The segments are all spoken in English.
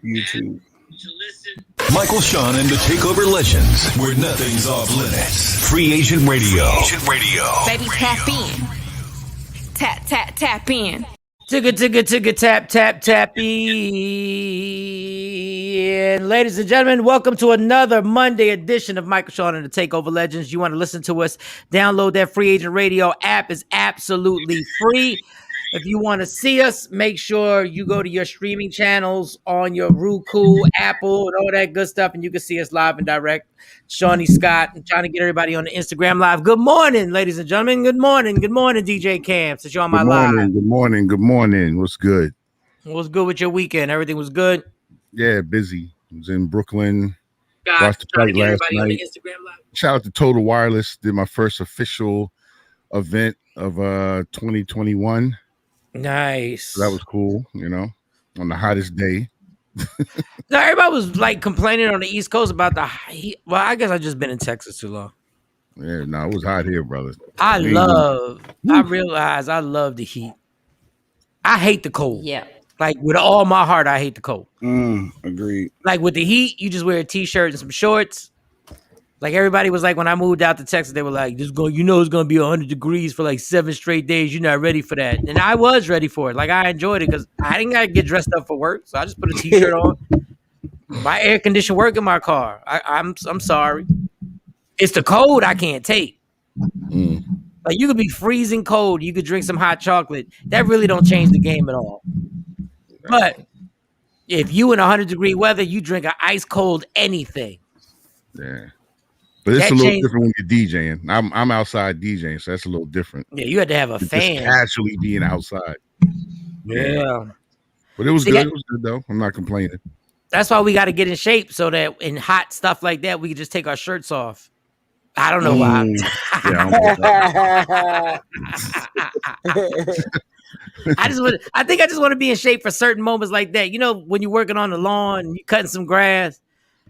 YouTube. Michael, Shawn, and the TakeOver Legends, where nothing's off limits. Free Agent Radio. Baby, tap in. Tap in. Tap in. Ladies and gentlemen, welcome to another Monday edition of Michael, Shawn, and the TakeOver Legends. You want to listen to us, download that Free Agent Radio app. It's absolutely free. If you want to see us, make sure you go to your streaming channels on your Roku, Apple, and all that good stuff, and you can see us live and direct. Shawnee Scott, I'm trying to get everybody on the Instagram live. Good morning, ladies and gentlemen. Good morning, DJ Cam. Since you're on my live. Good morning. What's good? What's good with your weekend? Everything was good? Yeah, busy. I was in Brooklyn. God, watched the fight last on the night. Instagram live. Shout out to Total Wireless. Did my first official event of 2021. Nice. So that was cool, on the hottest day. Now, everybody was like complaining on the East Coast about the heat. Well, I guess I've just been in Texas too long. Yeah, no, it was hot here, brother. I realize I love the heat. I hate the cold. Yeah. Like with all my heart, I hate the cold. Agreed. Like with the heat, you just wear a t-shirt and some shorts. Like everybody was like, when I moved out to Texas, they were like, it's going to be 100 degrees for like 7 straight days. You're not ready for that. And I was ready for it. Like I enjoyed it because I didn't got to get dressed up for work. So I just put a t-shirt on. My air conditioned work in my car. I'm sorry. It's the cold I can't take. Like you could be freezing cold. You could drink some hot chocolate. That really don't change the game at all. But if you in 100-degree weather, you drink an ice cold anything. Yeah. But it's a little different when you're DJing. I'm outside DJing, so that's a little different. Yeah, you had to have a fan. Just casually being outside. Yeah. But it was good. It was good, though. I'm not complaining. That's why we got to get in shape so that in hot stuff like that, we can just take our shirts off. I don't know why. I just want to be in shape for certain moments like that. You know, when you're working on the lawn and you're cutting some grass.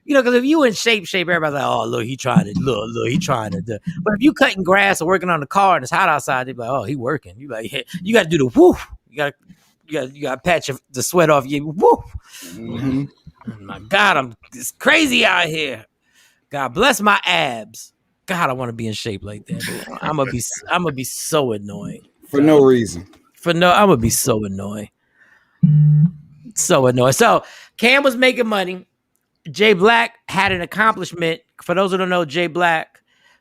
You know, because if you in shape, everybody's like, oh, look, he trying to look, he trying to do. But if you cutting grass or working on the car and it's hot outside, they be like, oh, he working. You like, hey, you got to do the woof. You got to patch the sweat off you. Woof. Oh my God, it's crazy out here. God bless my abs. God, I want to be in shape like that. I'm gonna be so annoying for no reason. I'm gonna be so annoying. So Cam was making money. Jay Black had an accomplishment. For those who don't know, Jay Black,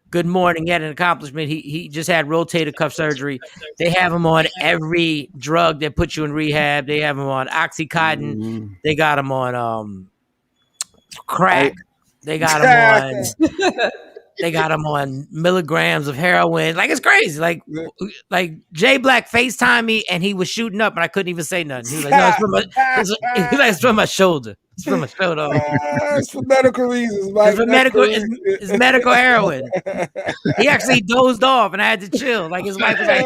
good morning. He had an accomplishment. He just had rotator cuff surgery. They have him on every drug that puts you in rehab. They have him on Oxycontin. They got him on crack. They got him on milligrams of heroin. Like it's crazy. Like Jay Black FaceTimed me and he was shooting up and I couldn't even say nothing. He was like, no, it's from my shoulder. It's from my shoulder. It's for medical reasons, Mike. It's medical heroin. He actually dozed off and I had to chill. Like his wife was like,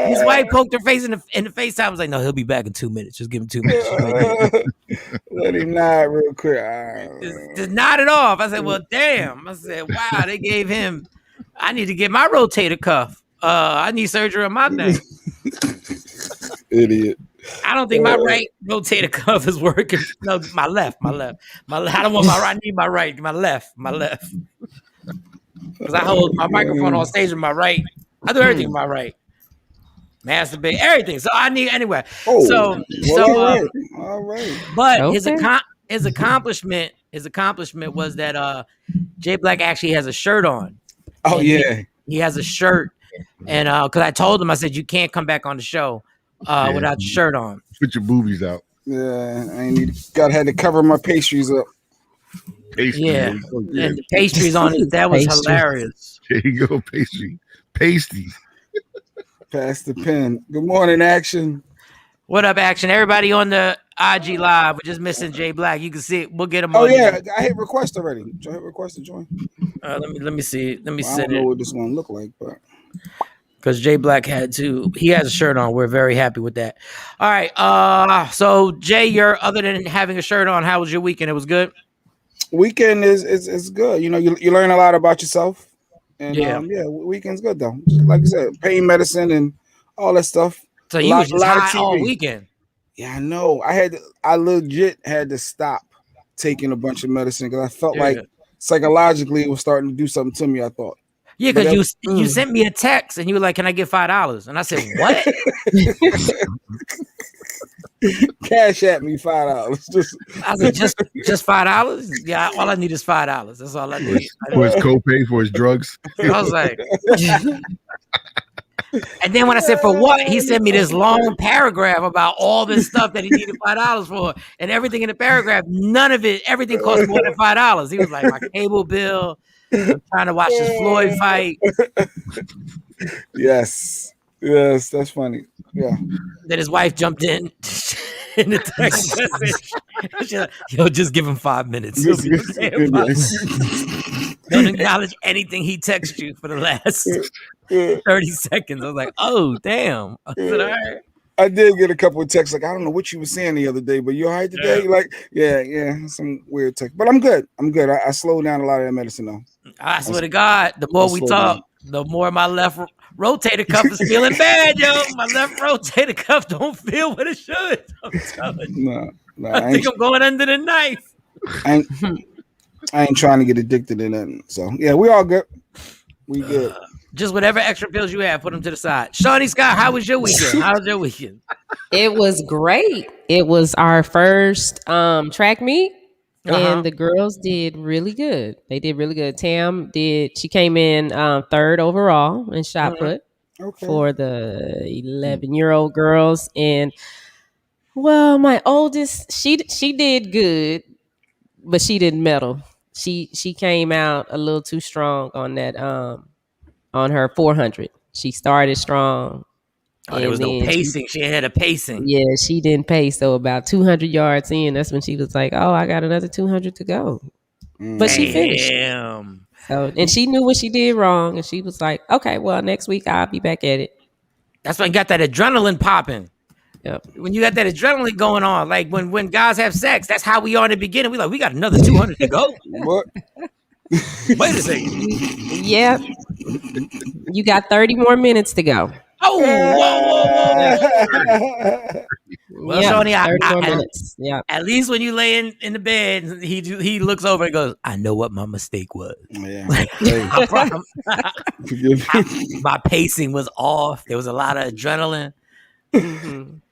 his wife poked her face in the FaceTime. I was like, no, he'll be back in 2 minutes. Just give him 2 minutes. Let him nod real quick. Just nod it off. I said, well, damn. I said, wow, they gave him. I need to get my rotator cuff. I need surgery on my thing. Idiot. I don't think my right rotator cuff is working. No, my left. I don't want my right. I need my right. My left. Because I hold my microphone on stage with my right. I do everything with my right. Masturbate, everything. So I need anyway. All right. But okay. His accomplishment was that Jay Black actually has a shirt on. Oh yeah, he has a shirt, and because I told him, I said you can't come back on the show without your shirt on. Put your boobies out. Yeah, I had to cover my pastries up. Yeah, and the pastries on it. That was hilarious. There you go, pasties. Pass the pen. Good morning, Action. What up, Action? Everybody on the IG Live. We're just missing Jay Black. You can see it. We'll get him. Oh yeah, I hit request already. I hit request to join. Let me see. Let me I send don't know it. what this one look like, but because Jay Black he has a shirt on. We're very happy with that. All right. So Jay, other than having a shirt on, how was your weekend? It was good. Weekend is good. You know, you learn a lot about yourself. And weekend's good though. Like I said, pain medicine and all that stuff. So you was just high all weekend. Yeah, I know. I legit had to stop taking a bunch of medicine because I felt like psychologically it was starting to do something to me. I thought. Yeah, But because you sent me a text and you were like, "Can I get $5?" And I said, "What?" Cash at me $5. I was like, "Just $5? Yeah, all I need is $5. That's all I need." For his copay for his drugs. I was like, and then when I said for what, he sent me this long paragraph about all this stuff that he needed $5 for, and everything in the paragraph, none of it, everything cost more than $5. He was like, my cable bill. I'm trying to watch this Floyd fight. Yes, that's funny. Yeah. Then his wife jumped in the text message. She's like, yo, just give him 5 minutes. He'll be okay about it. Don't acknowledge anything he texts you for the last 30 seconds. I was like, oh, damn. I said, all right. I did get a couple of texts like, I don't know what you were saying the other day, but you all right today? Yeah. Like, yeah, some weird text. But I'm good. I slowed down a lot of that medicine though. I swear to God, the more we talk, the more my left rotator cuff is feeling bad, yo. My left rotator cuff don't feel what it should. I'm telling you. No, I think I'm going under the knife. I ain't trying to get addicted to nothing. So yeah, we all good. We good. Just whatever extra pills you have, put them to the side. Shawnee Scott, how was your weekend? How was your weekend? It was great. It was our first track meet. And the girls did really good. They did really good. She came in third overall in shot put for the 11-year-old girls. And well, my oldest, she did good, but she didn't medal. She came out a little too strong on that on her 400. She started strong. Oh, there was no pacing. She had a pacing. Yeah, she didn't pace. So about 200 yards in, that's when she was like, "Oh, I got another 200 to go." But she finished. So, and she knew what she did wrong, and she was like, "Okay, well, next week I'll be back at it." That's when you got that adrenaline popping. Yep. When you got that adrenaline going on, like when guys have sex, that's how we are in the beginning. We got another 200 to go. What? Wait a second. Yeah. You got 30 more minutes to go. Oh, whoa. Well, yeah, Shawnee, 30 more minutes. Yeah. At least when you lay in the bed, he looks over and goes, I know what my mistake was. Yeah. My pacing was off. There was a lot of adrenaline.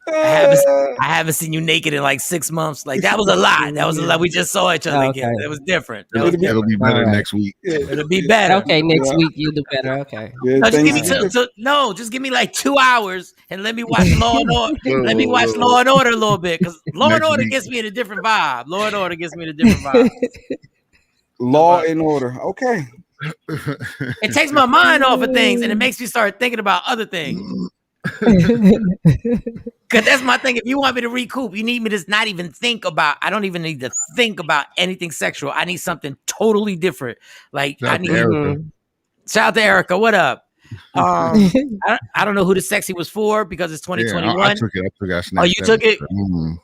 I haven't seen you naked in like 6 months. Like that was a lot. That was a lot. We just saw each other again. It was different. It'll be better next week. It'll be better. Okay, next week you'll do better. Okay. Yeah, Just give me like 2 hours and let me watch Law and Order. Let me watch Law and Order a little bit because Law and Order gets me in a different vibe. Law and Order gets me in a different vibe. Law and Order. Okay. It takes my mind off of things and it makes me start thinking about other things. Because that's my thing. If you want me to recoup, you need me to not even think about. I don't even need to think about anything sexual. I need something totally different. Like I need. Shout out to Erica. What up? I don't know who the sexy was for because it's 2021. Yeah, I took it. Oh, you took it?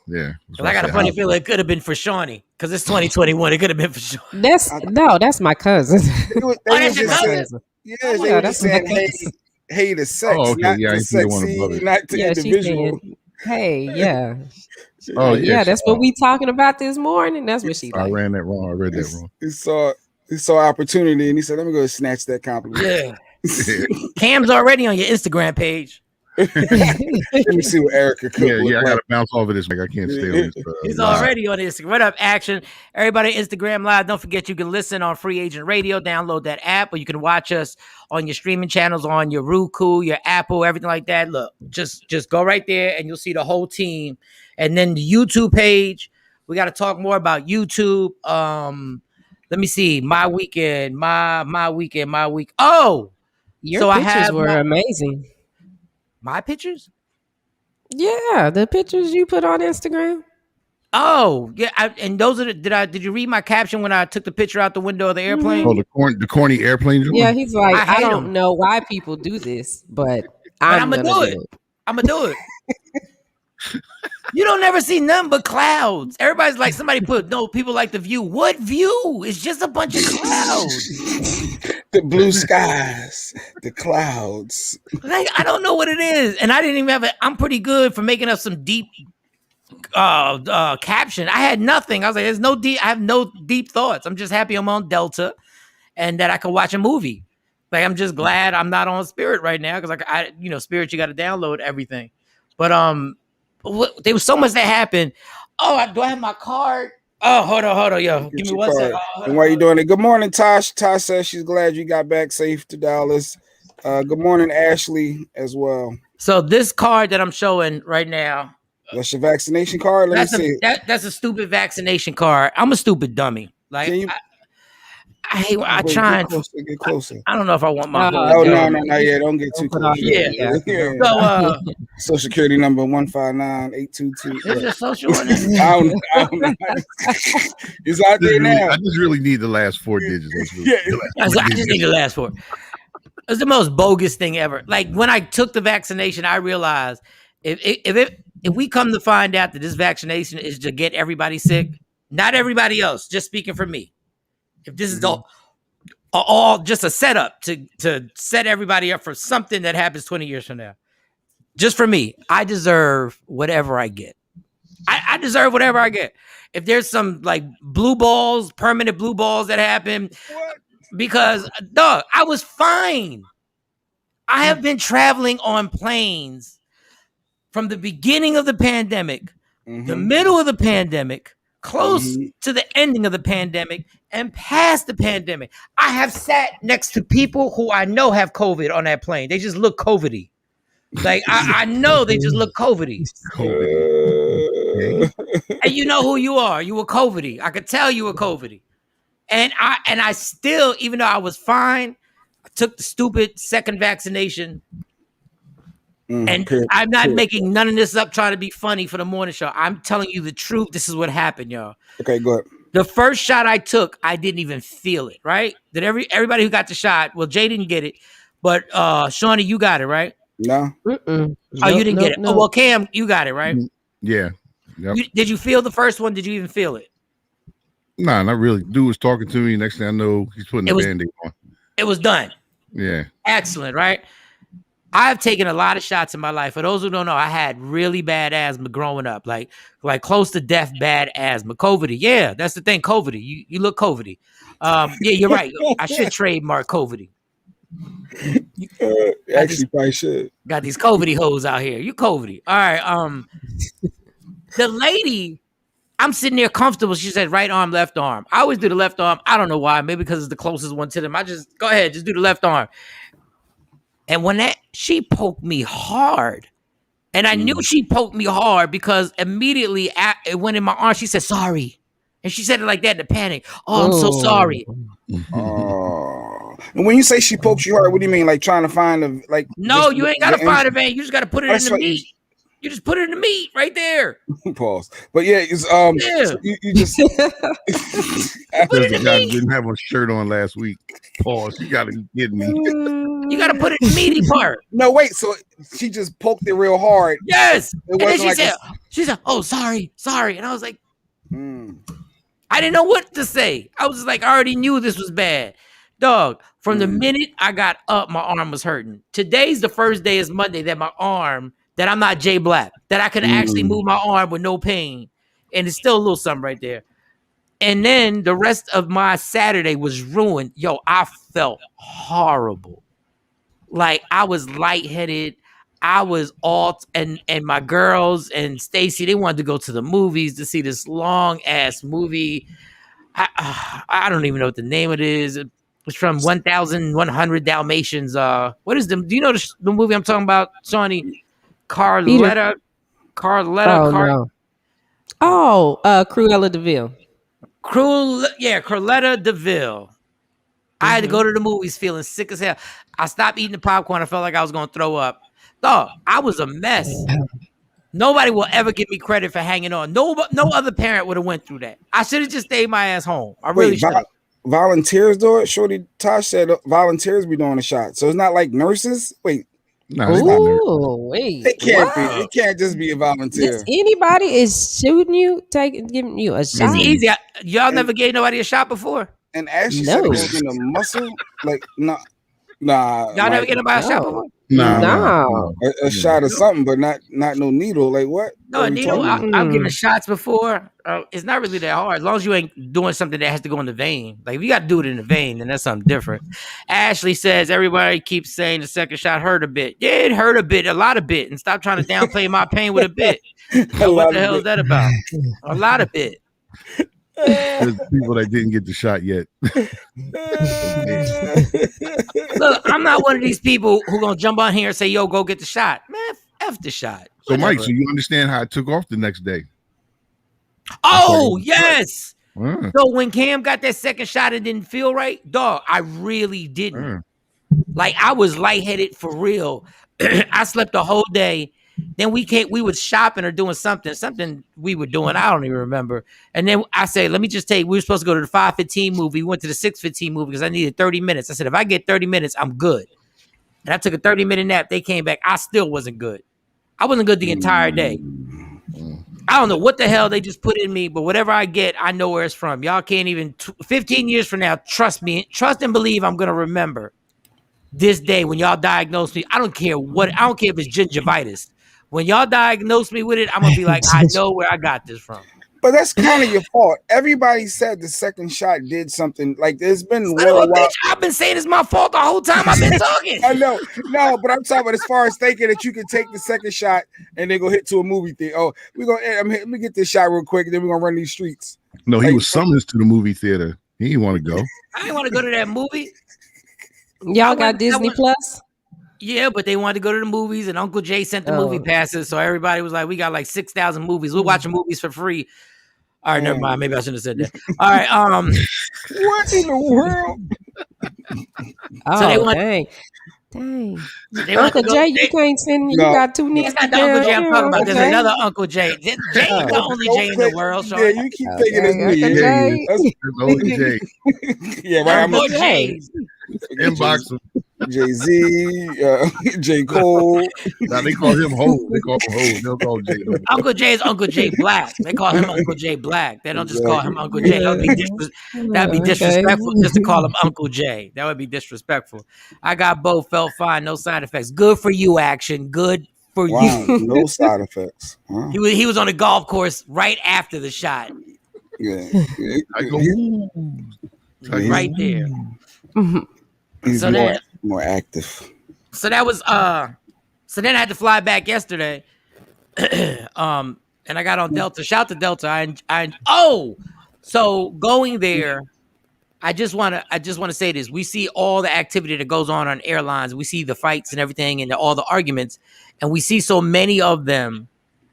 Yeah. I got a funny feeling it could have been for Shawnee because it's 2021. It could have been for Shawnee. That's my cousin. That's your cousin? Yeah, they were just saying, hey to sex. Oh, okay. Not yeah, to sexy, not to individual. Hey, yeah. Oh, yeah, that's what we talking about this morning. That's what she I like. ran that wrong. I read that wrong. He saw opportunity and he said, let me go snatch that compliment. Yeah. Cam's already on your Instagram page. Let me see what Erica could. Yeah, I gotta bounce off of this. Like I can't stay on this. He's already on Instagram. What up, action? Everybody, Instagram Live. Don't forget you can listen on Free Agent Radio. Download that app, or you can watch us on your streaming channels on your Roku, your Apple, everything like that. Look, just go right there, and you'll see the whole team. And then the YouTube page. We got to talk more about YouTube. Let me see. My weekend. My weekend. My week. Oh, your pictures were amazing. My pictures? Yeah, the pictures you put on Instagram. Oh, yeah, and those are did you read my caption when I took the picture out the window of the airplane? Oh, the corny airplane. Yeah, he's like, I don't know why people do this, but I'm gonna do it. I'm gonna do it. You don't never see nothing but clouds. Everybody's like, somebody put, no, people like the view. What view? It's just a bunch of clouds. The blue skies, the clouds. Like, I don't know what it is. And I didn't even have it. I'm pretty good for making up some deep caption. I had nothing. I was like, there's no deep. I have no deep thoughts. I'm just happy I'm on Delta and that I can watch a movie. Like, I'm just glad I'm not on Spirit right now because Spirit, you got to download everything. But there was so much that happened. Oh, do I have my card? Oh, hold on, yo, give me 1 second. And while you doing it, good morning, Tosh. Tosh says she's glad you got back safe to Dallas. Good morning, Ashley, as well. So this card that I'm showing right now. That's your vaccination card. Let me see. That's a stupid vaccination card. I'm a stupid dummy. Like, I try and get closer. I don't know if I want my. No, yeah, don't get too close. Yeah. So, Social Security number 159-822. Is your social on this? I don't know. It's out there now. I just really need the last 4 digits. I just need the last 4. It's the most bogus thing ever. Like, when I took the vaccination, I realized if we come to find out that this vaccination is to get everybody sick, not everybody else, just speaking for me. If this is all just a setup to set everybody up for something that happens 20 years from now, just for me, I deserve whatever I get. I deserve whatever I get. If there's some like permanent blue balls that happen, because dog, I was fine. I have been traveling on planes from the beginning of the pandemic, the middle of the pandemic, close to the ending of the pandemic, and past the pandemic. I have sat next to people who I know have COVID on that plane. They just look COVID-y. Like, I know they just look COVID-y. And you know who you are. You were COVID-y. I could tell you were COVID-y. And I still, even though I was fine, I took the stupid second vaccination. And I'm not making none of this up trying to be funny for the morning show. I'm telling you the truth. This is what happened, y'all. Okay, go ahead. The first shot I took, I didn't even feel it, right? Did everybody who got the shot, well, Jay didn't get it, but Shawnee, you got it, right? No. Oh, you didn't get it. No. Oh, well, Cam, you got it, right? Yeah. Yep. Did you feel the first one? Did you even feel it? Nah, not really. Dude was talking to me. Next thing I know, he's putting the Band-Aid on. It was done. Yeah. Excellent, right? I've taken a lot of shots in my life. For those who don't know, I had really bad asthma growing up, like close to death bad asthma. COVID-y. Yeah, that's the thing. COVID-y. You look COVID-y. Yeah, you're right. I should trademark COVID-y. Actually, probably should. Got these COVID-y hoes out here. You COVID-y. All right. The lady, I'm sitting there comfortable. She said, right arm, left arm. I always do the left arm. I don't know why. Maybe because it's the closest one to them. I just go ahead, just do the left arm. And when she poked me hard, and I knew she poked me hard because immediately it went in my arm. She said, sorry. And she said it like that in the panic. Oh, I'm so sorry. And when you say she poked you hard, what do you mean? Like trying to find No, you ain't got to find a vein. You just got to put it in the meat. You just put it in the meat right there. Pause. But yeah, it's so you just the guy didn't have a shirt on last week. Pause. You gotta be kidding me. You gotta put it in the meaty part. No, wait. So she just poked it real hard. Yes. And then she said, "Oh, sorry." And I was like, I didn't know what to say. I was like, I already knew this was bad. Dog, from the minute I got up, my arm was hurting. Today's the first day is Monday that I'm not Jay Black, that I can actually move my arm with no pain. And it's still a little something right there. And then the rest of my Saturday was ruined. Yo, I felt horrible. Like, I was lightheaded. I was and my girls and Stacy, they wanted to go to the movies to see this long ass movie. I don't even know what the name of it is. It's from 1,100 Dalmatians. What is do you know the movie I'm talking about, Shawnee? Carletta. No. Cruella DeVille. Cruella DeVille. I had to go to the movies feeling sick as hell. I stopped eating the popcorn. I felt like I was going to throw up. Dog, I was a mess. Nobody will ever give me credit for hanging on. No other parent would have went through that. I should have just stayed my ass home. I really should have. Volunteers do it? Shorty Tosh said volunteers be doing the shot. So it's not like nurses? Wait. No, it's not nurses. Wait. It can't be. It can't just be a volunteer. Anybody is shooting you, giving you a shot. It's easy. Y'all never gave nobody a shot before? And Ashley said it was in a muscle. Like, nah. Y'all never get nobody a shot before? No. A shot of something, but not no needle. Like what? No, What are we needle. talking about? I've given shots before. It's not really that hard as long as you ain't doing something that has to go in the vein. Like if you got to do it in the vein, then that's something different. Ashley says everybody keeps saying the second shot hurt a bit. Yeah, it hurt a bit, a lot of bit, and stop trying to downplay my pain with a bit. What the hell is that about? A lot of bit. There's people that didn't get the shot yet. Look, I'm not one of these people who gonna jump on here and say, "Yo, go get the shot." Man, F the shot. So, Whatever. Mike, so you understand how I took off the next day? Oh, yes. So when Cam got that second shot, it didn't feel right, dog. I really didn't. Like I was lightheaded for real. I slept the whole day. Then we was shopping or doing something we were doing. I don't even remember. And then I said, let me just take, we were supposed to go to the 5:15 movie. We went to the 6:15 movie because I needed 30 minutes. I said, if I get 30 minutes, I'm good. And I took a 30-minute nap. They came back. I still wasn't good. I wasn't good the entire day. I don't know what the hell they just put in me, but whatever I get, I know where it's from. Y'all can't even, 15 years from now, trust me, trust and believe I'm going to remember this day when y'all diagnose me. I don't care if it's gingivitis. When y'all diagnose me with it, I'm gonna be like, I know where I got this from. But that's kind of your fault. Everybody said the second shot did something. Like there's been worldwide. I've been saying it's my fault the whole time I've been talking. I know, no, but I'm talking about as far as thinking that you can take the second shot and then go hit to a movie theater. Oh, let me get this shot real quick, and then we're gonna run these streets. No, he was summoned to the movie theater. He didn't want to go. I didn't want to go to that movie. Y'all got Disney Plus? Yeah, but they wanted to go to the movies, and Uncle Jay sent the movie passes, so everybody was like, "We got like 6,000 movies. We're watching movies for free." All right, never mind. Maybe I shouldn't have said that. All right, what in the world? So they want, dang. Uncle Jay, you can't send. You got two niggas. It's not the Uncle Jay I'm talking about. There's another Uncle Jay. Jay is the only Jay in the world. So yeah, you keep thinking it's me. That's only Jay. Yeah, right. I'm a Jay. Inbox him. Jay-Z, J. Cole. Now they call him Ho. They call him Ho. They don't call him Jay. Uncle Jay is Uncle Jay Black. They call him Uncle Jay Black. They don't just call him Uncle Jay. That'd be disrespectful just to call him Uncle Jay. That would be disrespectful. I got both. Felt fine. No side effects. Good for you, action. Good for you. No side effects. Wow. He was on the golf course right after the shot. Yeah. I go right there. He's more active. So that was so then I had to fly back yesterday. And I got on Delta. Shout to Delta. So going there, I just want to say this. We see all the activity that goes on airlines. We see the fights and everything and all the arguments, and we see so many of them.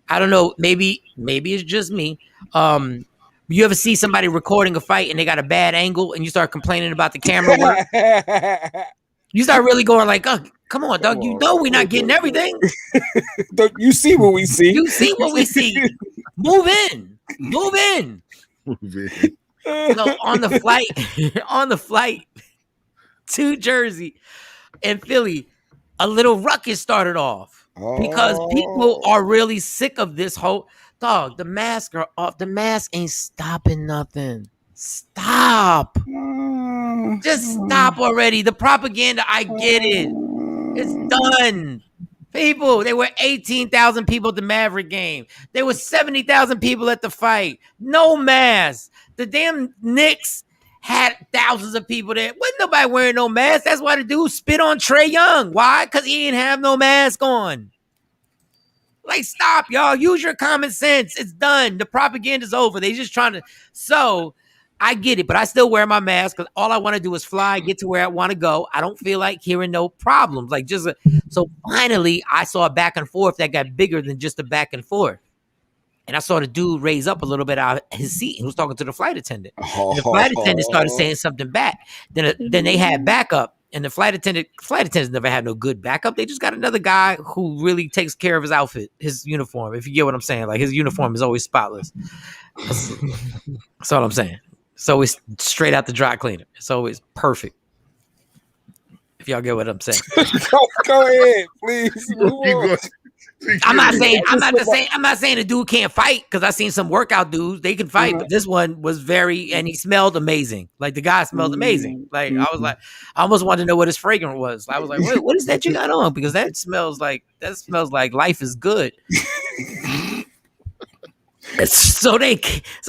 I don't know, maybe it's just me. You ever see somebody recording a fight and they got a bad angle and you start complaining about the camera work? You start really going like, oh, come on, dog. You know we're not getting everything. You see what we see. You see what we see. Move in. Move in. So on the flight to Jersey and Philly, a little ruckus started off because people are really sick of this whole dog. The masks are off. The mask ain't stopping nothing. Stop. Just stop already. The propaganda, I get it. It's done. People, there were 18,000 people at the Maverick game. There were 70,000 people at the fight. No mask. The damn Knicks had thousands of people there. Wasn't nobody wearing no mask. That's why the dude spit on Trae Young. Why? Because he didn't have no mask on. Like, stop, y'all. Use your common sense. It's done. The propaganda's over. They just trying to. So, I get it, but I still wear my mask because all I want to do is fly, get to where I want to go. I don't feel like hearing no problems. Like so finally, I saw a back and forth that got bigger than just a back and forth. And I saw the dude raise up a little bit out of his seat. He was talking to the flight attendant. And the flight attendant started saying something back. Then they had backup. And the flight attendants never had no good backup. They just got another guy who really takes care of his outfit, his uniform. If you get what I'm saying, like his uniform is always spotless. That's all I'm saying. So it's straight out the dry cleaner. It's always perfect. If y'all get what I'm saying. Go ahead, please. I'm not saying the dude can't fight, because I seen some workout dudes, they can fight, but this one was and he smelled amazing. Like the guy smelled amazing. Like I was like, I almost wanted to know what his fragrance was. I was like, what is that you got on? Because that smells like life is good. So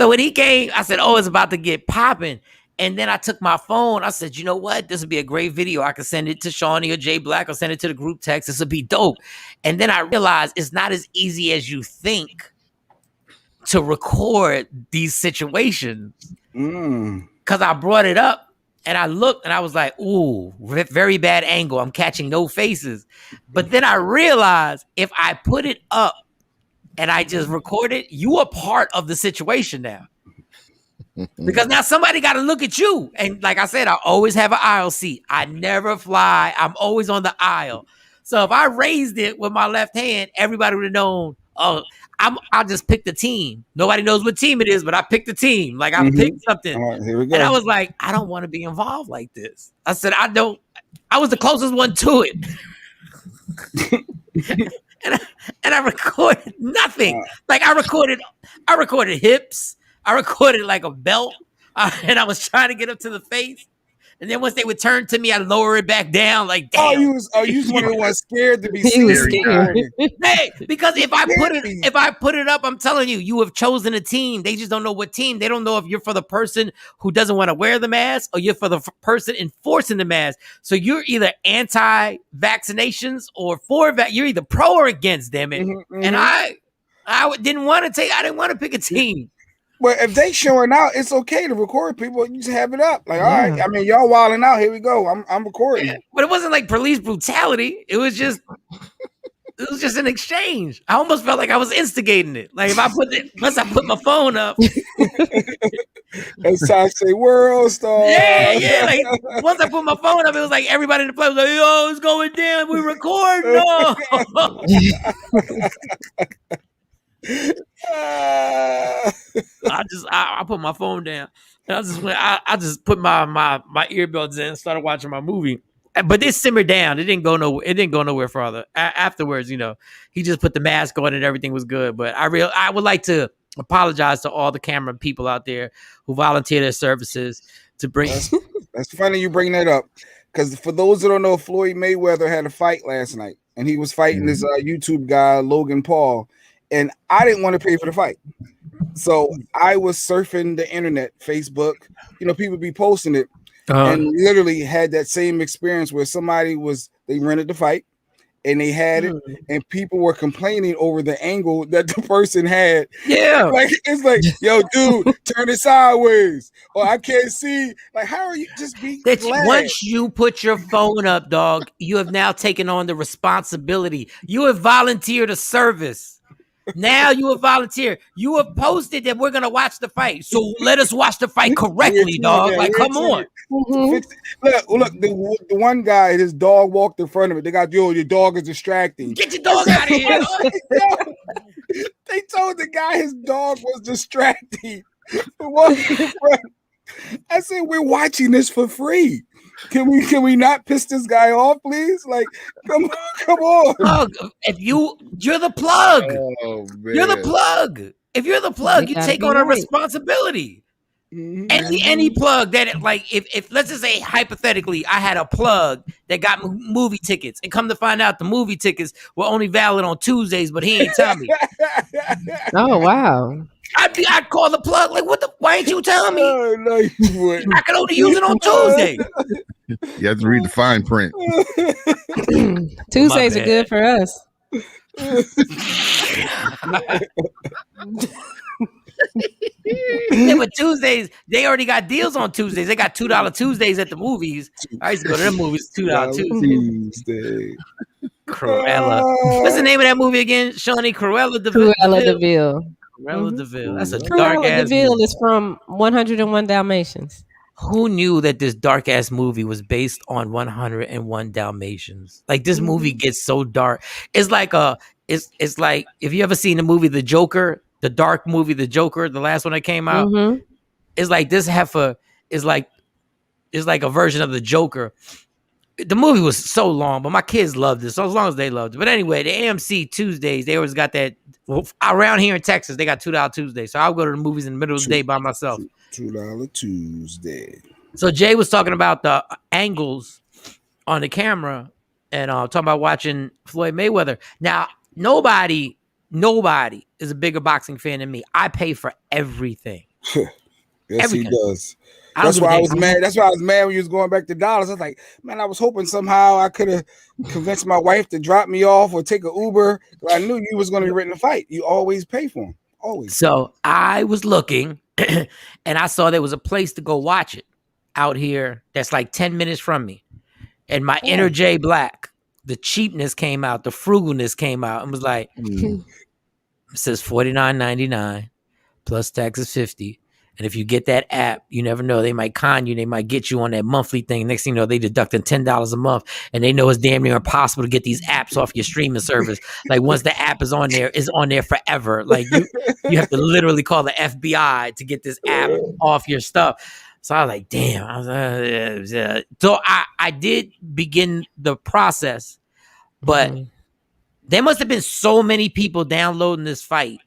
when he came, I said, oh, it's about to get popping. And then I took my phone. I said, you know what? This would be a great video. I could send it to Shawnee or Jay Black or send it to the group text. This would be dope. And then I realized it's not as easy as you think to record these situations. Because I brought it up and I looked and I was like, ooh, very bad angle. I'm catching no faces. But then I realized if I put it up and I just record it, you are part of the situation now. Because now somebody got to look at you. And like I said, I always have an aisle seat. I never fly. I'm always on the aisle. So if I raised it with my left hand, everybody would have known, oh, I just picked a team. Nobody knows what team it is, but I picked a team. Like I picked something. All right, here we go. And I was like, I don't want to be involved like this. I said, I was the closest one to it. and I recorded nothing. Like I recorded hips. I recorded like a belt, and I was trying to get up to the face. And then once they would turn to me, I'd lower it back down. Like, damn. You was one of the ones scared to be He was scared. Hey, because if I put it up, I'm telling you, you have chosen a team. They just don't know what team. They don't know if you're for the person who doesn't want to wear the mask or you're for the person enforcing the mask. So you're either anti-vaccinations or you're either pro or against, damn it. And I didn't want to pick a team. But if they showing out, it's okay to record people. You just have it up. Like, all right. I mean, y'all wilding out. Here we go. I'm recording. Yeah, but it wasn't like police brutality. It was just an exchange. I almost felt like I was instigating it. Like if once I put my phone up. That's how I say world star. Yeah. Like once I put my phone up, it was like everybody in the place was like, yo, it's going down. We record. No. I put my phone down and I just put my earbuds in and started watching my movie. But this simmered down. It didn't go nowhere further. Afterwards, he just put the mask on and everything was good. But I would like to apologize to all the camera people out there who volunteer their services to bring. That's funny you bring that up, because for those that don't know, Floyd Mayweather had a fight last night and he was fighting this YouTube guy Logan Paul. And I didn't want to pay for the fight. So I was surfing the internet, Facebook, people be posting it, and literally had that same experience where they rented the fight and they had it, and people were complaining over the angle that the person had. Yeah. Like, it's like, yo, dude, turn it sideways. Or I can't see. Like, how are you just being glad? Once you put your phone up, dog, you have now taken on the responsibility. You have volunteered a service. Now you have volunteered. You have posted that we're gonna watch the fight, so let us watch the fight correctly, dog. Like, come on. Look, the one guy, his dog walked in front of it. They got, your dog is distracting. Get your dog out of here. They told the guy his dog was distracting. Walking in front. I said, we're watching this for free. Can we not piss this guy off, please? Like, come on. Plug. If you're the plug. Oh, man. You're the plug. If you're the plug, you take on a responsibility. Any plug that, like, if let's just say hypothetically, I had a plug that got movie tickets, and come to find out the movie tickets were only valid on Tuesdays, but he ain't tell me. Oh wow. I'd call the plug. Like, why ain't you telling me? No, you wouldn't. I could only use it on Tuesday. You have to read the fine print. Tuesdays are good for us. Yeah, but Tuesdays, they already got deals on Tuesdays. They got $2 Tuesdays at the movies. I used to go to them movies, $2 Tuesdays. Cruella. What's the name of that movie again? Shawnee, Cruella DeVille. Cruella DeVille. Cruella DeVille. That's a Cruella dark ass DeVille movie. is from 101 Dalmatians. Who knew that this dark ass movie was based on 101 Dalmatians? Like, this movie gets so dark. It's like it's like, if you ever seen the movie The Joker, the dark movie The Joker, the last one that came out. It's like this heifer is like a version of the Joker. the movie was so long, but my kids loved it. So as long as they loved it. But anyway, the AMC Tuesdays, they always got that. Well, around here in Texas, they got $2 Tuesday. So I'll go to the movies in the middle of the day by myself. $2 Tuesday. So Jay was talking about the angles on the camera and talking about watching Floyd Mayweather. Now, nobody is a bigger boxing fan than me. I pay for everything. Yes, Everything. he does. That's why I was mad. That's why I was mad when you was going back to Dallas. I was like, man, I was hoping somehow I could have convinced my wife to drop me off or take an Uber. I knew you was going to be ready to fight. You always pay for them. Always. So I was looking and I saw there was a place to go watch it out here that's like 10 minutes from me. And my inner Jay Black, the cheapness came out, the frugalness came out and was like, it says $49.99 plus tax is $50. And if you get that app, you never know. They might con you. They might get you on that monthly thing. Next thing you know, they deducting $10 a month. And they know it's damn near impossible to get these apps off your streaming service. Like once the app is on there forever. Like you have to literally call the FBI to get this app off your stuff. So I was like, damn. I was So I did begin the process, but there must have been so many people downloading this fight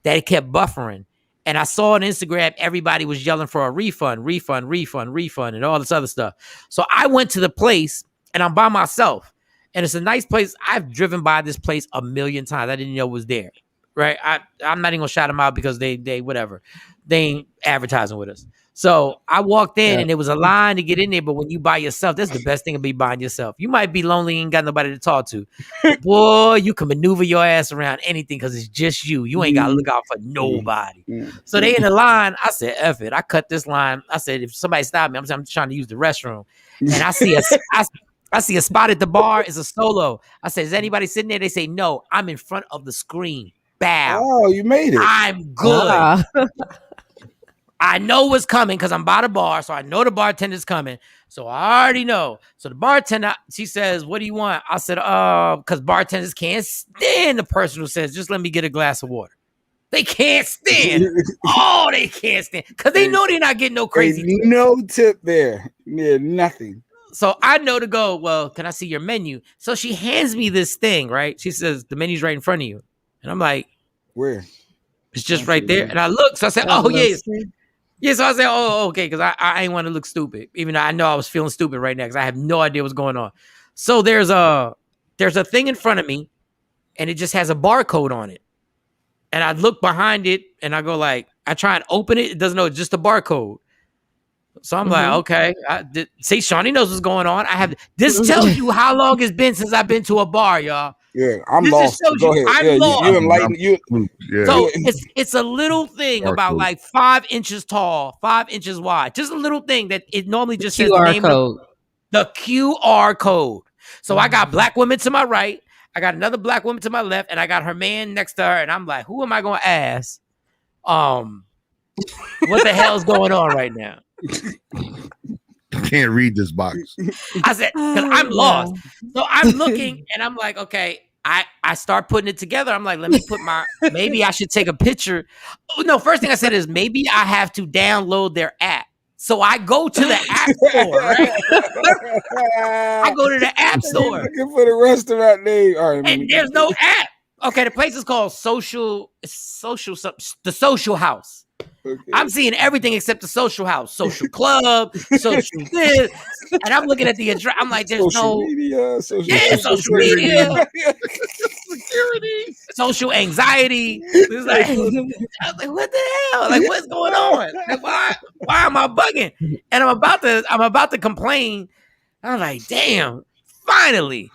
that it kept buffering. And I saw on Instagram, everybody was yelling for a refund, and all this other stuff. So I went to the place and I'm by myself. And it's a nice place. I've driven by this place a million times. I didn't know it was there. Right. I'm not even gonna shout them out because they whatever. They ain't advertising with us. So I walked in and there was a line to get in there. But when you by yourself, that's the best thing to be by yourself. You might be lonely, ain't got nobody to talk to. Boy, you can maneuver your ass around anything because it's just you. You ain't got to look out for nobody. So they in the line. I said, F it. I cut this line. I said, if somebody stop me, I'm trying to use the restroom. And I see a spot at the bar. It's a solo. I said, is anybody sitting there? They say, no, I'm in front of the screen. Bow. Oh, you made it. I'm good. I know what's coming because I'm by the bar, so I know the bartender's coming. So I already know. So the bartender, she says, what do you want? I said, because bartenders can't stand the person who says, just let me get a glass of water. They can't stand. They can't stand. Because they know they're not getting no crazy tip. No tip there. Yeah, nothing. So I know to go, well, can I see your menu? So she hands me this thing, right? She says, the menu's right in front of you. And I'm like, where? It's just right there. And I look, so I said, oh, yes. Yeah, so I said, oh, okay, because I ain't want to look stupid, even though I know I was feeling stupid right now because I have no idea what's going on. So there's a thing in front of me, and it just has a barcode on it. And I look behind it, and I go like, I try and open it. It doesn't know, it's just a barcode. So I'm like, okay. See, Shawnee knows what's going on. This tells you how long it's been since I've been to a bar, y'all. Yeah, I'm lost. Go ahead. I'm lost. You enlighten you. Yeah. So it's a little thing about like 5 inches tall, 5 inches wide. Just a little thing that it normally just says the name code. The QR code. So I got black women to my right. I got another black woman to my left, and I got her man next to her. And I'm like, who am I going to ask? What the hell's going on right now? Can't read this box. I said, because I'm lost. So I'm looking and I'm like, okay, I start putting it together. I'm like, let me maybe I should take a picture. Oh, no, first thing I said is maybe I have to download their app. So I go to the app store, right? I go to the app store. Looking for the restaurant name. All right, and there's no app. Okay, the place is called the Social House. Okay. I'm seeing everything except the Social House, social club, social this, and I'm looking at the address. I'm like, there's social media, social media, security, social anxiety. It's like, I was like, what the hell? Like, what's going on? Like, why am I bugging? And I'm about to complain. I'm like, damn, finally.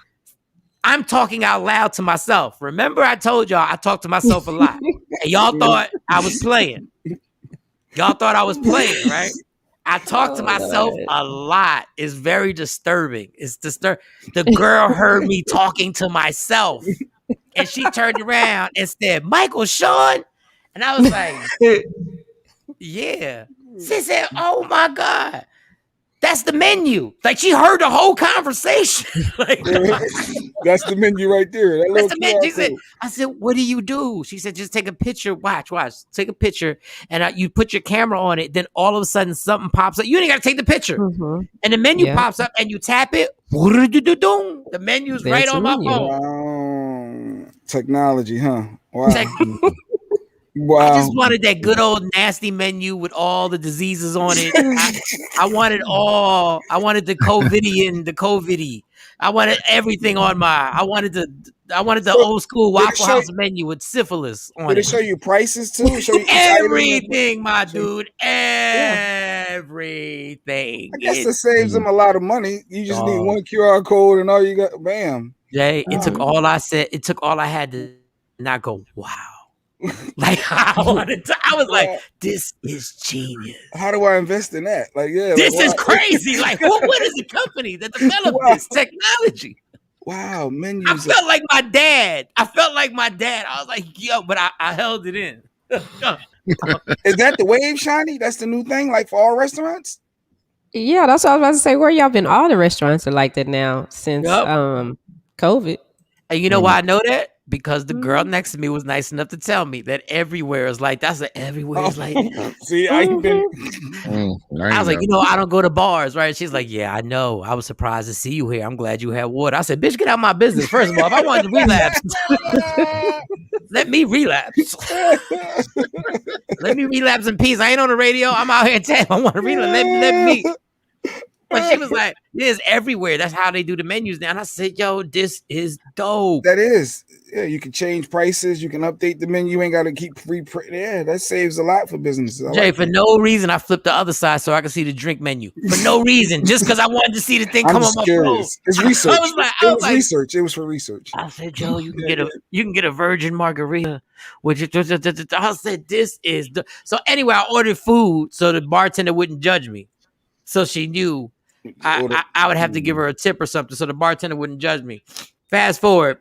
I'm talking out loud to myself. Remember, I told y'all I talk to myself a lot, and y'all thought I was playing. Y'all thought I was playing, right? I talk to myself a lot. It's very disturbing. It's disturbing. The girl heard me talking to myself, and she turned around and said, "Michael Shawn," and I was like, "Yeah." She said, "Oh my God." That's the menu. Like, she heard the whole conversation. Like, that's the menu right there. That's the menu. I said, what do you do? She said, just take a picture. Watch. Take a picture. And you put your camera on it. Then all of a sudden something pops up. You ain't got to take the picture. Mm-hmm. And the menu pops up and you tap it. The menu's There's right a on my menu. phone. Technology, huh? Wow. Tech- Wow. I just wanted that good old nasty menu with all the diseases on it. I wanted all. I wanted the COVID. I wanted everything on my. I wanted the So, old school did it Waffle show- House menu with syphilis on Did it it. show you prices too? Show you each item? Everything, my dude. Everything. I guess that saves them a lot of money. You just need Dog. one QR code and all you got. Bam. Jay, it took all I said. It took all I had to not go, wow. Like I was like, this is genius. How do I invest in that? Like, yeah, This like, is crazy. Like, what is the company that developed this technology? Wow, I menus. felt like my dad. I was like, yo, but I held it in. Is that the wave, Shiny? That's the new thing, like for all restaurants? Yeah, that's what I was about to say. Where y'all been? All the restaurants are like that now since Yup. COVID. And you know why I know that? Because the girl next to me was nice enough to tell me that everywhere is like that's everywhere is like that. See, I been. I was like, I don't go to bars, right? She's like, yeah, I know. I was surprised to see you here. I'm glad you had water. I said, bitch, get out of my business. First of all, if I wanted to relapse, let me relapse. Let me relapse in peace. I ain't on the radio. I'm out here in town. I want to relapse. Let me. But she was like, it is everywhere. That's how they do the menus now. And I said, yo, this is dope. That is. Yeah, you can change prices. You can update the menu. You ain't got to keep Yeah, that saves a lot for businesses. Jay, for no reason, I flipped the other side so I could see the drink menu. For no reason. Just because I wanted to see the thing come on my phone. It's research. I was like, research. It was for research. I said, Joe, you can get a virgin margarita. I said, this is so anyway, I ordered food so the bartender wouldn't judge me. So she knew I would have to give her a tip or something so the bartender wouldn't judge me. Fast forward,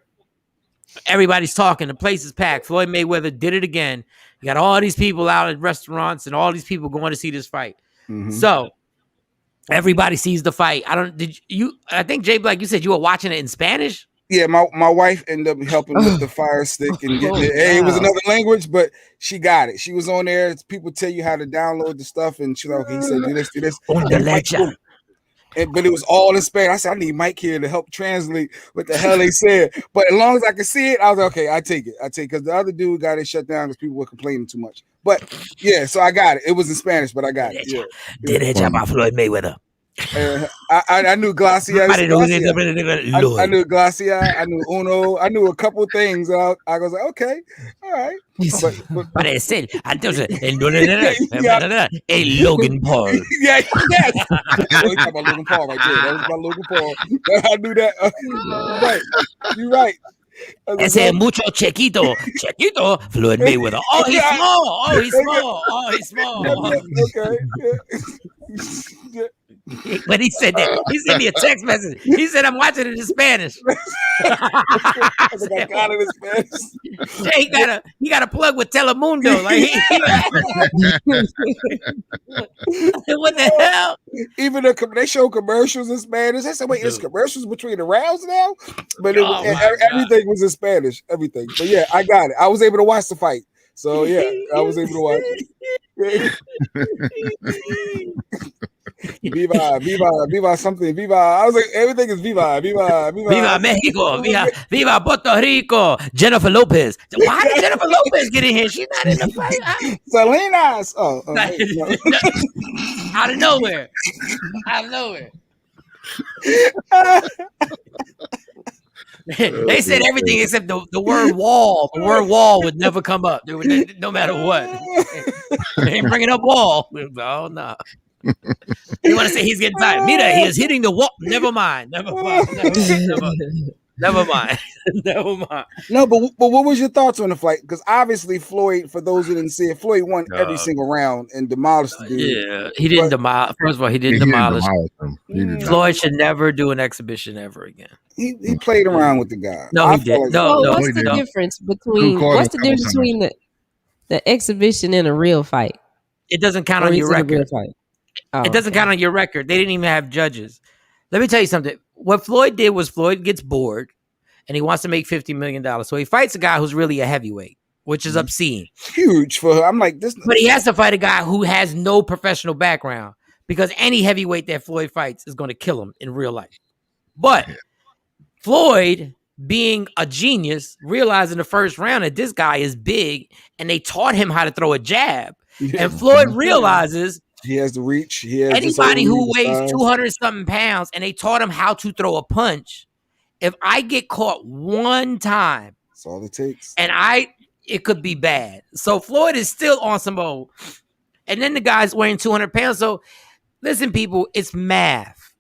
everybody's talking. The place is packed. Floyd Mayweather did it again. You got all these people out at restaurants and all these people going to see this fight. Mm-hmm. So everybody sees the fight. I think Jay Black, you said you were watching it in Spanish? Yeah, my wife ended up helping with the Fire Stick and getting it. Hey, it was another language, but she got it. She was on there. People tell you how to download the stuff, and she's like, okay, he said do this. But it was all in Spanish. I said, I need Mike here to help translate what the hell they said. But as long as I could see it, I was like, okay, I take it. Because the other dude got it shut down because people were complaining too much. But yeah, so I got it. It was in Spanish, but I got it. Yeah. Derecha para Floyd Mayweather. I knew Glacia. I knew Glacia. I knew Uno. I knew a couple of things. I was like, okay, all right. Parece. Entonces, el Logan Paul. Yes. Oh, you talking about Logan Paul right there. That was about Logan Paul. I knew that. You're right. Ese mucho chiquito, Floyd Mayweather. Oh, he's small. Okay. Yeah. When he said that, he sent me a text message. He said, I'm watching it in Spanish. I got it in Spanish. He got a plug with Telemundo. Like, what the hell? Even they show commercials in Spanish. I said, wait, there's commercials between the rounds now? But everything was in Spanish. Everything. But yeah, I got it. I was able to watch the fight. So yeah, I was able to watch it. Viva something, Viva. I was like, everything is Viva Mexico, Viva Puerto Rico, Jennifer Lopez. Why did Jennifer Lopez get in here? She's not in the fight. Salinas. Out of nowhere. They said everything except the word wall. The word wall would never come up. No matter what. They ain't bringing up wall. Oh, no. You want to say he's getting tired? Mira, he is hitting the wall. Never mind. Never mind. No, but what was your thoughts on the fight? Because obviously Floyd, for those who didn't see it, Floyd won every single round and demolished the dude. Yeah, he didn't demolish. First of all, he didn't demolish him. Floyd should never do an exhibition ever again. He played around with the guy. No, he did. No, what's the difference between the exhibition and a real fight? It doesn't count on your record. It doesn't count on your record. They didn't even have judges. Let me tell you something. What Floyd did was Floyd gets bored and he wants to make $50 million. So he fights a guy who's really a heavyweight, which is obscene. Huge for her. I'm like this. But he has to fight a guy who has no professional background because any heavyweight that Floyd fights is going to kill him in real life. But Floyd, being a genius, realized in the first round that this guy is big, and they taught him how to throw a jab. Yeah. And Floyd realizes he has the reach. He has anybody who weighs size. 200 something pounds, and they taught him how to throw a punch. If I get caught one time, that's all it takes. And it could be bad. So Floyd is still on some old. And then the guy's weighing 200 pounds. So listen, people, it's math.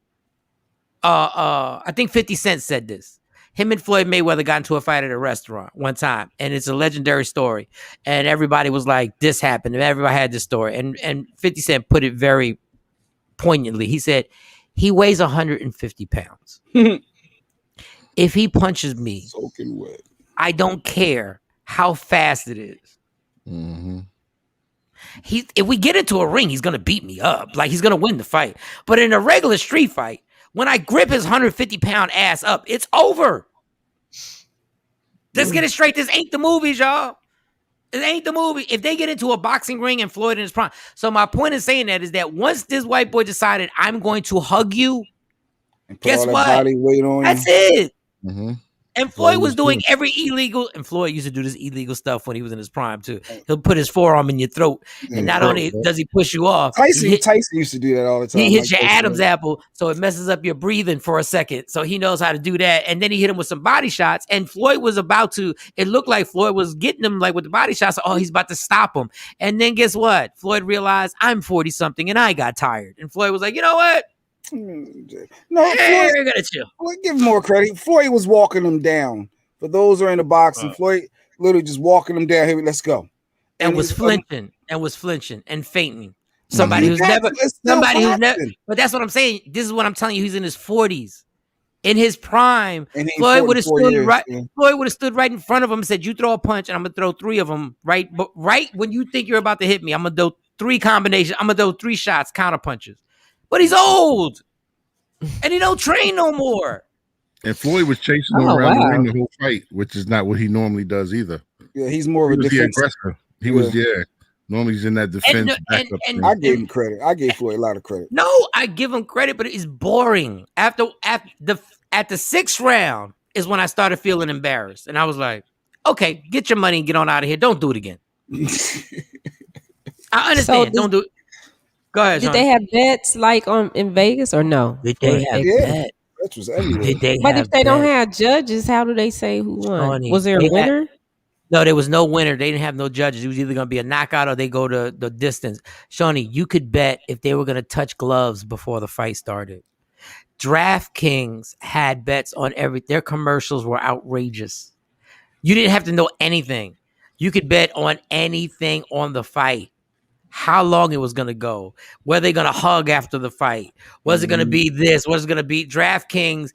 I think 50 Cent said this. Him and Floyd Mayweather got into a fight at a restaurant one time, and it's a legendary story. And everybody was like, this happened. And everybody had this story. And 50 Cent put it very poignantly. He said, he weighs 150 pounds. If he punches me, soaking wet, I don't care how fast it is. Mm-hmm. If we get into a ring, he's gonna beat me up. Like, he's gonna win the fight. But in a regular street fight, when I grip his 150-pound ass up, it's over. Let's get it straight. This ain't the movies, y'all. It ain't the movie. If they get into a boxing ring and Floyd in his prime. So my point in saying that is that once this white boy decided, I'm going to hug you, and guess all that what? body weight on That's it. Mm-hmm. And Floyd was doing every illegal, and Floyd used to do this illegal stuff when he was in his prime too. He'll put his forearm in your throat, and not only does he push you off, Tyson used to do that all the time. He hits your Adam's apple, so it messes up your breathing for a second. So he knows how to do that, and then he hit him with some body shots. And Floyd was about to. It looked like Floyd was getting him like with the body shots. Oh, he's about to stop him. And then guess what? Floyd realized I'm 40 something, and I got tired. And Floyd was like, you know what? No, Floyd, gotta chill. Floyd, give him more credit. Floyd was walking him down. For those who are in the boxing, Floyd literally just walking him down. Here, let's go. And was flinching and fainting. Somebody who's never. But that's what I'm saying. This is what I'm telling you. He's in his 40s. In his prime, Floyd would have stood right. Yeah. Floyd would have stood right in front of him and said, "You throw a punch, and I'm gonna throw 3 of them right. But right when you think you're about to hit me, I'm gonna do 3 combinations. I'm gonna do 3 shots, counter punches." But he's old, and he don't train no more. And Floyd was chasing him around the ring the whole fight, which is not what he normally does either. Yeah, he's more of a aggressor. He was normally he's in that defense. And I gave him credit. I gave Floyd a lot of credit. No, I give him credit, but it's boring. At the 6th round is when I started feeling embarrassed, and I was like, "Okay, get your money and get on out of here. Don't do it again." I understand. Don't do it. Go ahead. Did they have bets like in Vegas or no? Did they have bets? That was everywhere. But if they don't have judges, how do they say who won? Was there a winner? No, there was no winner. They didn't have no judges. It was either going to be a knockout or they go to the distance. Shawnee, you could bet if they were going to touch gloves before the fight started. DraftKings had bets on everything. Their commercials were outrageous. You didn't have to know anything. You could bet on anything on the fight. How long it was going to go, were they going to hug after the fight? Was it going to be this? Was it going to be DraftKings?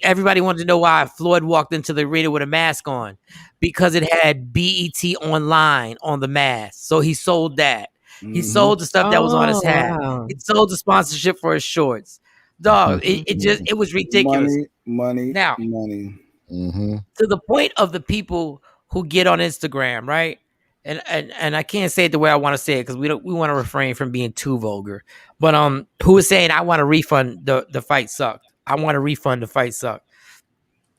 Everybody wanted to know why Floyd walked into the arena with a mask on, because it had BET online on the mask. So he sold that. He sold the stuff that was on his hat. Wow. He sold the sponsorship for his shorts. Dog, it was ridiculous. Money. To the point of the people who get on Instagram, right? And I can't say it the way I want to say it because we want to refrain from being too vulgar. But who is saying I want to refund the fight sucked? I want to refund the fight sucked.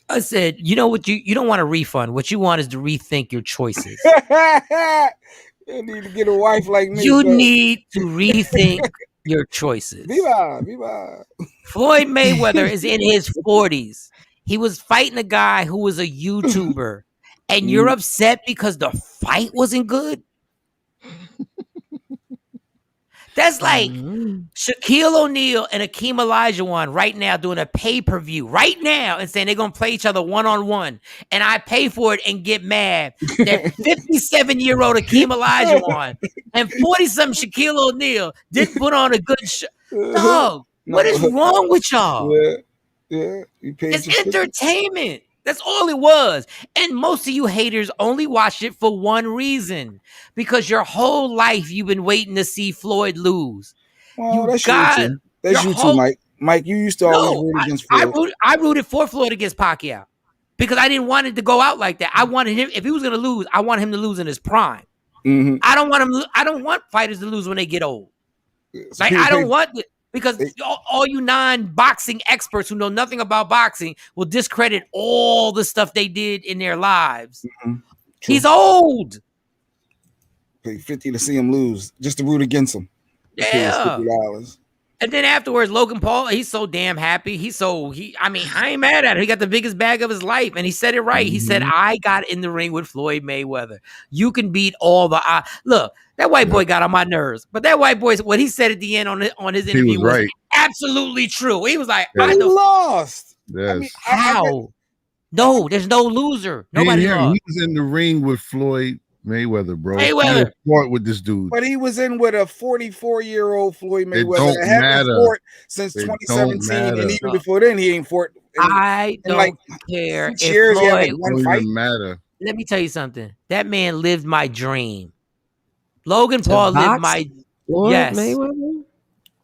I said, you know what, you don't want a refund. What you want is to rethink your choices. You need to get a wife like me. You need to rethink your choices. Viva. Floyd Mayweather is in his 40s. He was fighting a guy who was a YouTuber. And you're upset because the fight wasn't good? That's like Shaquille O'Neal and Akeem Olajuwon right now doing a pay-per-view right now and saying they're going to play each other one-on-one. And I pay for it and get mad that 57-year-old Akeem Olajuwon and 40-something Shaquille O'Neal didn't put on a good show. Dog, what is wrong with y'all? Yeah. It's entertainment. That's all it was. And most of you haters only watch it for one reason. Because your whole life you've been waiting to see Floyd lose. Well, that's you too, Mike. Mike, you used to always root against Floyd. I rooted for Floyd against Pacquiao. Because I didn't want it to go out like that. I wanted him, if he was going to lose, I want him to lose in his prime. Mm-hmm. I don't want fighters to lose when they get old. Like, I don't want it. Because all you non-boxing experts who know nothing about boxing will discredit all the stuff they did in their lives. True. He's old. Pay $50 to see him lose, just to root against him. Yeah. $50. And then afterwards, Logan Paul, he's so damn happy. I ain't mad at it. He got the biggest bag of his life. And he said it right. He said, I got in the ring with Floyd Mayweather. You can beat all the odds. Look, that white boy got on my nerves. But that white boy, what he said at the end on his interview was right. Absolutely true. He was like, he lost. Yes. I mean, how? No, there's no loser. Nobody lost. He was in the ring with Floyd Mayweather, bro. Mayweather fought with this dude, but he was in with a 44-year-old Floyd Mayweather that hasn't fought since 2017, and even before then, he ain't fought. I don't care. If years, he had one fight. Matter. Let me tell you something. That man lived my dream. Logan Paul lived my Mayweather?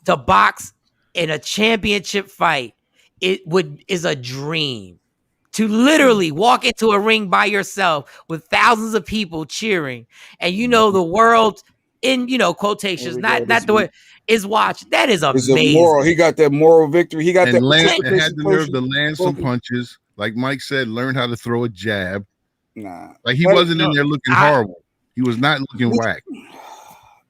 To box in a championship fight. Is a dream. To literally walk into a ring by yourself with thousands of people cheering, and the world in quotations, not the way is watched. That is amazing. He got that moral victory. He got and had the nerve to land some punches. Like Mike said, learn how to throw a jab. Nah, like he wasn't in there looking horrible. He was not looking whack.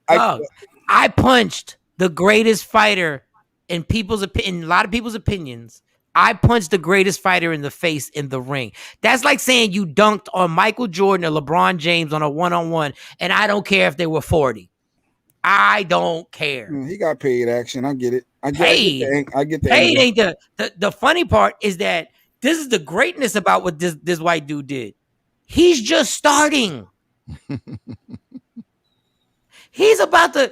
I punched the greatest fighter in a lot of people's opinions. I punched the greatest fighter in the face in the ring. That's like saying you dunked on Michael Jordan or LeBron James on a one-on-one, and I don't care if they were 40. I don't care. He got paid action. I get it. I get the paid ain't the funny part is that this is the greatness about what this white dude did. He's just starting. He's about to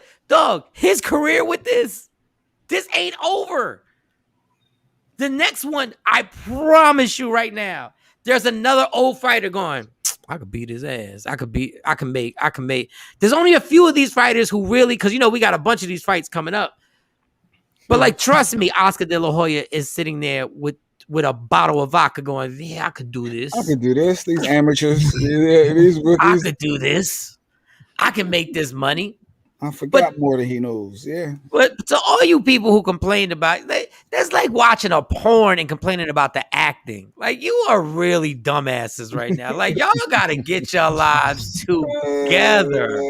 his career with this. This ain't over. The next one, I promise you right now, there's another old fighter going, I could beat his ass. I can make. There's only a few of these fighters who really, because we got a bunch of these fights coming up. But trust me, Oscar De La Hoya is sitting there with a bottle of vodka going, yeah, I could do this. I could do this. These amateurs, these rookies. I could do this. I can make this money. I forgot more than he knows. Yeah. But to all you people who complained about that's like watching a porn and complaining about the acting. Like, you are really dumbasses right now. Like, y'all gotta get your lives together.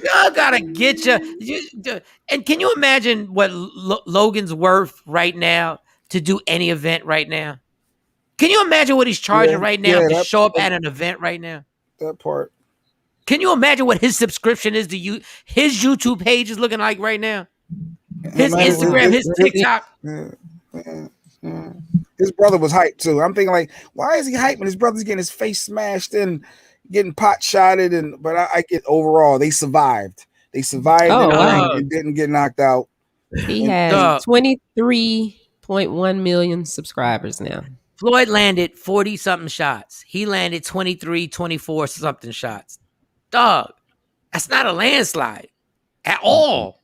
Y'all gotta get and can you imagine what Logan's worth right now to do any event right now? Can you imagine what he's charging right now to show up at an event right now? That part. Can you imagine what his subscription is to you? His YouTube page is looking like right now. His Instagram, his TikTok. His brother was hyped too. I'm thinking like, why is he hyped when his brother's getting his face smashed and getting pot shotted? But I get overall they survived. They survived and didn't get knocked out. He has 23.1 million subscribers now. Floyd landed 40 something shots. He landed 23, 24 something shots. Dog, that's not a landslide at all.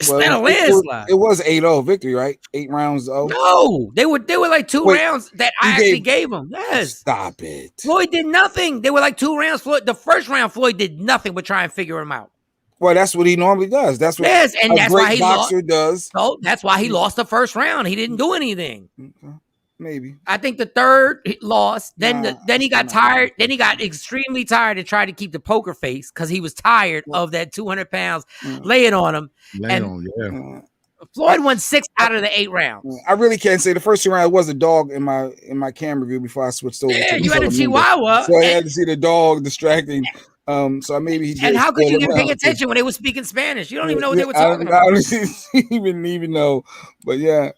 It's not a landslide. It was 8-0 victory, right? 8 rounds. No, they were like 2 rounds that I actually gave him. Yes. Stop it. Floyd did nothing. They were like 2 rounds. The first round, Floyd did nothing but try and figure him out. Well, that's what he normally does. That's what and that's why he boxer does. So that's why he lost the first round. He didn't do anything. Okay. Maybe. I think the third lost. Then he got tired. Then he got extremely tired and tried to keep the poker face because he was tired of that 200 pounds laying on him. Floyd won 6 out of the 8 rounds. I really can't say the first 2 rounds was a dog in my camera view before I switched over. Yeah, you had a Chihuahua. So I had to see the dog distracting. So maybe he. And how could you even pay attention when they were speaking Spanish? You don't even know what they were talking about. I honestly even know, but yeah.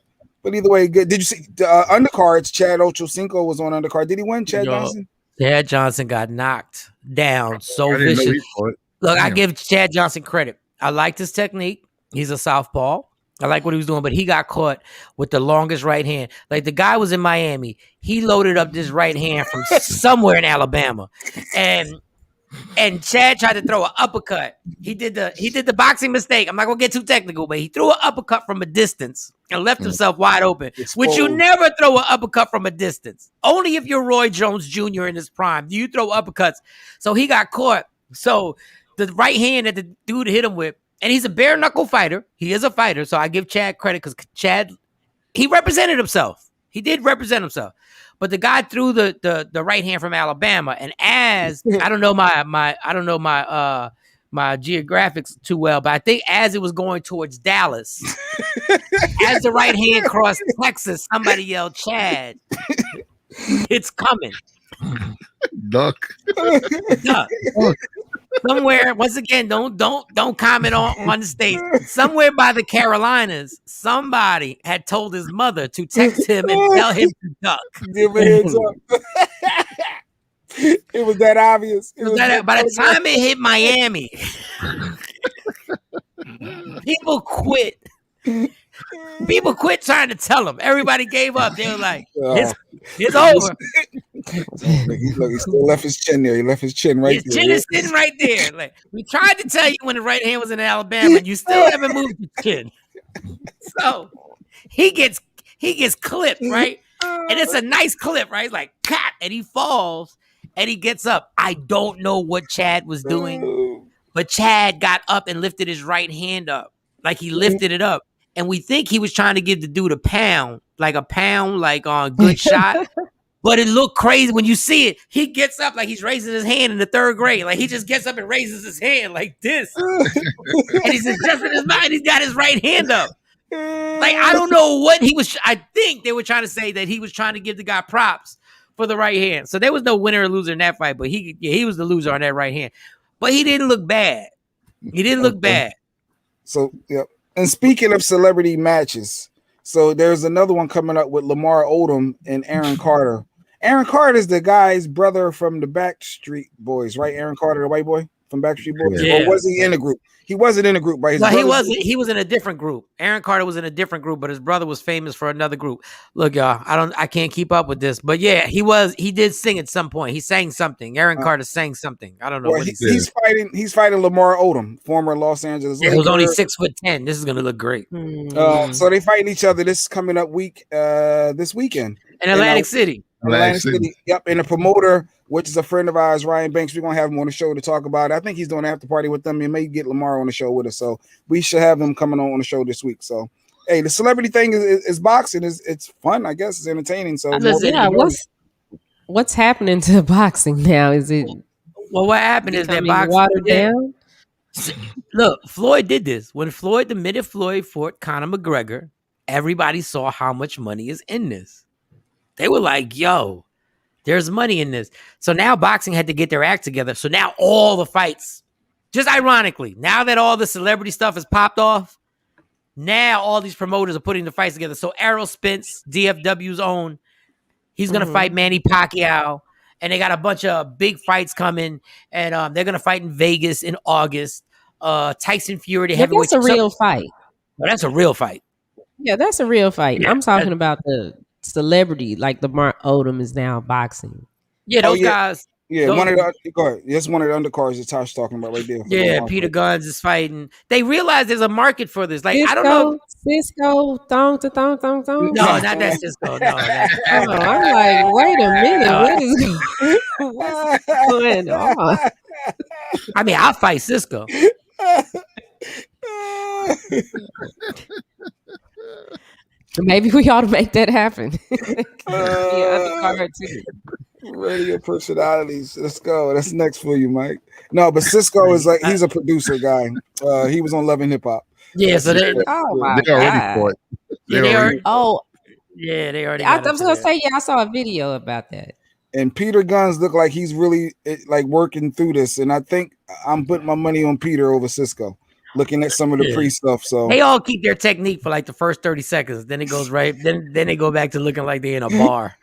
But either way, good. Did you see the undercards? Chad Ochocinco was on undercard. Did he win, Chad Johnson? Chad Johnson got knocked down so vicious. Look, I give Chad Johnson credit. I liked his technique. He's a southpaw. I like what he was doing, but he got caught with the longest right hand. Like, the guy was in Miami. He loaded up this right hand from somewhere in Alabama. And Chad tried to throw an uppercut. He did the boxing mistake. I'm not gonna get too technical, but he threw an uppercut from a distance and left himself wide open. Which you never throw an uppercut from a distance. Only if you're Roy Jones Jr. in his prime do you throw uppercuts. So he got caught. So the right hand that the dude hit him with, And he's a bare knuckle fighter. He is a fighter, so I give Chad credit because Chad, he represented himself. He did represent himself. But the guy threw the right hand from Alabama, and as I don't know my geographics too well, but I think as it was going towards Dallas, as the right hand crossed Texas, somebody yelled, "Chad, it's coming." Duck. Duck. Somewhere, once again, don't comment on the state. Somewhere by the Carolinas, somebody had told his mother to text him and tell him to duck. Give a heads up. It was that obvious. By the time it hit Miami, people quit. People quit trying to tell him. Everybody gave up. They were like, it's over. Look, he still left his chin there. He left his chin right there. His chin is sitting right there. Like, we tried to tell you when the right hand was in Alabama, and you still haven't moved your chin. So he gets clipped, right? And it's a nice clip, right? It's like, cat, and he falls, and he gets up. I don't know what Chad was doing, but Chad got up and lifted his right hand up. Like, he lifted it up. And we think he was trying to give the dude a pound, like on good shot. But it looked crazy when you see it. He gets up like he's raising his hand in the third grade. Like, he just gets up and raises his hand like this. And he's adjusting his mind. He's got his right hand up. Like, I don't know what he was. I think they were trying to say that he was trying to give the guy props for the right hand. So there was no winner or loser in that fight. But he was the loser on that right hand. But he didn't look bad. He didn't look bad. So, yep. And speaking of celebrity matches, so there's another one coming up with Lamar Odom and Aaron Carter. Aaron Carter is the guy's brother from the Backstreet Boys, right? Aaron Carter, the white boy from Backstreet Boys. Yeah. Or was he in a group? He wasn't in a group, right? No, he wasn't. He was in a different group. Aaron Carter was in a different group, but his brother was famous for another group. Look, y'all, I can't keep up with this, but yeah, he did sing at some point. He sang something. Aaron Carter sang something. I don't know what he said. He's fighting Lamar Odom, former Los Angeles Lakers. He was only 6'10". This is gonna look great. So they fighting each other this coming up this weekend in Atlantic City. Atlantic City. Yep, and the promoter, which is a friend of ours, Ryan Banks. We're gonna have him on the show to talk about it. I think he's doing an after party with them. And may get Lamar on the show with us. So we should have him coming on the show this week. So hey, the celebrity thing is boxing. It's fun, I guess. It's entertaining. So what's happening to boxing now? Is it what happened is that boxing watered down? Look, Floyd did this. When the minute Floyd fought Conor McGregor, everybody saw how much money is in this. They were like, yo, there's money in this. So now boxing had to get their act together. So now all the fights, just ironically, now that all the celebrity stuff has popped off, now all these promoters are putting the fights together. So Errol Spence, DFW's own, he's going to fight Manny Pacquiao. And they got a bunch of big fights coming. And they're going to fight in Vegas in August. Tyson Fury, the heavyweight. That's a real fight. Well, that's a real fight. Yeah, that's a real fight. Yeah, I'm talking about the celebrity, like Lamar Odom is now boxing. Yeah, those guys. Yeah, one of the undercards that Tosh talking about right there. Yeah, Peter Guns is fighting. They realize there's a market for this. Like, I don't know. Cisco, thong. No, not that Cisco. No, I'm like, wait a minute, what's going on? I mean, I'll fight Cisco. Maybe we ought to make that happen. Undercard too. Radio personalities. Let's go. That's next for you, Mike. No, but Cisco is like, he's a producer guy. He was on Love and Hip Hop. Yeah, so they already fought. They already. I was gonna say, I saw a video about that. And Peter Guns look like he's really like working through this, and I think I'm putting my money on Peter over Cisco. Looking at some of the pre stuff, so they all keep their technique for like the first 30 seconds. Then it goes right. Then they go back to looking like they're in a bar.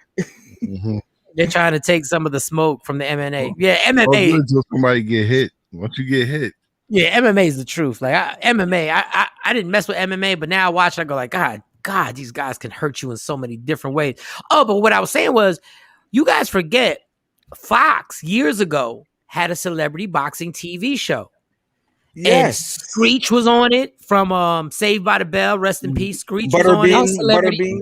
They're trying to take some of the smoke from the MMA. Yeah, MMA. Until somebody get hit. Once you get hit. Yeah, MMA is the truth. Like MMA, I didn't mess with MMA, but now I watch. I go like, God, these guys can hurt you in so many different ways. Oh, but what I was saying was, you guys forget, Fox years ago had a celebrity boxing TV show. Yes, and Screech was on it from Saved by the Bell. Rest in peace. Screech was on it. Celebrity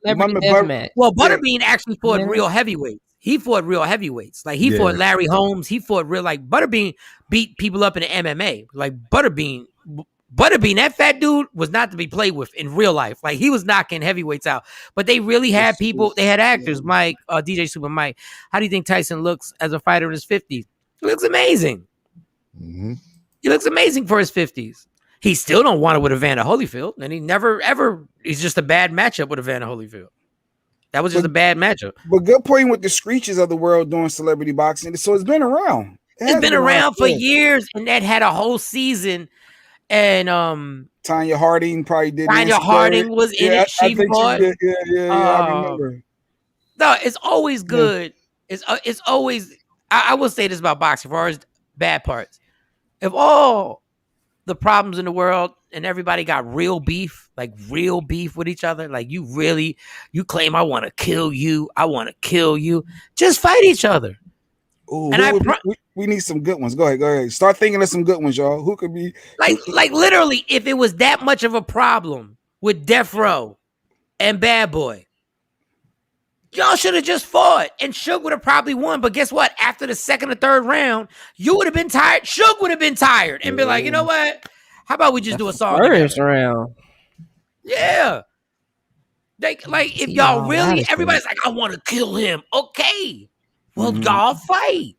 deathmatch. Well, Butterbean actually fought real heavyweights. He fought real heavyweights. Like he fought Larry Holmes. He fought real, like Butterbean beat people up in the MMA. Like Butterbean Butterbean, that fat dude was not to be played with in real life. Like he was knocking heavyweights out. But they really had people. They had actors. Mike, DJ Super Mike. How do you think Tyson looks as a fighter in his 50s? He looks amazing. Mm-hmm. He looks amazing for his 50s. He still don't want it with Evander Holyfield, and he never ever. He's just a bad matchup with Evander Holyfield. That was just a bad matchup. But good point with the Screeches of the world doing celebrity boxing. So it's been around. It's been around for years, and that had a whole season. And Tanya Harding probably did. Tanya Harding was in it. She fought. Yeah, I remember. No, it's always good. Yeah. It's always. I will say this about boxing, for as bad parts. If all the problems in the world and everybody got real beef with each other, like you claim I want to kill you, just fight each other. Ooh, and we need some good ones. Go ahead. Start thinking of some good ones, y'all. Who could be like literally, if it was that much of a problem with Death Row and Bad Boy, y'all should have just fought, and Suge would have probably won. But guess what? After the second or third round, you would have been tired. Suge would have been tired and be like, you know what? How about we just do a song first round? Yeah. Like if y'all really, everybody's like, I want to kill him. Okay. Well, y'all fight.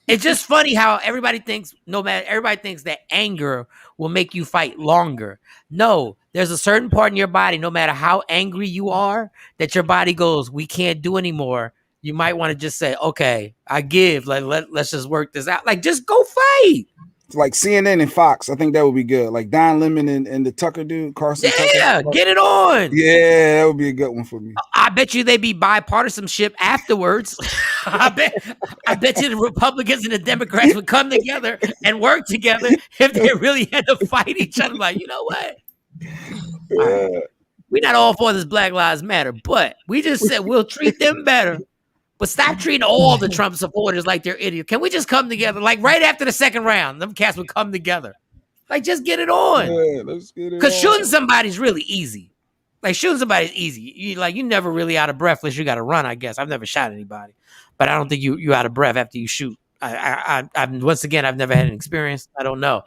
It's just funny how everybody thinks that anger will make you fight longer. No, there's a certain part in your body, no matter how angry you are, that your body goes, we can't do anymore. You might want to just say, okay, I give. Let's just work this out. Like, just go fight. Like CNN and Fox, I think that would be good. Like Don Lemon and the Tucker dude, Carson. Yeah, Tucker. Get it on. Yeah, that would be a good one for me. I bet you they'd be bipartisanship afterwards. I bet you the Republicans and the Democrats would come together and work together if they really had to fight each other. Like, you know what? Right. We're not all for this Black Lives Matter, but we just said we'll treat them better. But stop treating all the Trump supporters like they're idiots. Can we just come together? Like right after the second round, them cats would come together. Like, just get it on. Yeah, let's get it on. Because shooting somebody's really easy. Like, shooting somebody's easy. You never really out of breath unless you got to run, I guess. I've never shot anybody. But I don't think you out of breath after you shoot. Once again, I've never had an experience. I don't know.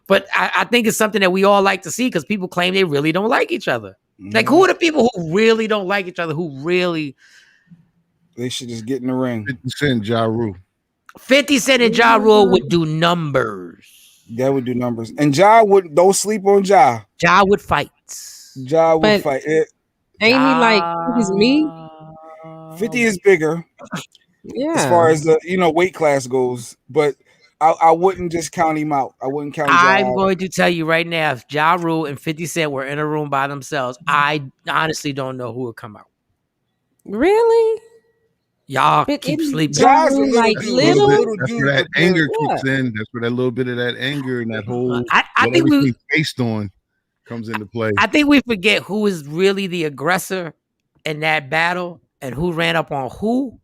But I think it's something that we all like to see because people claim they really don't like each other. Mm-hmm. Like, who are the people who really don't like each other, who really... They should just get in the ring. 50 Cent, Ja Rule. 50 Cent and Ja Rule would do numbers. That would do numbers. And don't sleep on Ja. Ja would fight. Ja would fight. Ain't he like, he's me? 50 is bigger. Yeah. As far as the weight class goes. But I wouldn't just count him out. I wouldn't count Ja I'm going to tell you right now, if Ja Rule and 50 Cent were in a room by themselves, I honestly don't know who would come out. Really? Y'all keep sleeping. Like little that's where that anger kicks in. That's where that little bit of that anger and that whole I think we based on comes into play. I think we forget who is really the aggressor in that battle and who ran up on who.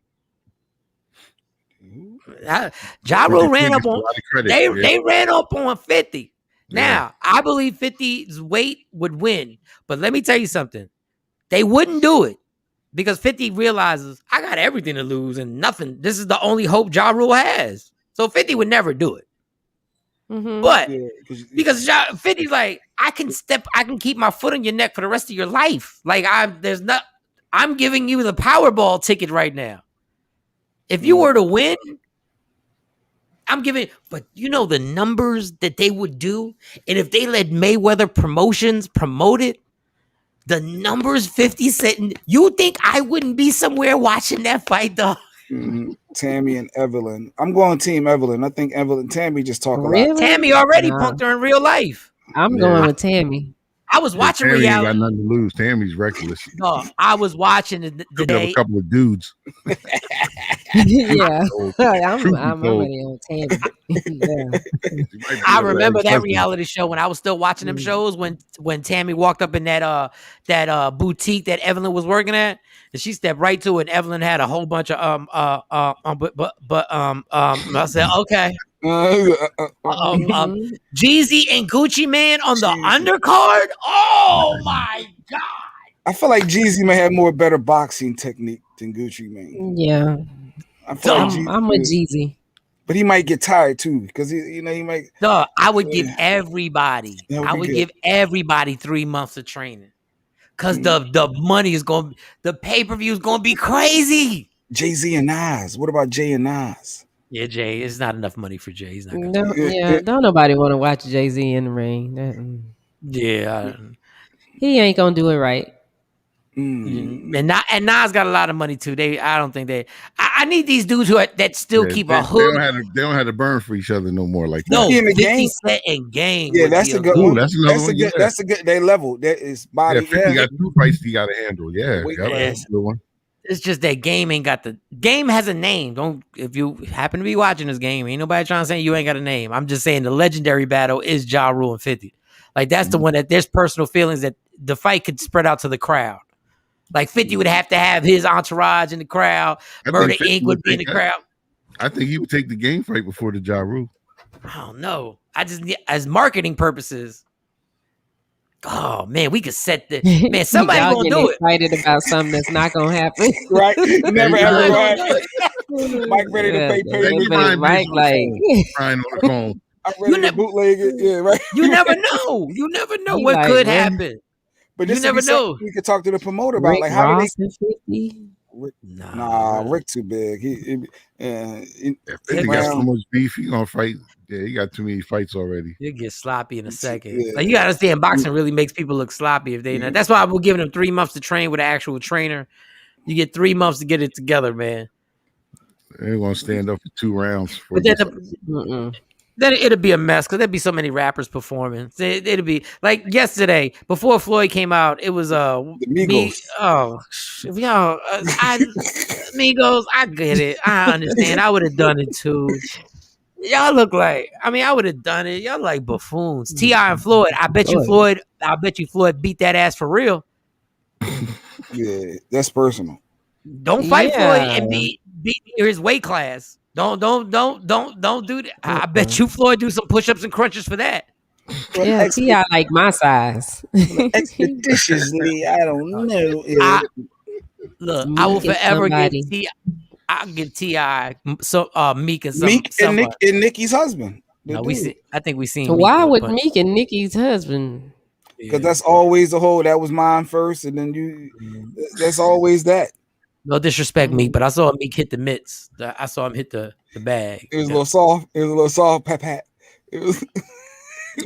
Ja Rule ran up on they ran up on 50. Now, I believe 50's weight would win, but let me tell you something. They wouldn't do it. Because 50 realizes I got everything to lose and nothing. This is the only hope Ja Rule has. So 50 would never do it. Mm-hmm. But because 50's like, I can keep my foot on your neck for the rest of your life. Like I'm giving you the Powerball ticket right now. If you were to win, I'm giving, but you know the numbers that they would do, and if they let Mayweather Promotions promote it. The numbers 50 Cent. You think I wouldn't be somewhere watching that fight, though? Mm-hmm. Tammy and Evelyn. I'm going Team Evelyn. I think Tammy just talk a lot. Tammy already punked her in real life. I'm going with Tammy. I was watching Tammy reality. Ain't got nothing to lose. Tammy's reckless. No, I was watching today. A couple of dudes. Yeah, I'm already on Tammy. Yeah. I remember that reality show when I was still watching them shows when Tammy walked up in that boutique that Evelyn was working at, and she stepped right to it. And Evelyn had a whole bunch of I said okay. Jeezy and Gucci Man on the undercard. Oh my god! I feel like Jeezy may have more better boxing technique than Gucci Mane. Yeah, I'm with Jeezy. But he might get tired too, because he might. No, I would give everybody. That would I be would good. give everybody 3 months of training, because the money is going, the pay-per-view is going to be crazy. Jay-Z and Nas. What about Jay and Nas? Yeah, Jay, it's not enough money for Jay. He's not gonna. Don't nobody want to watch Jay-Z in the ring. Yeah, He ain't gonna do it right. and Nas got a lot of money too. I don't think they. I need these dudes that still keep a hood. They don't have to burn for each other no more like that. No, in the 50 game. Cent and Game. Yeah, that's a good one. That's another one. That's a good. They level. That is body. Yeah, 50 got 2 fights he got to handle. Yeah, that's a good one. It's just that Game ain't got the Game has a name. Don't, if you happen to be watching this game, ain't nobody trying to say you ain't got a name. I'm just saying the legendary battle is Ja Rule and 50. Like that's the one that there's personal feelings that the fight could spread out to the crowd. Like 50 would have to have his entourage in the crowd. Murder Inc. would be in the crowd. I think he would take the Game fight before the Ja Rule. I don't know. I just, as marketing purposes. Oh man, we could set the man. Somebody gonna do it. Excited about something that's not gonna happen, right? Never ever right. Mike ready to pay Mike like crying on the phone. I'm ready to bootleg it. Yeah, right. You never know. You never know what like, could happen. But you never know. We could talk to the promoter about Rick like how Ross do they? Rick too big. He got so much beef. He gonna fight. Yeah, he got too many fights already. He'll get sloppy in a second. Yeah. Like you gotta understand, boxing really makes people look sloppy if they. That's why we're giving them 3 months to train with an actual trainer. You get 3 months to get it together, man. They're gonna stand up for 2 rounds. But then it'll be a mess because there'd be so many rappers performing. It'll be like yesterday before Floyd came out. It was Migos. Migos. I get it. I understand. I would have done it too. Y'all look like. I mean, I would have done it. Y'all like buffoons. T.I. and Floyd. I bet you Floyd beat that ass for real. Yeah, that's personal. Don't fight Floyd and beat his weight class. Don't do that. I bet you Floyd do some push-ups and crunches for that. Yeah, T.I. like my size. Expeditiously, I don't know. I will forever give T.I. I'll give T.I. Meek and Meek and Nicki's husband. No, I think we seen. Why would Meek and Nicki's husband? Because that's always the whole. That was mine first, and then you. That's always that. No disrespect, Meek, but I saw Meek hit the mitts. I saw him hit the bag. It was a little soft. It was a little soft, pat. It was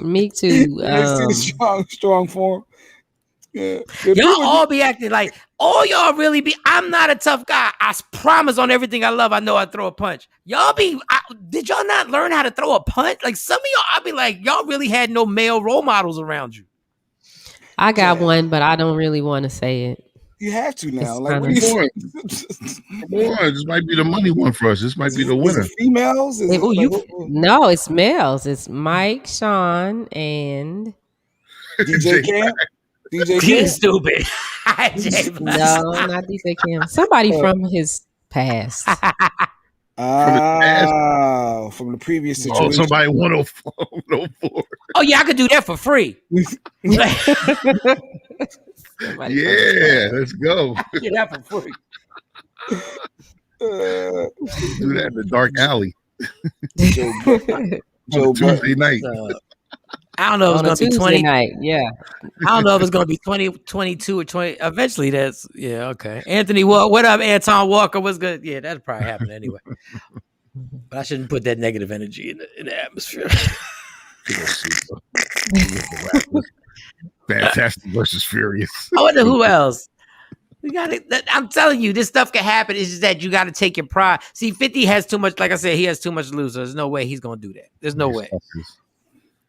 Meek too. Strong form. Yeah. Y'all all be acting like, all y'all really be. I'm not a tough guy. I promise on everything I love. I know I throw a punch. Y'all be. Did y'all not learn how to throw a punch? Like some of y'all, I be like, y'all really had no male role models around you. I got one, but I don't really want to say it. You have to now. Like, what are you doing? This might be the money one for us. This might be the winner. Females? No, it's males. It's Mike, Shawn, and DJ Cam. DJ Cam. You're stupid. No, not DJ Cam. Somebody from his past. From the previous situation. Oh, somebody 104. Oh yeah, I could do that for free. Yeah, let's go. Get that for free. Do that in the dark alley. Tuesday night. I don't know if it's gonna be 20 night. Yeah. I don't know if it's gonna be 20, 22 or 20. Eventually, that's okay. Anthony, what up, Anton Walker? What's good? Yeah, that'll probably happen anyway. But I shouldn't put that negative energy in the atmosphere. Fantastic versus Furious. I wonder who else. We got it. I'm telling you, this stuff can happen. It's just that you got to take your pride. See, 50 has too much. Like I said, he has too much to lose. So there's no way he's gonna do that. There's no way.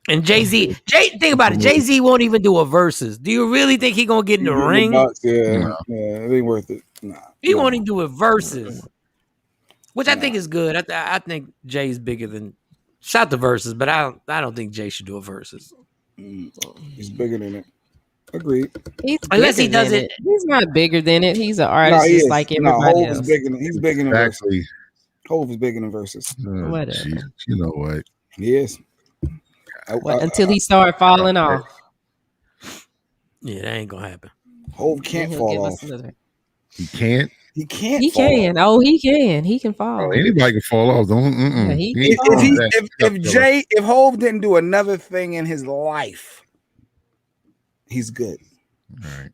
And Jay-Z, think about it. Jay-Z won't even do a versus. Do you really think he gonna get in the ring? Yeah, it ain't worth it. Nah, he won't even do a versus, which I think is good. I think Jay's bigger than. Shout the versus, but I don't think Jay should do a versus. He's bigger than it. Agreed. Unless he does it. He's not bigger than it. He's an artist just like everybody else. He's bigger than versus. Hov is bigger than versus. Whatever. You know what? He is. Until he started falling off. Yeah, that ain't gonna happen. Hov can't fall off. He can't. He can't. He can. Oh, he can. He can fall. Anybody can fall off. Don't. Yeah, he He can ain't fall. If Hov didn't do another thing in his life, he's good. All right.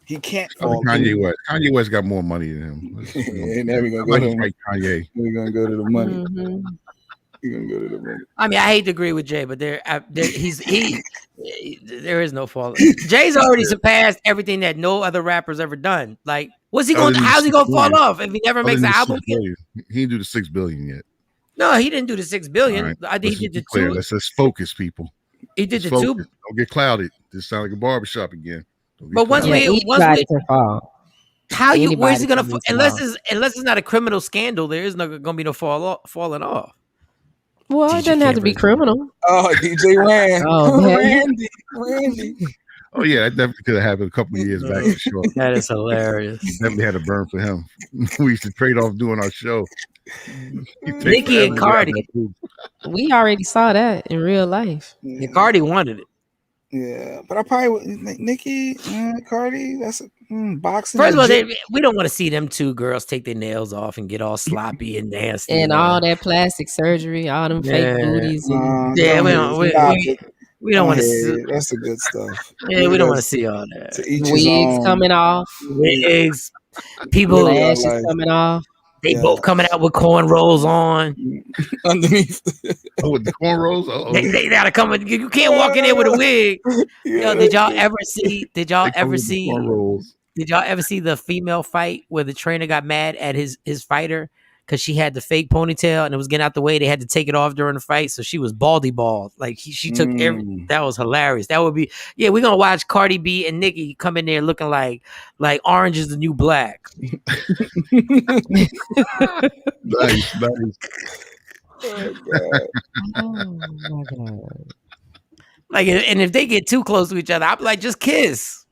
He can't Other fall. Kanye West. Kanye West got more money than him. And then we're I like to fight Kanye. We're gonna go to the money. Mhm. We're gonna go to the money. I mean, I hate to agree with Jay, but there is no fall. Jay's already surpassed everything that no other rapper's ever done. Like, how's he gonna fall off if he never makes an album again? He didn't do the 6 billion yet. No, he didn't do the 6 billion. Right. I think he did the clear. 2. Let's just focus, people. He did the Focus. 2. Don't get clouded. This sound like a barbershop again. But once Anybody can fall. where's he gonna Anybody unless can it's not a criminal scandal, there is no gonna be no falling off. Well, it doesn't have to be criminal. Oh, DJ Rand. Oh, Randy. Oh yeah, that definitely could have happened a couple of years back for sure. That is hilarious. Definitely had a burn for him. We used to trade off doing our show. Nicki and Cardi. We already saw that in real life. Yeah, Cardi wanted it. Yeah, but I probably would. Nicki, Cardi. That's a boxing. First of all, we don't want to see them two girls take their nails off and get all sloppy and nasty And all that plastic surgery, all them fake booties. And, we don't want to see. That's the good stuff. Yeah, we don't want to see all that. Wigs coming off. Wigs. People. Lashes coming off. They both coming out with cornrows on underneath. With the cornrows, they gotta come. You can't walk in there with a wig. Yo, did y'all ever see? Did y'all ever see the female fight where the trainer got mad at his fighter because she had the fake ponytail and it was getting out the way? They had to take it off during the fight, so she was baldy bald. Like she took every. That was hilarious. That would be we're gonna watch Cardi B and Nicki come in there looking like orange is the new black. Nice. Oh my God. Like, and if they get too close to each other, I'm like, just kiss.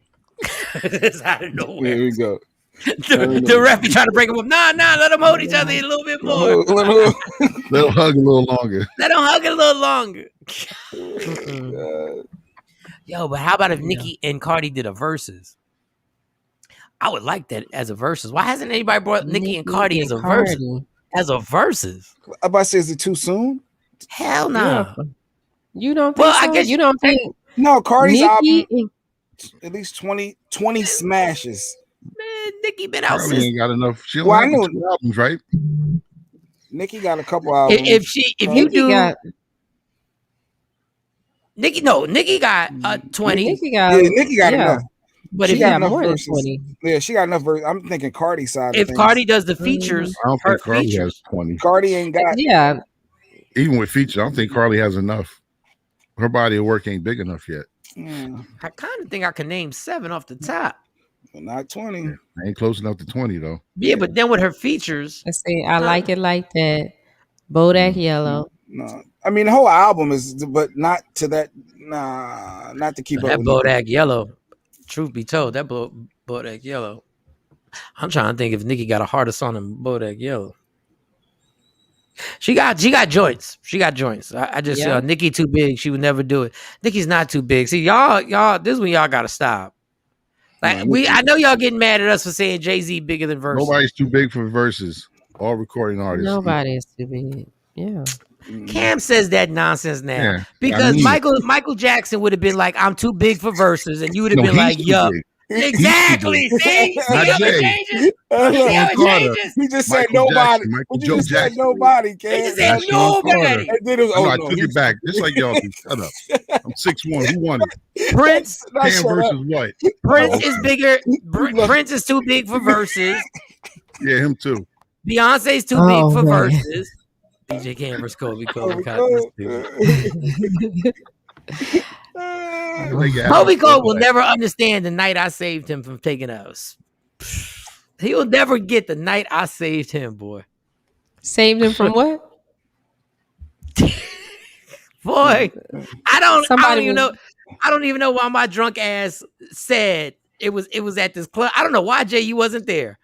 It's out of nowhere. There we go. The ref be trying to break them up. Nah, let them hold each other a little bit more. Let them hug a little longer. Let them hug a little longer. Yo, but how about if Nicki and Cardi did a versus? I would like that as a versus. Why hasn't anybody brought Nicki and Cardi as a versus? As a versus? I'm about to say, is it too soon? Hell no. Yeah. You don't think so? I guess you don't think no, Cardi's Nicki album at least 20 smashes. Man, Nicki been out Cardi since. ain't got enough. She only got 2 albums, right? Nicki got a couple albums. Nicki got 20. Nicki got enough. But she if got enough more verses. than 20. Yeah, she got enough verses. I'm thinking Cardi side. If Cardi does the features, I don't think Cardi has 20. Cardi ain't got. Yeah. Even with features, I don't think Cardi has enough. Her body of work ain't big enough yet. I kind of think I can name 7 off the top. Well, not 20. Yeah, ain't close enough to 20 though. Yeah, but then with her features, I say I like it like that. Bodak Yellow. No, I mean the whole album is, but not to that. Nah, not to keep up. That with Bodak Yellow. Truth be told, that Bodak Yellow. I'm trying to think if Nicki got a harder song than Bodak Yellow. She got joints. She got joints. I just Nicki too big. She would never do it. Nicki's not too big. See, y'all. This is when y'all gotta stop. Like I know y'all getting mad at us for saying Jay-Z bigger than Versus. Nobody's too big for Versus. All recording artists. Nobody's too big. Yeah. Cam says that nonsense now because Michael Jackson would have been like, "I'm too big for Versus," and you would have been like, "Yup." Exactly. See how it changes. See how it changes. He just said nobody. Michael Joe Jackson. Nobody. He just said nobody. I took it back. Just like y'all do. Shut up. I'm 6'1". Who won it? Prince. Cam versus what? Prince is bigger. Prince is too big for Versus. Yeah, him too. Beyonce's too big for Versus. DJ Cam versus Kobe. Kobe Cole will never understand the night I saved him from taking us. He will never get the night I saved him, boy. Saved him from what? Boy, I don't even know why my drunk ass said it was at this club. I don't know why, Jay, you wasn't there.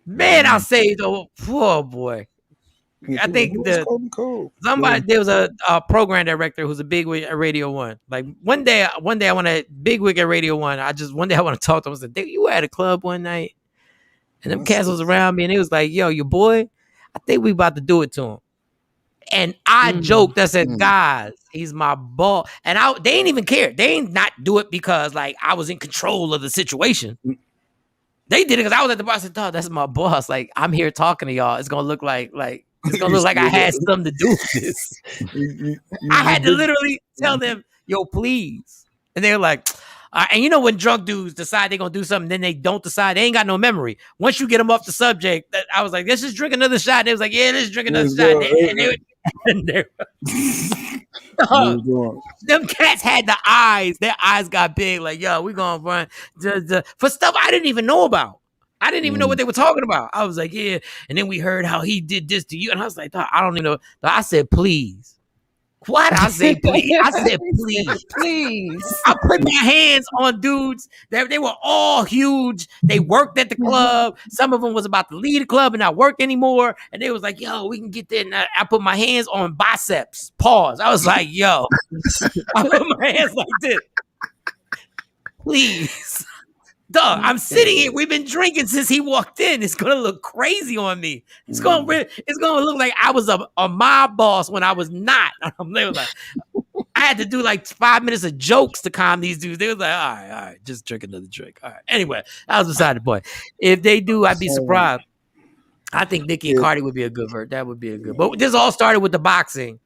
Man, I saved poor boy. I think there was a program director who's a bigwig at Radio 1. Like one day I want to bigwig at Radio 1. I want to talk to him. I said, you were at a club one night And them cats was around me, and it was like, yo, your boy, I think we about to do it to him. And I joked, I said, guys, he's my boss. And they ain't even care. They ain't not do it because like I was in control of the situation. They did it because I was at the bar. I said, dog, that's my boss. Like, I'm here talking to y'all. It's gonna look like it's gonna look like I had something to do with this. I had to literally tell them, yo, please. And they were like, and you know when drunk dudes decide they're gonna do something, then they don't decide, they ain't got no memory. Once you get them off the subject, I was like, let's just drink another shot. And they was like, yeah, let's drink another shot. Them cats had the eyes. Their eyes got big. Like, yo, we gonna run for stuff I didn't even know about. I didn't even know what they were talking about. I was like, yeah. And then we heard how he did this to you. And I was like, I don't even know. I said, please. Why did I say please? I said, please. Please. I put my hands on dudes. They were all huge. They worked at the club. Some of them was about to leave the club and not work anymore. And they was like, yo, we can get there. And I put my hands on biceps. Pause. I was like, yo. I put my hands like this. Please. Dog, I'm sitting here. We've been drinking since he walked in. It's gonna look crazy on me. It's gonna look like I was a mob boss when I was not. They was like, I had to do like 5 minutes of jokes to calm these dudes. They was like, all right, just drink another drink. All right. Anyway, that was beside the point. If they do, I'd be surprised. I think Nicki and Cardi would be a good verse. That would be a good. But this all started with the boxing.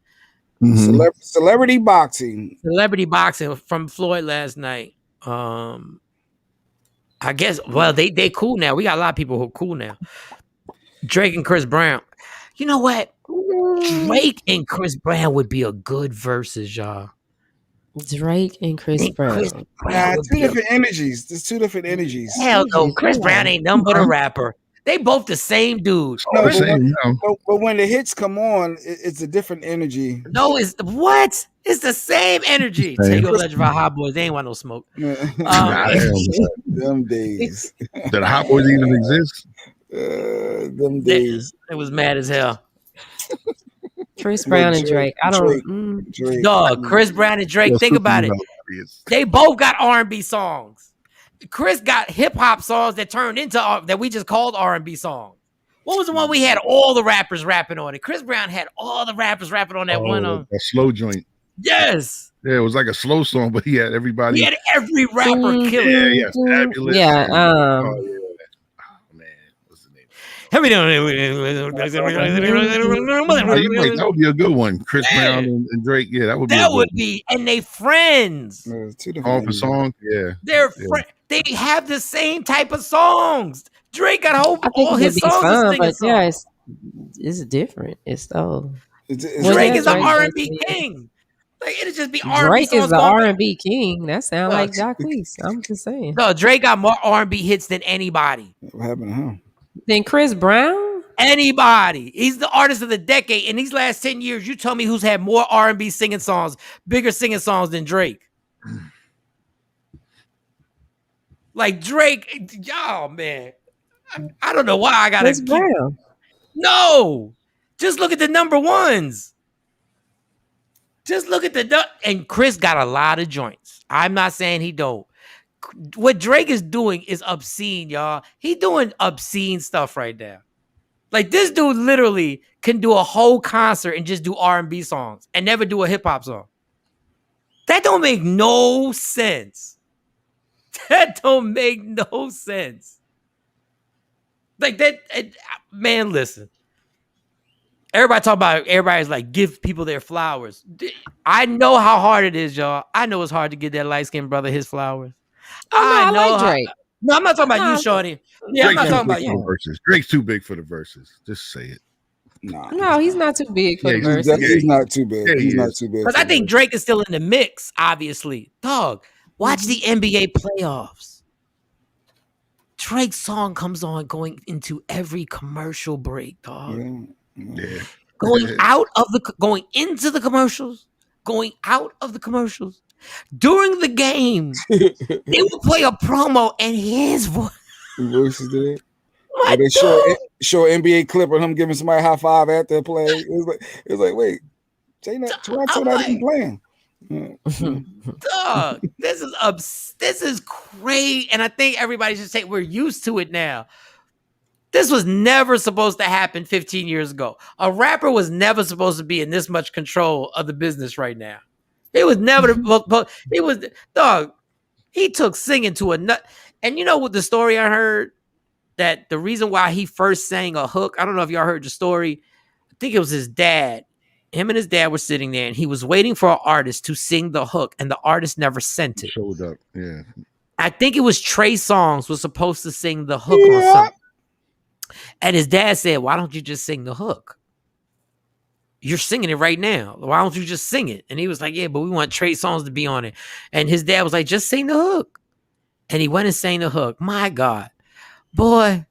Celebrity boxing. Celebrity boxing from Floyd last night. I guess, well, they cool now. We got a lot of people who are cool now. Drake and Chris Brown. You know what? Drake and Chris Brown would be a good versus, y'all. Drake and Chris Brown. Two different energies. There's two different energies. Hell no. Chris Brown ain't nothing but a rapper. They both the same dude. No, but when the hits come on, it's a different energy. No, it's what? It's the same energy. Take a legend of Hot Boys. They ain't want no smoke. Them days. Did the Hot Boys even exist? Them days. It was mad as hell. Chris Brown and Drake. I don't. Drake. Dog, Chris Brown and Drake. Think about it. They both got R&B songs. Chris got hip hop songs that turned into that we just called R&B songs. What was the one we had all the rappers rapping on it? Chris Brown had all the rappers rapping on that one. A slow joint. Yes. Yeah, it was like a slow song, but he had everybody. He had every rapper killing. Yeah, fabulous. Yeah. Oh man, what's the name? That would be a good one. Chris Brown and Drake. Yeah, that would be. That would be, and they friends. All for song. Yeah, they're friends. They have the same type of songs. Drake got all his songs. Fun, but yeah, it's different. It's so. Drake is an R&B king. Like it'll just be R&B. Drake is the R&B king. That sounds like Jacquees. I'm just saying. No, Drake got more R&B hits than anybody. What happened to him? Than Chris Brown? Anybody. He's the artist of the decade. In these last 10 years, you tell me who's had more R&B singing songs, bigger singing songs than Drake. Like Drake, oh man. I don't know why I gotta Chris Brown. No. Just look at the number ones. Just look at and Chris got a lot of joints. I'm not saying he don't. What Drake is doing is obscene, y'all. He doing obscene stuff right now. Like this dude literally can do a whole concert and just do R&B songs and never do a hip hop song. That don't make no sense. That don't make no sense. Like that, man, listen. Everybody's like, give people their flowers. I know how hard it is, y'all. I know it's hard to get that light-skinned brother his flowers. I like Drake. No, I'm not talking about you, Shorty. Yeah, I'm not talking about you. Verses. Drake's too big for the verses. Just say it. No, he's not too big for the verses. He's not too big. He's not too big. Because I think Drake is still in the mix, obviously. Dog, watch the NBA playoffs. Drake's song comes on going into every commercial break, dog. Yeah. Going into the commercials, going out of the commercials. During the game, they would play a promo and his voice. They show NBA clip of him giving somebody a high five after the play. It was like, wait, Toronto not even playing. Dog, this is great, and I think everybody should say we're used to it now. This was never supposed to happen 15 years ago. A rapper was never supposed to be in this much control of the business right now. It was never, it was, dog, he took singing to a nut. And you know what the story I heard? That the reason why he first sang a hook, I don't know if y'all heard the story. I think it was his dad. Him and his dad were sitting there and he was waiting for an artist to sing the hook and the artist never sent it. Showed up, yeah. I think it was Trey Songz was supposed to sing the hook on something. And his dad said, why don't you just sing the hook? You're singing it right now. Why don't you just sing it? And he was like, yeah, but we want Trey Songz to be on it. And his dad was like, just sing the hook. And he went and sang the hook. My God. Boy,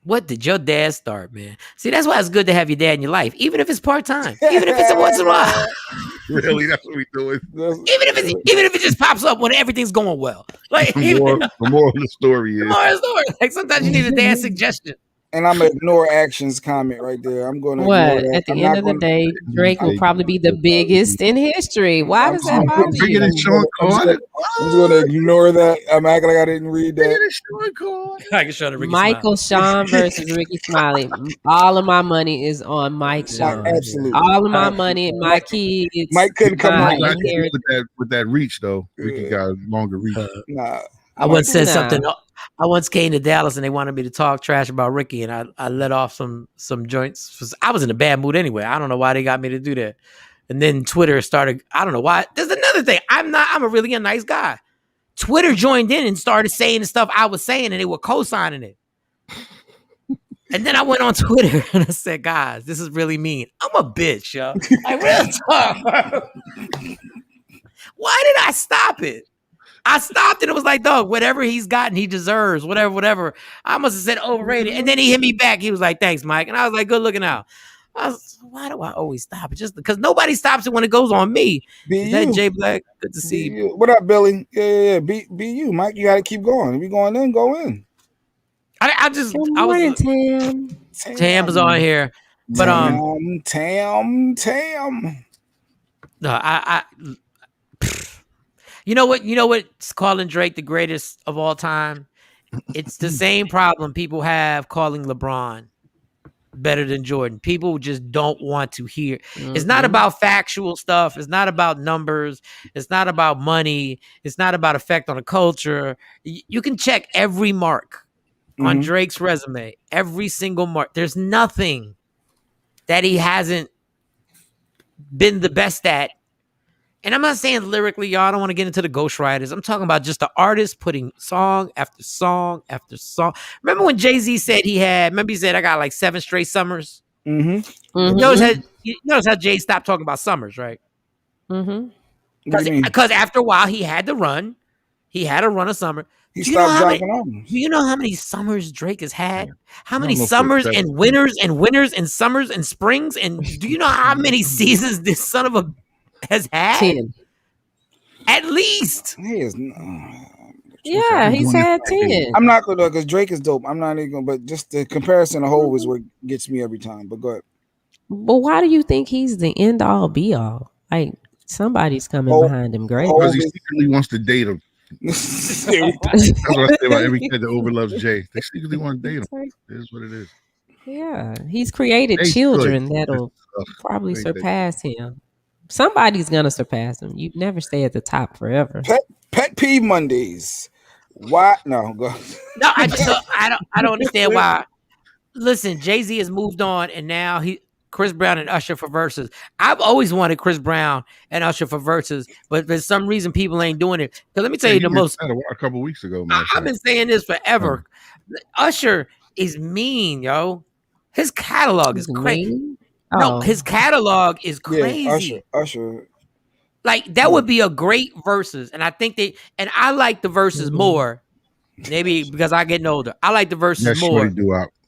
what did your dad start, man? See, that's why it's good to have your dad in your life, even if it's part-time, even if it's a once in a while. Really, that's what we doing. Even if it just pops up when everything's going well. Like The moral of the story is. Like sometimes you need a dad suggestion. And I'm gonna ignore Action's comment right there. I'm going to What? At the end of the day, Drake will probably be the biggest in history. Why does that bother you? I'm just going to ignore that. I'm acting like I didn't read that. I can show the Ricky Michael Shawn versus Ricky Smiley. All of my money is on Mike Shawn. Absolutely. All of my money, my kids. Mike couldn't come out with that reach though. Ricky got a longer reach. Nah. I once said something. I once came to Dallas and they wanted me to talk trash about Ricky, and I let off some joints. I was in a bad mood anyway. I don't know why they got me to do that. And then Twitter started. I don't know why. There's another thing. I'm a really nice guy. Twitter joined in and started saying the stuff I was saying, and they were co-signing it. And then I went on Twitter and I said, guys, this is really mean. I'm a bitch, yo. Like, real talk. Why did I stop it? I stopped and it was like, dog, whatever he's gotten, he deserves, whatever. I must have said overrated. And then he hit me back. He was like, thanks, Mike. And I was like, good looking out. Why do I always stop it? Just because nobody stops it when it goes on me. Is that Jay Black? Good to see you. What up, Billy? Yeah. Be you, Mike. You got to keep going. If you're going in, go in. Tam was on here. But Tam. No, You know what's calling Drake the greatest of all time? It's the same problem people have calling LeBron better than Jordan. People just don't want to hear. Mm-hmm. It's not about factual stuff. It's not about numbers. It's not about money. It's not about effect on the culture. You can check every mark on Drake's resume, every single mark. There's nothing that he hasn't been the best at. And I'm not saying lyrically, y'all. I don't want to get into the ghostwriters. I'm talking about just the artist putting song after song after song. Remember when Jay-Z said he said, I got like 7 straight summers? Mm-hmm. Notice how Jay stopped talking about summers, right? Because after a while, he had to run. He had to run a summer. He stopped dropping albums. Do you know how many summers Drake has had? How many summers and winters and summers and springs? And do you know how many seasons this son of a has had? 10. At least. He is. Yeah, he's had 10. I'm not gonna, because Drake is dope. I'm not even gonna, but just the comparison of whole is what gets me every time. But go ahead. But why do you think he's the end all be all? Like somebody's coming behind him, great. Because he secretly wants to date him. That's what I say about every kid that overloves Jay. They secretly want to date him. It is what it is. Yeah, he's created children that'll probably surpass him. Somebody's gonna surpass him. You never stay at the top forever. Pet peeve Mondays. Why? No, go. No, I don't understand why. Listen, Jay-Z has moved on, and now Chris Brown and Usher for verses. I've always wanted Chris Brown and Usher for verses, but for some reason people ain't doing it. Because let me tell you the most. A couple weeks ago, man. I've been saying this forever. Usher is mean, yo. His catalog is crazy. Oh. No, his catalog is crazy. Yeah, Usher. Like that would be a great verses, and I think I like the verses more. Maybe because I getting older, I like the verses more.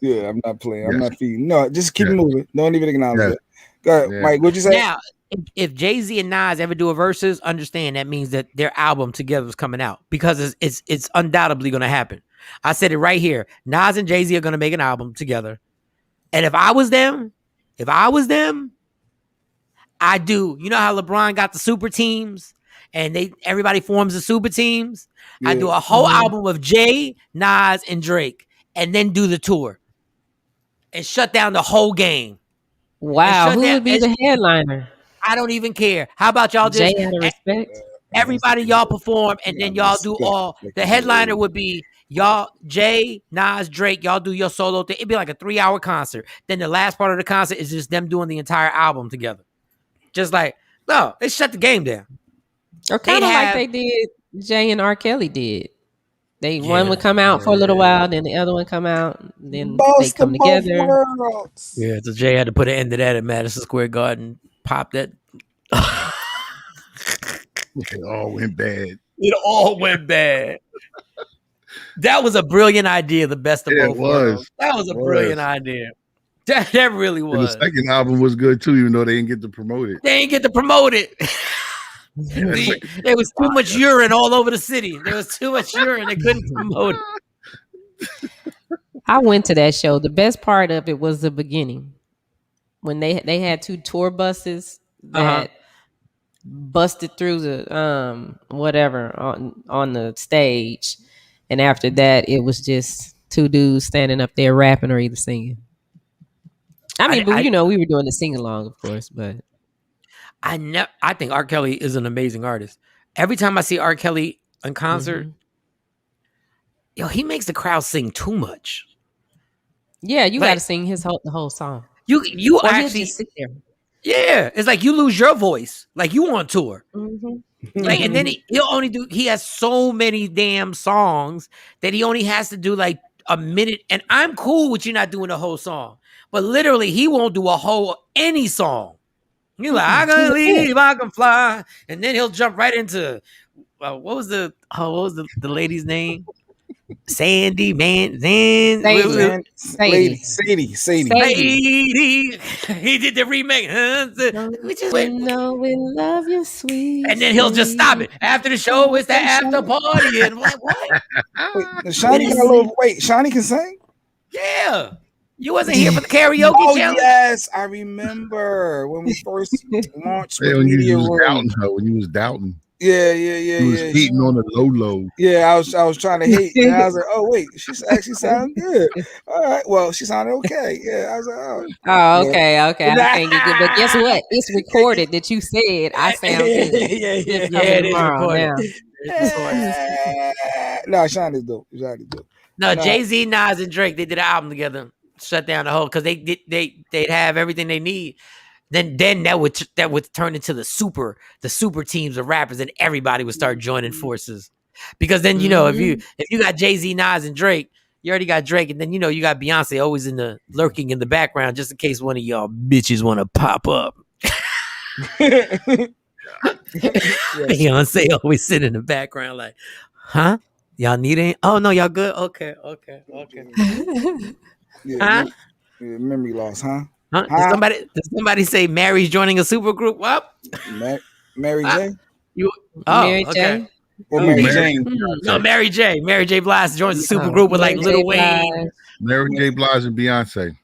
Yeah, I'm not playing. I'm not feeding. No, just keep moving. Don't even acknowledge it. Go ahead, Mike. What'd you say? Now, if Jay-Z and Nas ever do a verses, understand that means that their album together is coming out because it's undoubtedly going to happen. I said it right here. Nas and Jay-Z are going to make an album together, and if I was them, I do. You know how LeBron got the super teams, and everybody forms the super teams. Yeah. I do a whole album of Jay, Nas, and Drake, and then do the tour. and shut down the whole game. Wow, who would be the headliner? I don't even care. How about y'all Jay just out of respect? everybody y'all perform and then y'all do all. The headliner would be y'all, Jay, Nas, Drake. Y'all do your solo thing. It'd be like a 3-hour concert. Then the last part of the concert is just them doing the entire album together. Just like, no, they shut the game down. Or kind of like they did, Jay and R. Kelly did. One would come out for a little while, then the other one come out, then they come together. Yeah, so Jay had to put an end to that at Madison Square Garden. Pop that. It all went bad. It all went bad. That was a brilliant idea. The best of both worlds. That was a brilliant idea. That really was. And the second album was good too, even though they didn't get to promote it. They didn't get to promote it. There was too much urine all over the city. There was too much urine. They couldn't promote it. I went to that show. The best part of it was the beginning, when they had 2 tour buses that busted through the whatever on the stage, and after that, it was just 2 dudes standing up there rapping or either singing. I mean, we were doing the sing along, of course, but I think R. Kelly is an amazing artist. Every time I see R. Kelly in concert, yo, he makes the crowd sing too much. Yeah, you got to sing the whole song. You or actually just sit there. Yeah, it's like you lose your voice, like you on tour. Like, and then he has so many damn songs that he only has to do like a minute. And I'm cool with you not doing the whole song, but literally he won't do any song. You're like, I can leave, I can fly, and then he'll jump right into what was the lady's name? Sadie. He did the remake. We love you, sweet. And then he'll just stop it after the show. It's the after party, and like what? Shawnee can sing. Yeah. You wasn't here for the karaoke challenge? Yes, I remember when we first launched. When you was doubting. Yeah. He was hating on the low. Yeah, I was trying to hate, and I was like, oh wait, she actually sounded good. All right, well, she sounded okay. Yeah, I was like, oh, okay. I can't get good, but guess what? It's recorded that you said I sound good. Yeah, it is recorded. No, Shawnee's dope. No, Jay-Z, Nas, and Drake, they did an album together. Shut down the whole because they'd have everything they need. Then that would turn into the super teams of rappers, and everybody would start joining forces. Because then if you got Jay-Z, Nas, and Drake, you already got Drake, and then you got Beyonce always lurking in the background just in case one of y'all bitches want to pop up. Beyonce always sit in the background like, huh? Y'all need it? Oh no, y'all good? Okay. Yeah, memory loss, huh? Did somebody say Mary's joining a super group? What? Mary J? Mary J? Or Mary Jane? No, Mary J. Mary J. Blige joins the super group with like Lil Wayne. Mary J. Blige and Beyonce.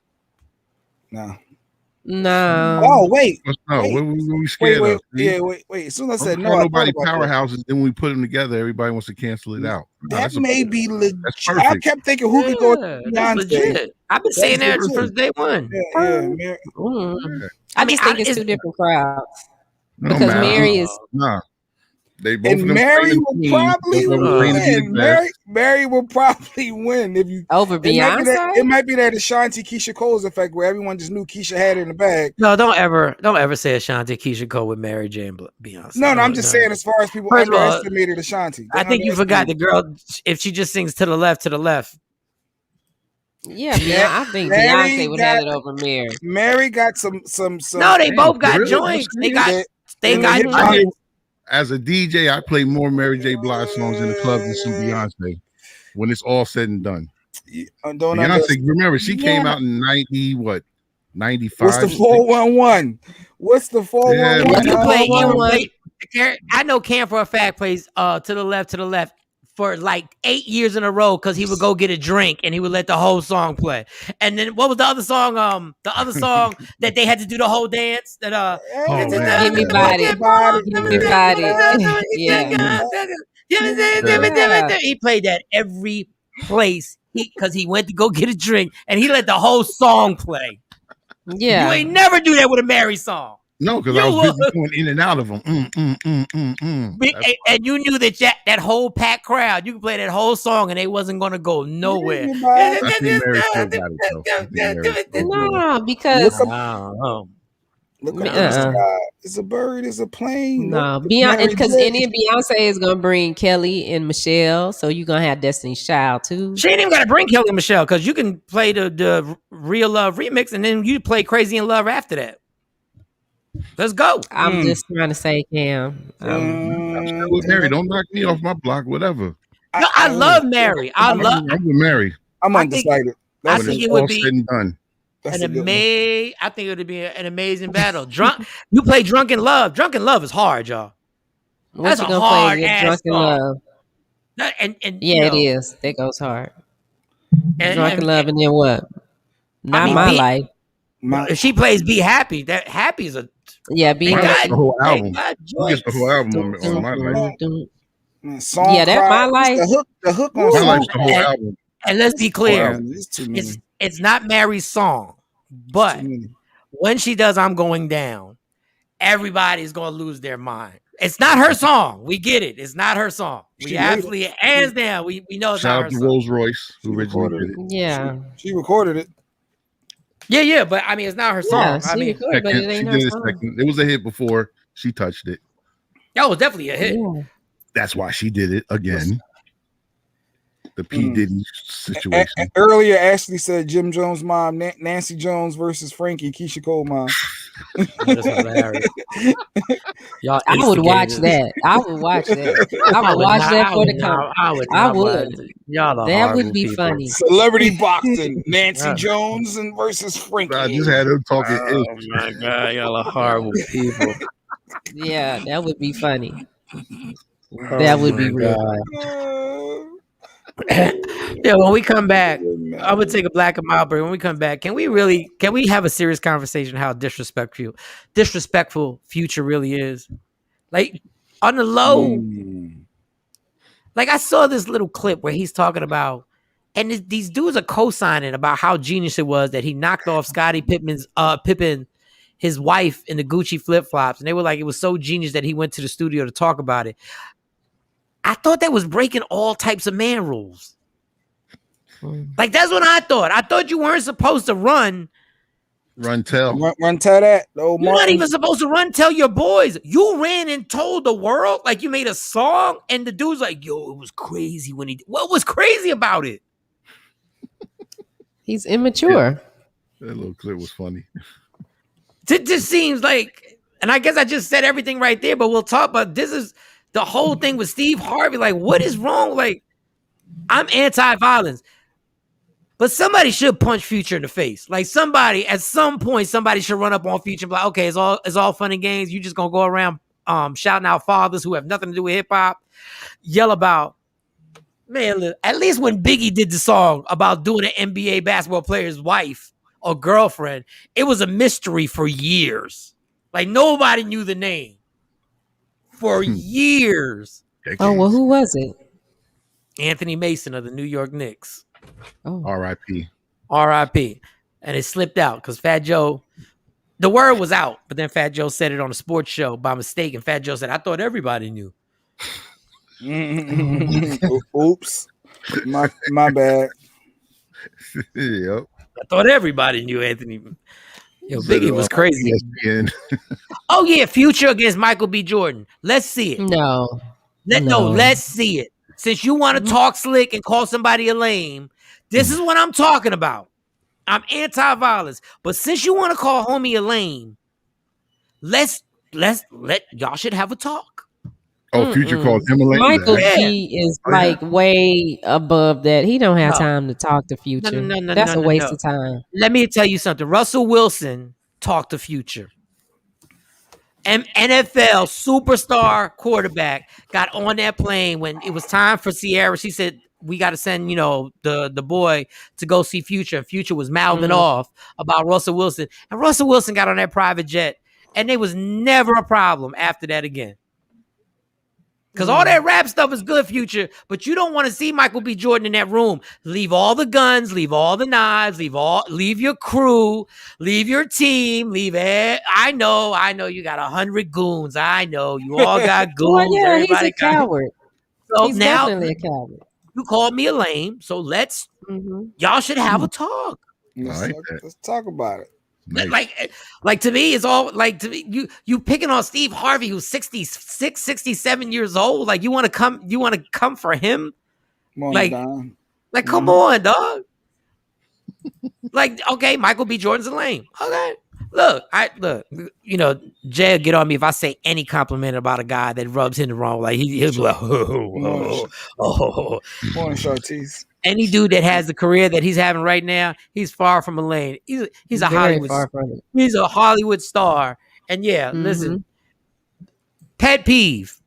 No. Oh, wait. No, what were we scared of? Yeah, wait. As soon as I said no, nobody powerhouses. Then when we put them together, everybody wants to cancel it out. That may be legit. I kept thinking who could go to Beyonce. I've been saying that since day one. I just think it's 2 different crowds. Because Mary is They both and Mary will probably win. Mary will probably win if you over Beyonce. It might be that Ashanti Keisha Cole's effect where everyone just knew Keisha had it in the bag. No, don't ever say Ashanti Keisha Cole with Mary J and Beyonce. No, I'm just saying as far as people underestimated Ashanti. I think you forgot the girl. If she just sings to the left. Yeah, I think Beyonce would have it over Mary. Mary got some. No, they both got joints. They got joints. As a DJ, I play more Mary J. Blige songs in the club than some Beyonce. When it's all said and done, Beyonce. Remember, she came out in 95. What's the 411? What's the 411? I know Cam for a fact plays to the left for like 8 years in a row because he would go get a drink and he would let the whole song play. And then what was the other song? The other song that they had to do the whole dance. That Give me body. Yeah. He played that every place because he went to go get a drink and he let the whole song play. Yeah. You ain't never do that with a Mary song. No, because I was busy going in and out of them. And you knew that whole packed crowd, you could play that whole song and they wasn't going to go nowhere. I think Mary still got it, though. No, because look up the sky. It's a bird. It's a plane. No, because any Beyonce is gonna bring Kelly and Michelle, so you're gonna have Destiny's Child too. She ain't even gotta bring Kelly and Michelle because you can play the Real Love remix and then you play Crazy in Love after that. Let's go. I'm just trying to say, Cam. With Mary, don't knock me off my block. Whatever. No, I love Mary. I'm with Mary. I'm undecided. I think it would be said and done. I think it would be an amazing battle. You play Drunken Love. Drunken Love is hard, y'all. That's a hard ass Drunken Love. And it is. That goes hard. Drunken Love, and then what? Not My Life. If she plays Be Happy, that Happy is a Be Happy. The whole album. Who gets the whole album on My Life? That My Life. The hook on My Life's the whole album. And let's be clear, it's not Mary's song, but when she does I'm Going Down, everybody's going to lose their mind. It's not her song. We get it. It's not her song. We absolutely, hands down, we know it's not her song. Shout out to Rolls Royce, who recorded it. Yeah. She recorded it. Yeah, but I mean, it's not her song. Yeah, but it ain't her song. It was a hit before she touched it. That was definitely a hit. Yeah. That's why she did it again. The P. Diddy situation. Earlier, Ashley said Jim Jones' mom, Nancy Jones versus Frankie, Keisha Cole mom. That's hilarious. I would watch that. I would watch that for the comment. I would. That would be funny. Celebrity boxing, Nancy Jones and versus Frankie. I just had her talking. Oh my God, y'all are horrible people. Yeah, that would be funny. That would be real. Yeah, when we come back, I would take a black and mild break. When we come back, can we have a serious conversation how disrespectful Future really is? Like on the low. Like I saw this little clip where he's talking about, and these dudes are co-signing about how genius it was that he knocked off Scottie Pippen, his wife, in the Gucci flip-flops, and they were like, it was so genius that he went to the studio to talk about it. I thought that was breaking all types of man rules. Like, that's what I thought. I thought you weren't supposed to run tell that. You're not even supposed to tell your boys. You ran and told the world, like you made a song, and the dude's like, yo, it was crazy when what was crazy about it? He's immature. Yeah. That little clip was funny. It just seems like, and I guess I just said everything right there, but we'll talk about this is the whole thing with Steve Harvey. Like, what is wrong? Like, I'm anti-violence, but somebody should punch Future in the face. Like, somebody, at some point, somebody should run up on Future and be like, okay, it's all fun and games. You just gonna go around shouting out fathers who have nothing to do with hip-hop, yell about, man, at least when Biggie did the song about doing an NBA basketball player's wife or girlfriend, it was a mystery for years. Like, nobody knew the name. For years. Oh, well, who was it? Anthony Mason of the New York Knicks. Oh. R.I.P. R.I.P. And it slipped out because Fat Joe, the word was out, but then Fat Joe said it on a sports show by mistake, and Fat Joe said, I thought everybody knew. Oops. My bad. Yep. I thought everybody knew Anthony. Yo, Biggie was crazy. Oh, yeah, Future against Michael B. Jordan. Let's see it. No, let's see it. Since you want to talk slick and call somebody a lame, this is what I'm talking about. I'm anti-violence. But since you want to call homie a lame, let y'all should have a talk. Oh, Future called him a lame. Michael B is way above that. He don't have time to talk to Future. No, that's a waste of time. Let me tell you something. Russell Wilson talked to Future. NFL superstar quarterback got on that plane when it was time for Sierra. She said, we got to send, the boy to go see Future. And Future was mouthing off about Russell Wilson. And Russell Wilson got on that private jet. And there was never a problem after that again. Because all that rap stuff is good, Future, but you don't want to see Michael B. Jordan in that room. Leave all the guns, leave all the knives, leave your crew, leave your team, I know you got 100 goons. I know you all got goons. Well, yeah, Everybody he's a coward. So he's now definitely a coward. you called me a lame, so y'all should have a talk. Let's talk about it. Nice. Like to me, it's all like to me. You picking on Steve Harvey, who's 66, 67 years old. Like you want to come for him? Come on, dog. Like, okay, Michael B. Jordan's a lame. Okay, look. Jay get on me if I say any compliment about a guy that rubs him the wrong. Like he'll be like, Morning, Shorties. Any dude that has the career that he's having right now, he's far from a lane. He's a Hollywood. He's a Hollywood star. And listen. Pet peeve.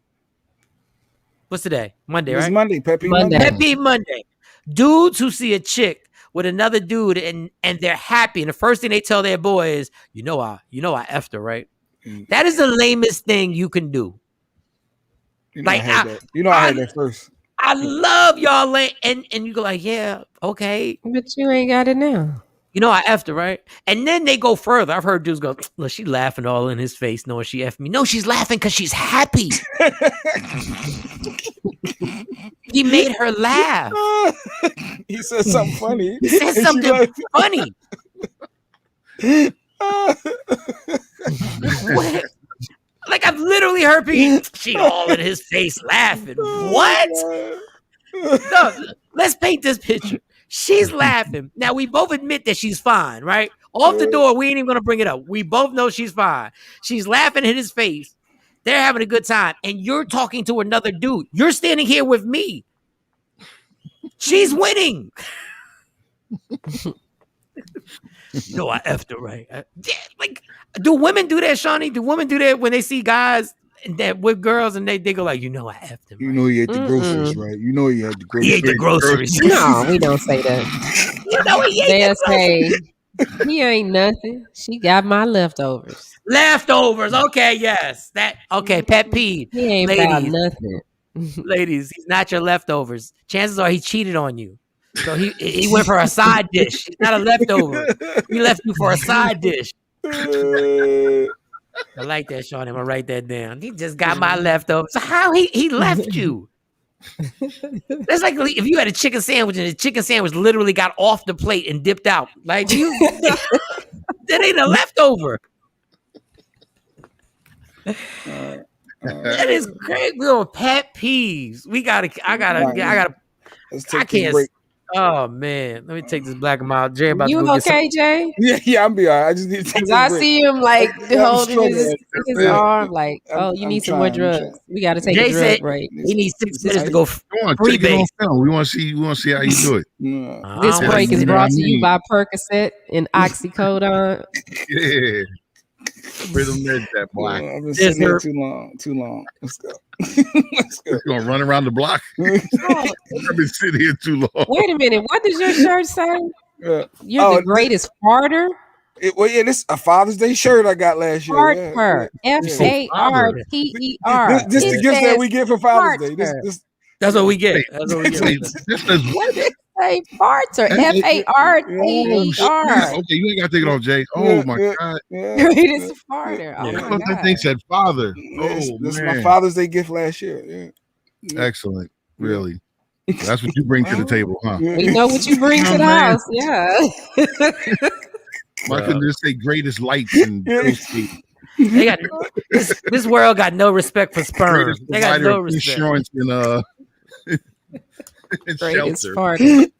What's today? Monday, right? It's Monday. Pet peeve Monday. Pet peeve Monday. Dudes who see a chick with another dude and they're happy, and the first thing they tell their boy is, I effed her, right? That is the lamest thing you can do. I heard that first. I love y'all, and you go like, yeah, okay. But you ain't got it now. I effed her, right? And then they go further. I've heard dudes go, look, she laughing all in his face knowing she effed me. No, she's laughing because she's happy. He made her laugh. He said something funny. He said something funny. What? Like I've literally heard people, she all in his face laughing. What? No, let's paint this picture. She's laughing. Now we both admit that she's fine, right? Off the door, we ain't even gonna bring it up. We both know she's fine. She's laughing in his face. They're having a good time, and you're talking to another dude. You're standing here with me. She's winning. No, I effed her right. Do women do that, Shawnee? Do women do that when they see guys that with girls and they go like, I effed him? Right? You know he ate the groceries, right? You know he had the groceries. He ate the groceries. No, we don't say that. He ate They'll say, he ain't nothing. She got my leftovers. Leftovers. Okay, yes. Okay, pet peeve. He ain't about nothing. Ladies, he's not your leftovers. Chances are he cheated on you. So he went for a side dish. He's not a leftover. He left you for a side dish. I like that, Sean. I'm gonna write that down. He just got my leftovers. So how he left you? That's like if you had a chicken sandwich and the chicken sandwich literally got off the plate and dipped out. Like that ain't a leftover. That is great. Little pet peeves. I gotta. I can't. Oh man, let me take this black and mild. Jay, about you to go okay, Jay? Yeah, I'm be all right. I just need to take this break. See him like holding his arm, like, you need some more drugs. We got to take a drug break. He needs 6 minutes to go free base. We want to see how you do it. This break is brought to you by Percocet and Oxycodone. Yeah. Rhythm med that black. I've been sitting here too long. Let's go. You're gonna run around the block. I've been sitting here too long. Wait a minute. What does your shirt say? You're the greatest farter. This is a Father's Day shirt I got last year. Farter. FARTER. This is the gift that we get for Father's Day. That's what we get. That's what we get. This is what? Say farts or FARTER. Okay, you ain't got to take it off, Jay. Oh my God. Greatest farter. Oh my God. That thing said father. This is my Father's Day gift last year. Yeah. Excellent. Really. That's what you bring to the table, huh? We know what you bring to the house. Yeah. Why couldn't just say greatest lights and they got this world got no respect for sperm. They got no respect. Insurance and greatest farter.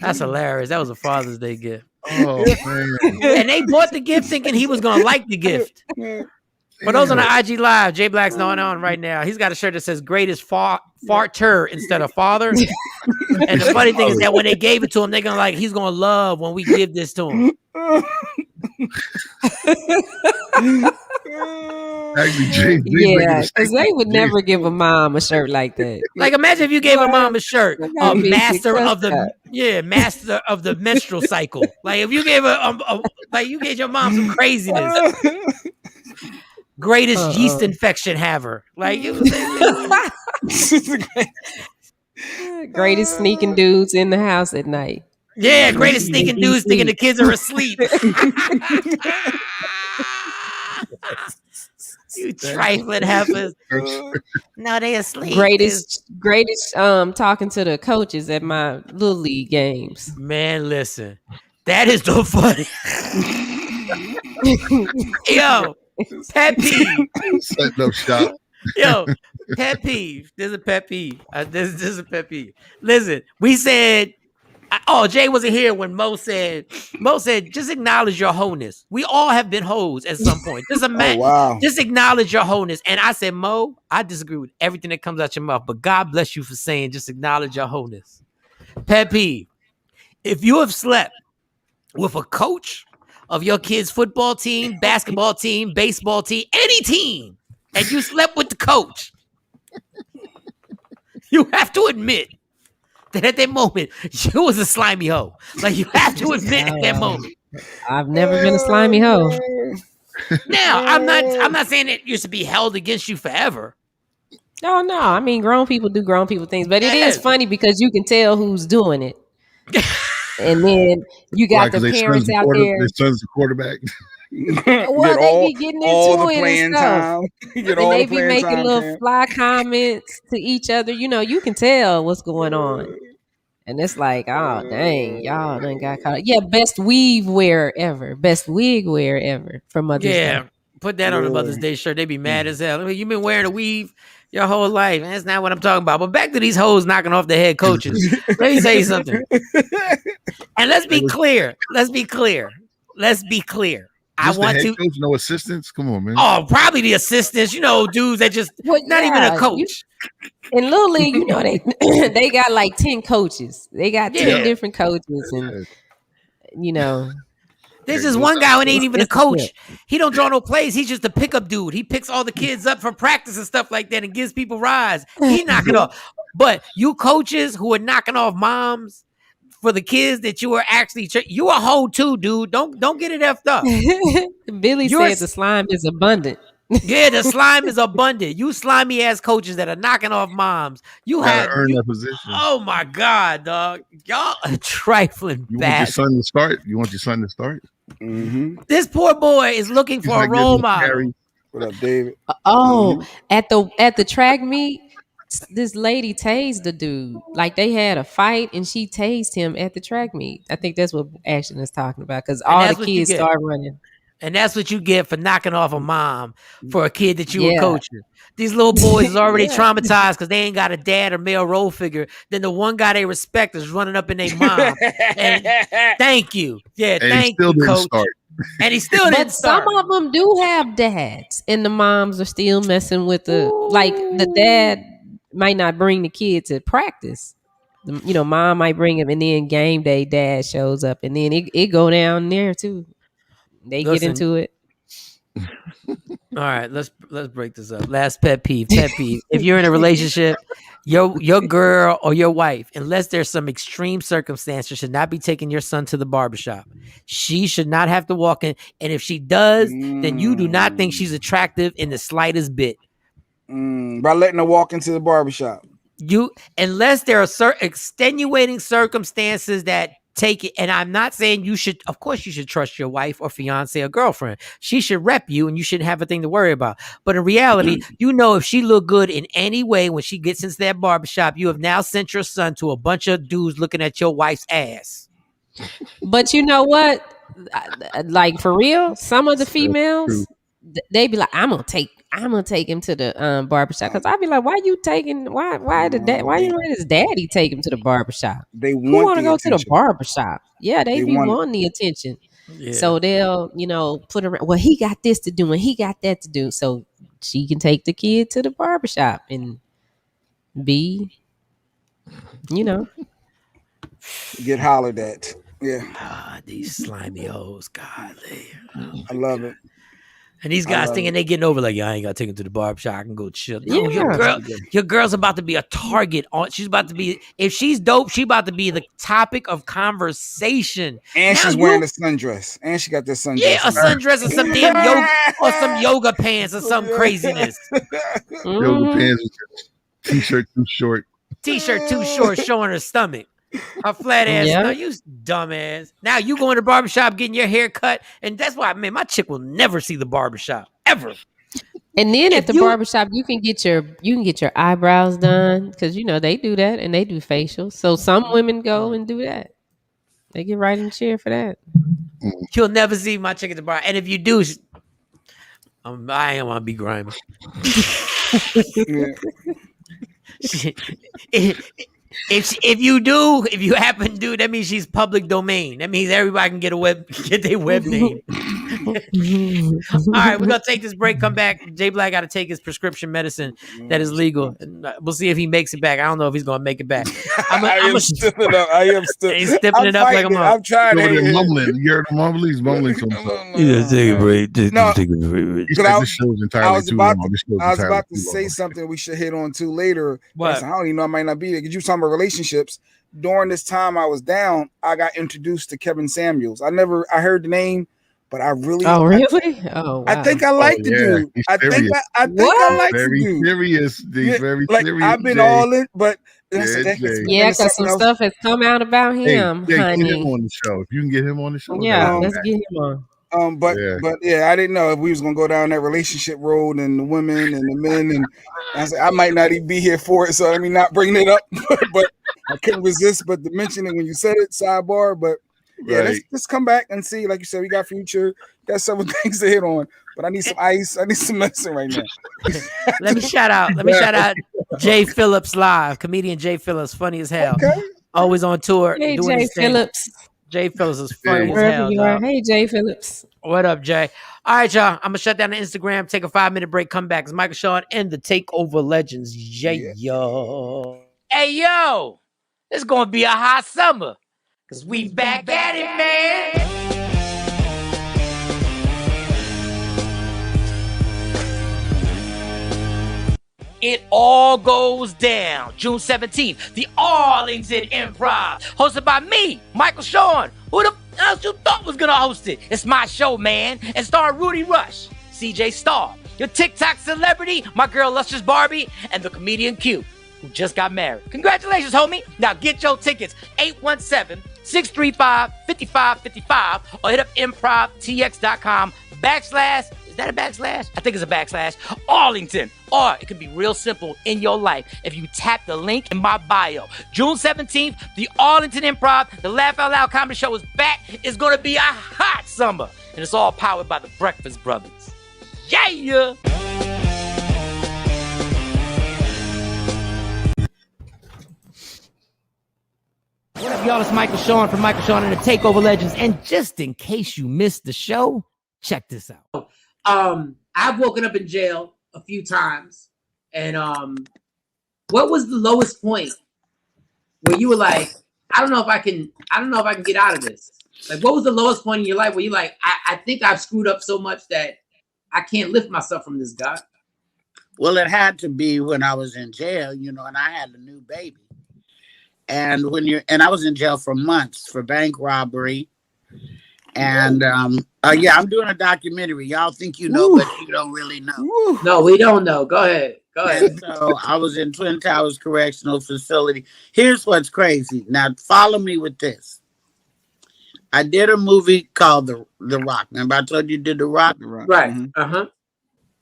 That's hilarious. That was a Father's Day gift. Oh man! And they bought the gift thinking he was gonna like the gift. For those on the IG Live, Jay Black's going on right now. He's got a shirt that says "Greatest Farter" instead of "Father." And the funny thing is that when they gave it to him, they're gonna like he's gonna love when we give this to him. Actually, because they would never give a mom a shirt like that. Like imagine if you gave a mom a shirt, master of the menstrual cycle. Like if you gave you gave your mom some craziness. greatest yeast infection haver. Like it was greatest sneaking dudes in the house at night. Yeah, greatest sneaking dudes thinking the kids are asleep. You trifling heifers. No, they asleep. Greatest talking to the coaches at my little league games. Man, listen. That is the funny. Yo, pet peeve. Setting up shop. Yo, pet peeve. This is a pet peeve. This is a pet peeve. Listen, we said, Jay wasn't here when Mo said, just acknowledge your wholeness. We all have been hoes at some point. Just acknowledge your wholeness. And I said, Mo, I disagree with everything that comes out your mouth, but God bless you for saying just acknowledge your wholeness. Pet peeve. If you have slept with a coach of your kid's football team, basketball team, baseball team, any team, and you slept with the coach, you have to admit that at that moment, you was a slimy hoe. Like, you have to admit at that moment. I've never been a slimy hoe. Now, I'm not saying that you should be held against you forever. Oh, no. I mean, grown people do grown people things. But it is funny because you can tell who's doing it. And then you got the parents out there. Their son's the quarterback. Well, they be getting into it and stuff. And they be making little fly comments to each other. You know, you can tell what's going on. And it's like, oh, dang, y'all done got caught. Yeah, best weave wear ever. Best wig wear ever for Mother's Day. Yeah, put that on a Mother's Day shirt. They be mad as hell. I mean, you've been wearing a weave your whole life. And that's not what I'm talking about. But back to these hoes knocking off the head coaches. Let me tell you something. And let's be clear. I want to. Coach, no assistants. Come on, man. Oh, probably the assistants. You know, dudes that just not even a coach. In Little League, you know, they got like 10 coaches. They got 10 different coaches, and you know. There's just one guy who ain't even a coach. He don't draw no plays. He's just a pickup dude. He picks all the kids up for practice and stuff like that and gives people rides. He knocking off. But you coaches who are knocking off moms for the kids that you are actually, you a hoe too, dude. Don't get it effed up. Billy said the slime is abundant. Yeah, the slime is abundant. You slimy ass coaches that are knocking off moms. You have earn that position. Oh my God, dog. Y'all are trifling bad. You want your son to start? Mm-hmm. This poor boy is looking for a role model. What up, David? At the track meet, this lady tased the dude. Like, they had a fight and she tased him at the track meet. I think that's what Ashton is talking about, because all the kids start running. And that's what you get for knocking off a mom for a kid that you were coaching. These little boys is already traumatized because they ain't got a dad or male role figure. Then the one guy they respect is running up in their mom. And thank you. Yeah, and thank you, coach. And he still didn't start. But some of them do have dads, and the moms are still messing with the dad might not bring the kid to practice. Mom might bring him, and then game day dad shows up, and then it go down there too. They get into it. All right, let's break this up. Last pet peeve. If you're in a relationship, your girl or your wife, unless there's some extreme circumstances, should not be taking your son to the barbershop. She should not have to walk in. And if she does, then you do not think she's attractive in the slightest bit. By letting her walk into the barbershop. Unless there are certain extenuating circumstances that take it, and I'm not saying you should, of course you should trust your wife or fiance or girlfriend. She should rep you and you shouldn't have a thing to worry about. But in reality, if she look good in any way when she gets into that barbershop, you have now sent your son to a bunch of dudes looking at your wife's ass. But you know what? Like, for real, some of the females, they be like, I'm gonna take him to the barbershop, because I'd be like, why you let his daddy take him to the barbershop? They want to go to the barbershop. Yeah, they be wanting the attention. Yeah. So they'll, put around, well, he got this to do and he got that to do. So she can take the kid to the barbershop and be, get hollered at. Yeah. These slimy hoes, golly. I love it. And these guys thinking they getting over like, yeah, I ain't got to take him to the barbershop. I can go chill. No, Yeah. your girl's about to be a target. She's about to be, if she's dope, she about to be the topic of conversation. And now she's wearing a sundress. And she got this sundress. Yeah, a sundress or some damn yoga or some yoga pants or some craziness. Yoga pants, t-shirt too short. T-shirt too short, showing her stomach. Her flat ass. Yeah. No, you dumbass. Now you go in the barbershop getting your hair cut, and that's why, man, my chick will never see the barbershop ever. And then at the barbershop, you can get your eyebrows done because they do that and they do facials. So some women go and do that. They get right in the chair for that. You'll never see my chick at the bar, and if you do, I ain't want to be grimy. If you happen to do, that means she's public domain. That means everybody can get their web name. All right, we're gonna take this break. Come back. Jay Black got to take his prescription medicine that is legal. And we'll see if he makes it back. I don't know if he's gonna make it back. I am stiffing up. He's stiffing it up like a mom. I'm trying to mumbling. You're mumbling. He's mumbling to himself. Take a break. Take a break. I was about to say something we should hit on too later. What? I don't even know. I might not be there because you were talking about relationships. During this time I was down, I got introduced to Kevin Samuels. I heard the name. But I really, wow. I think I like the dude. I think I like the dude. Serious, very serious. I've been all in, but because some stuff has come out about him, honey. Get him on the show. If you can get him on the show, let's get him on. But I didn't know if we was gonna go down that relationship road and the women and the men, and I said I might not even be here for it, so let me not bring it up. But I couldn't resist but to mention it when you said it. Sidebar, but. Yeah, let's come back and see. Like you said, we got Future, got several things to hit on, but I need some ice. I need some medicine right now. Let me shout out Jay Phillips live, comedian Jay Phillips, funny as hell. Okay. Always on tour. Hey, Jay Phillips. Jay Phillips is funny as hell. You are. Hey, Jay Phillips. What up, Jay? All right, y'all. I'm gonna shut down the Instagram. Take a 5-minute break. Come back. It's Michael Shawn and the Takeover Legends. Yo. Hey, yo. It's gonna be a hot summer. Cause we back at it, man. It all goes down June 17th, the Arlington Improv, hosted by me, Michael Shawn. Who the else you thought was gonna host it? It's my show, man, and star Rudy Rush, CJ Starr, your TikTok celebrity, my girl Lustrous Barbie, and the comedian Q, who just got married. Congratulations, homie. Now get your tickets, 817-635-5555, or hit up improvtx.com/ is that a backslash? I think it's a backslash. Arlington. Or it could be real simple in your life if you tap the link in my bio. June 17th, the Arlington Improv, the Laugh Out Loud Comedy Show is back. It's going to be a hot summer. And it's all powered by the Breakfast Brothers. Yeah! What up, y'all? It's Michael Shawn from Michael Shawn and the Takeover Legends. And just in case you missed the show, check this out. I've woken up in jail a few times. And what was the lowest point where you were like, I don't know if I can get out of this? Like, what was the lowest point in your life where you're like, I think I've screwed up so much that I can't lift myself from this guy? Well, it had to be when I was in jail, and I had a new baby. And I was in jail for months for bank robbery. And I'm doing a documentary. Y'all think you know, but you don't really know. No, we don't know. Go ahead. So I was in Twin Towers Correctional Facility. Here's what's crazy. Now follow me with this. I did a movie called The Rock. Remember I told you did The Rock? Right. Uh-huh.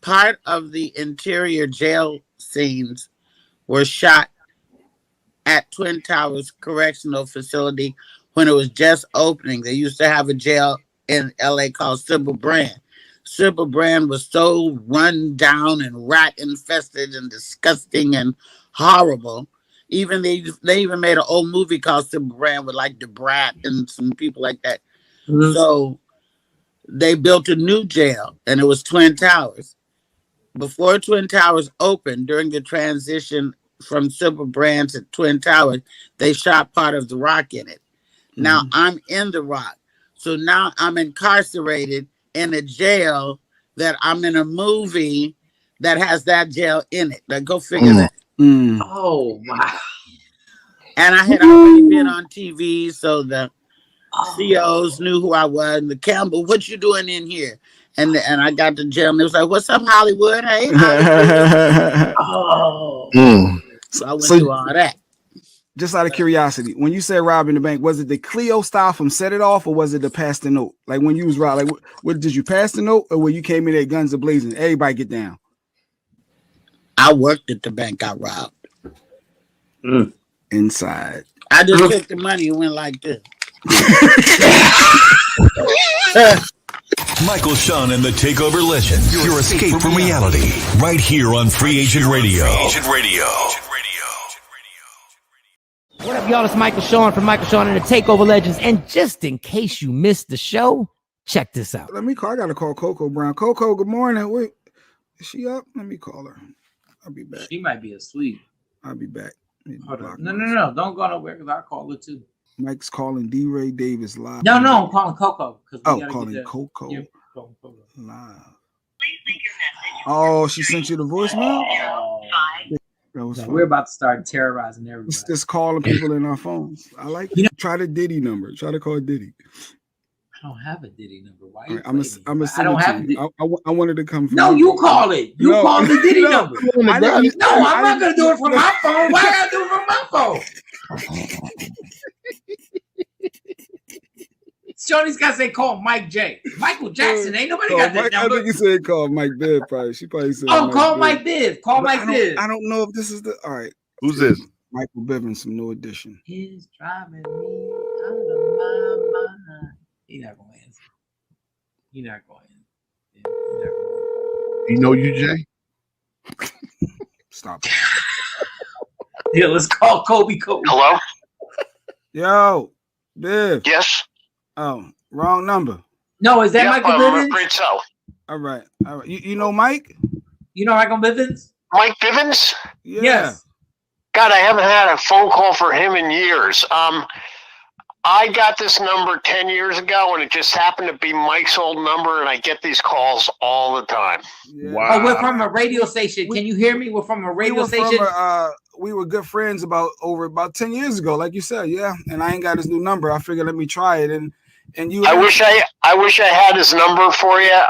Part of the interior jail scenes were shot at Twin Towers Correctional Facility when it was just opening. They used to have a jail in LA called Sybil Brand. Sybil Brand was so run down and rat infested and disgusting and horrible. Even they even made an old movie called Sybil Brand with like the Brat and some people like that. Mm-hmm. So they built a new jail and it was Twin Towers. Before Twin Towers opened, during the transition from Sybil Brand to Twin Towers, they shot part of The Rock in it. Now I'm in The Rock. So now I'm incarcerated in a jail that I'm in a movie that has that jail in it. Like, go figure that. Oh, wow. And I had already been on TV, so the CEOs knew who I was. And the Campbell, what you doing in here? And I got to jail, and it was like, "What's up, Hollywood? Hey, Hollywood." So I went through all that. Just out of curiosity, when you said robbing the bank, was it the Cleo style from Set It Off, or was it the pass the note? Like when you was robbing, like what did you pass the note, or when you came in there guns a blazing? Everybody get down. I worked at the bank I robbed. Inside. I just took the money and went like this. Michael Shawn and the TakeOver Legends. Your escape from reality. Right here on Free Agent Radio. What up, y'all? It's Michael Shawn from Michael Shawn and the TakeOver Legends. And just in case you missed the show, check this out. Let me call. I gotta call Coco Brown. Coco, good morning. Wait, is she up? Let me call her. I'll be back. She might be asleep. I'll be back. Hold on. No. Don't go nowhere because I'll call her too. Mike's calling D-Ray Davis live. No, I'm calling Coco. Calling Coco live. Oh, she sent you the voicemail? We're about to start terrorizing everybody. It's just calling people in our phones. I like it. Try the Diddy number. Try to call Diddy. I don't have a Diddy number. Why? Right, I'm gonna send it to you. I wanted to come from. No, you call it. You call the Diddy number. I'm not gonna do it from my phone. Why I gotta do it from my phone? Shorty's got to say call Mike J. Michael Jackson. Ain't nobody got that number. I think he said call Mike Biv. Probably. She probably said. Oh, call Mike Biv. Call Mike Biv. I don't know if this is the. All right. Who's this? Michael Bivens, some new edition. He's driving me out of my mind. He's not going to answer. You're not going to. You know you, Jay? Stop. Yeah, let's call Kobe. Hello? Yo, Biv. Yes? Oh, wrong number. No, is that Michael Bivens? Great so. All right. You know Mike? You know Michael Bivens? Mike Bivens? Yeah. Yes. God, I haven't had a phone call for him in years. I got this number 10 years ago, and it just happened to be Mike's old number, and I get these calls all the time. Yeah. Wow. Oh, we're from a radio station. Can you hear me? We're from a radio station. We were good friends about 10 years ago, like you said, yeah. And I ain't got his new number. I figured let me try it. And you. I wish I had his number for you.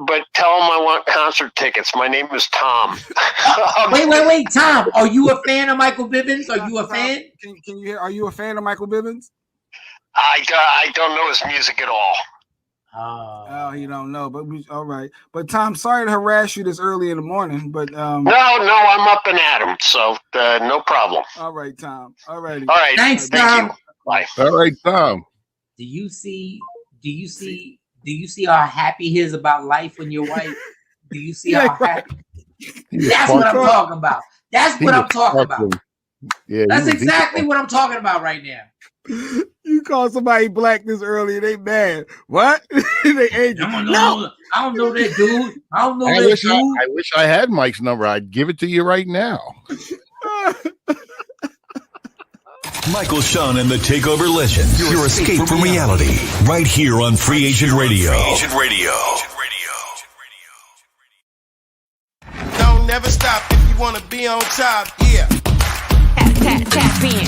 But tell him I want concert tickets. My name is Tom. Wait, Tom. Are you a fan of Michael Bivens? Are you a fan? Can you hear? Are you a fan of Michael Bivens? I don't know his music at all. Oh, you don't know, but all right. But Tom, sorry to harass you this early in the morning, but no, I'm up and at him, so no problem. All right, Tom. All right. Thanks, Thank Tom. you. Bye. All right, Tom. Do you see how happy he is about life when you're white? Do you see how happy? That's what I'm talking about. That's what I'm talking about. Yeah, that's exactly what I'm talking about right now. You call somebody black this early, they mad. What? They angry. I don't know that dude. I don't know that dude. I wish I had Mike's number. I'd give it to you right now. Michael Shawn and the TakeOver Legends. Your escape from reality. Right here on Free Agent Radio. Don't never stop if you want to be on top. Yeah. Tap in.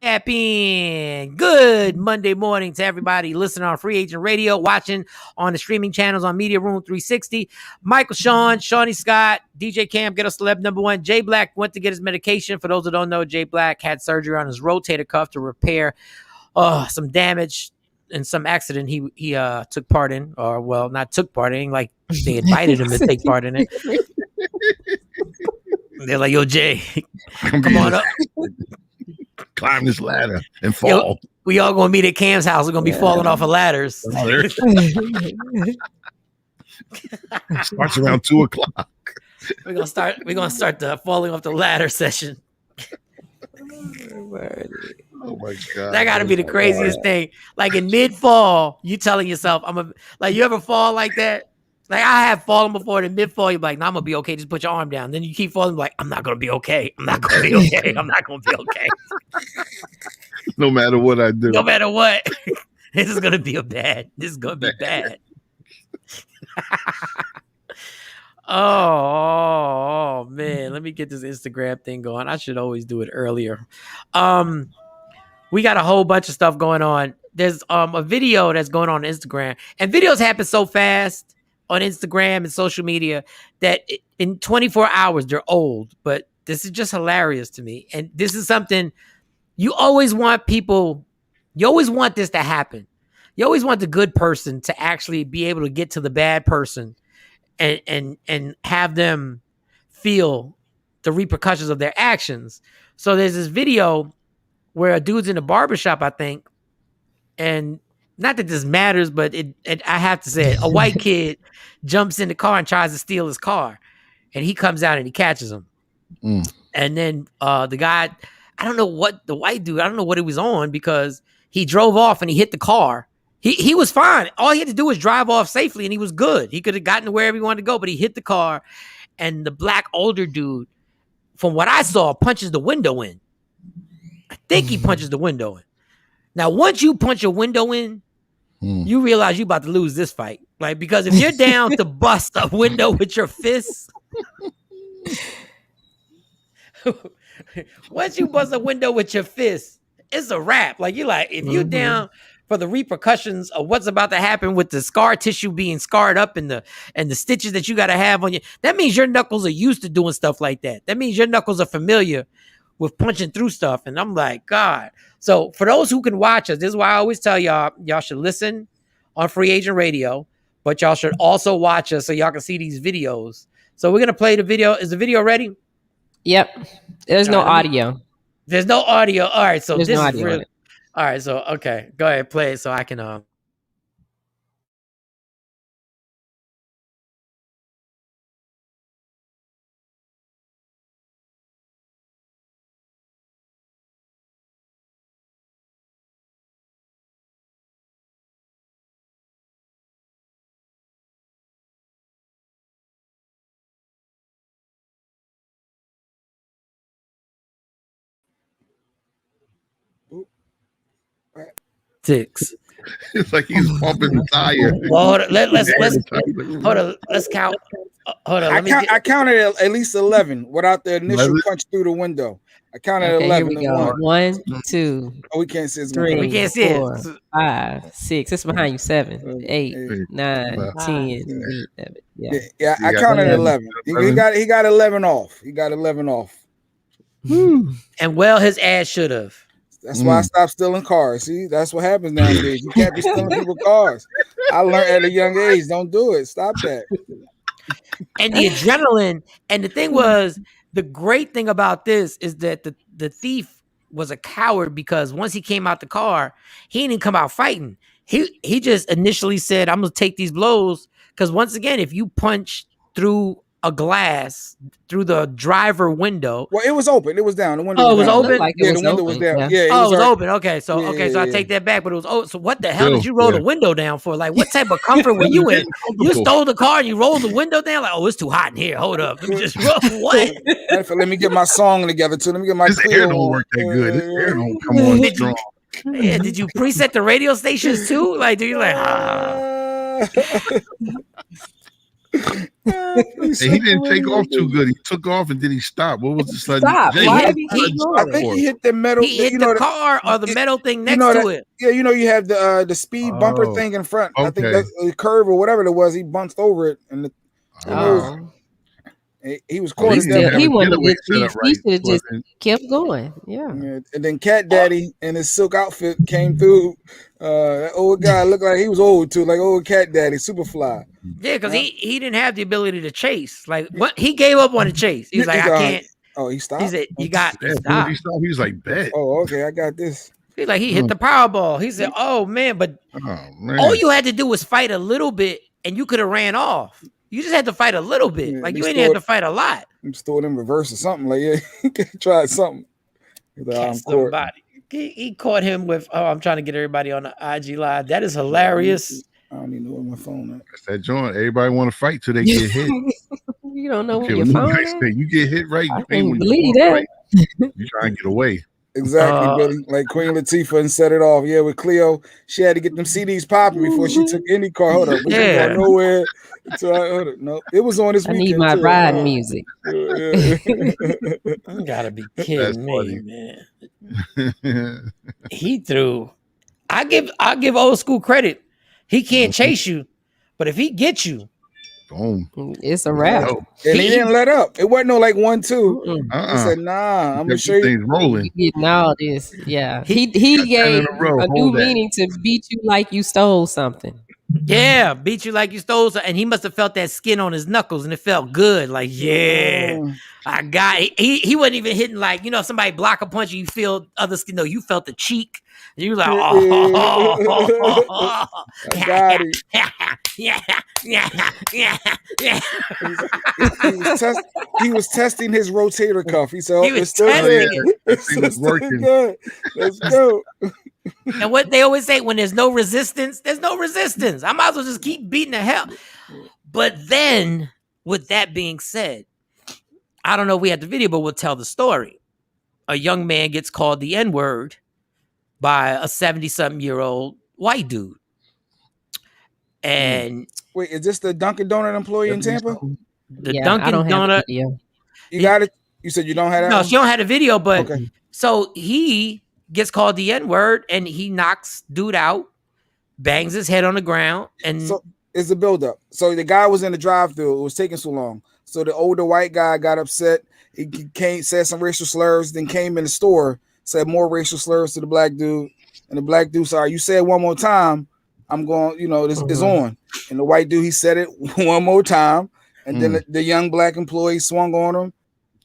Tap in. Good Monday morning to everybody listening on Free Agent Radio, watching on the streaming channels on Media Room 360. Michael Shawn, Shawnee Scott, DJ Cam, get us celeb number one. Jay Black went to get his medication. For those who don't know, Jay Black had surgery on his rotator cuff to repair some damage in some accident he took part in, or well, not took part in, like they invited him to take part in it. They're like, yo, Jay, come on up. Climb this ladder and fall. Yo, we all gonna meet at Cam's house. We're gonna be falling off of ladders. Starts around 2:00. We're gonna start the falling off the ladder session. Oh my God. That gotta be the craziest thing. Like in mid-fall, you telling yourself, you ever fall like that? Like I have fallen before, in mid-fall, you're like, nah, I'm gonna be okay. Just put your arm down. Then you keep falling, like, I'm not gonna be okay. I'm not gonna be okay. I'm not gonna be okay. No matter what I do. No matter what. This is gonna be bad. This is gonna be bad. Oh man, let me get this Instagram thing going. I should always do it earlier. We got a whole bunch of stuff going on. There's a video that's going on Instagram, and videos happen so fast on Instagram and social media that in 24 hours they're old. But this is just hilarious to me, and this is something you always want people. You always want this to happen. You always want the good person to actually be able to get to the bad person and have them feel the repercussions of their actions. So there's this video where a dude's in a barbershop, I think, and not that this matters, but I have to say it. A white kid jumps in the car and tries to steal his car, and he comes out and he catches him. And then the guy, I don't know what the white dude, I don't know what he was on, because he drove off and he hit the car. He was fine. All he had to do was drive off safely and he was good. He could have gotten to wherever he wanted to go, but he hit the car, and the black older dude, from what I saw, punches the window in. I think he punches the window in. Now, once you punch a window in, you realize you're about to lose this fight. Like, because if you're down to bust a window with your fists, once you bust a window with your fists, it's a wrap. Like, you're like, if you're down for the repercussions of what's about to happen with the scar tissue being scarred up and the stitches that you got to have on you, that means your knuckles are used to doing stuff like that. That means your knuckles are familiar with punching through stuff. And I'm like, God. So for those who can watch us, this is why I always tell y'all should listen on Free Agent Radio, but y'all should also watch us so y'all can see these videos. So we're going to play the video. Is the video ready? Yep. There's no audio. There's no audio. All right. So There's this no is audio. really, all right. So, okay. Go ahead. Play it so I can, six. It's like he's pumping the tire. Well, hold on. Let's hold on. Let's count. Hold on. I counted at least 11 without the initial punch through the window. I counted 11. Here we go. 1, 2. Oh, we can't see it. 3. We can't see 4, it. 5, 6. It's behind you. 7, 8, 9, 10. 11. Yeah, I counted 11. He got 11 off. He got 11 off. And well, his ass should have. That's why I stopped stealing cars. See, that's what happens nowadays. You can't be stealing people's cars. I learned at a young age, don't do it. Stop that. And the adrenaline. And the thing was, the great thing about this is that the thief was a coward, because once he came out the car, he didn't come out fighting. He just initially said, I'm going to take these blows. Because once again, if you punch through a glass, through the driver window. Well, it was open. It was down. The window was open? Like the window was down. Yeah, it was open. Okay, so so I take that back. But it was open. So what the hell did you roll the window down for? Like, what type of comfort were you in? You stole the car and you rolled the window down? Like, oh, it's too hot in here. Hold up. Let me just roll. What? Let me get my song together too. Let me get my air don't work that good. This air don't come on strong. Yeah, did you preset the radio stations too? Like, do you like Hey, he didn't take off too good. He took off and then he stopped. What was the sudden? Stop. I think he hit the metal. He hit the car or the metal thing next to it. Yeah, you have the speed bumper thing in front. I think that's the curve or whatever it was. He bunched over it, and he was caught. He should have just kept going. Yeah. And then Cat Daddy in his silk outfit came through. That old guy looked like he was old too, like old Cat Daddy, Superfly. Yeah, because he didn't have the ability to chase. Like, what he gave up on the chase. He's like, I can't. Oh, he stopped. He said, "You got to stop." stop." He was like, "Bet." Oh, okay, I got this. He's like, he hit the Powerball. He said, "Oh man," but all you had to do was fight a little bit, and you could have ran off. You just had to fight a little bit. Like, you ain't have to fight a lot. I'm stored in reverse or something. Like, yeah, try something. Somebody. He caught him with, I'm trying to get everybody on the IG live. That is hilarious. I don't even know where my phone at. That's that joint. Everybody want to fight till they get hit. You don't know where your phone is? You get hit right. I can't believe that. You try and get away. Exactly, Billy. Like Queen Latifah and set it off. Yeah, with Cleo, she had to get them CDs popping before she took any car. Hold up, we ain't going nowhere. No, it was on this I weekend need my too. ride music. You gotta be kidding me, man. He threw. I give old school credit. He can't chase you, but if he gets you, boom, it's a wrap. And he didn't let up. It wasn't no like 1-2. He said, "Nah, I'm gonna show you." Things rolling. You getting all this, yeah. He gave a new meaning to beat you like you stole something. Yeah, beat you like you stole something. And he must have felt that skin on his knuckles, and it felt good. Like, yeah, I got it. He wasn't even hitting like, if somebody block a punch, you feel other skin. No, you felt the cheek. And you were like, oh, I got it. yeah. He was testing his rotator cuff. He said, he was it's still testing it's working. Good. Let's go. And what they always say, when there's no resistance, there's no resistance. I might as well just keep beating the hell. But then, with that being said, I don't know if we had the video, but we'll tell the story. A young man gets called the N-word by a 70-something-year-old white dude. And wait, is this the Dunkin' Donut employee in Tampa? The Dunkin' Donut. You got it. You said you don't have that. No, she don't have a video, but so he gets called the N-word and he knocks dude out, bangs his head on the ground, and so it's a buildup. So the guy was in the drive-thru. It was taking so long. So the older white guy got upset. He came, said some racial slurs, then came in the store, said more racial slurs to the black dude, and the black dude said, "You said one more time, I'm going. This is on." And the white dude, he said it one more time, and then the young black employee swung on him.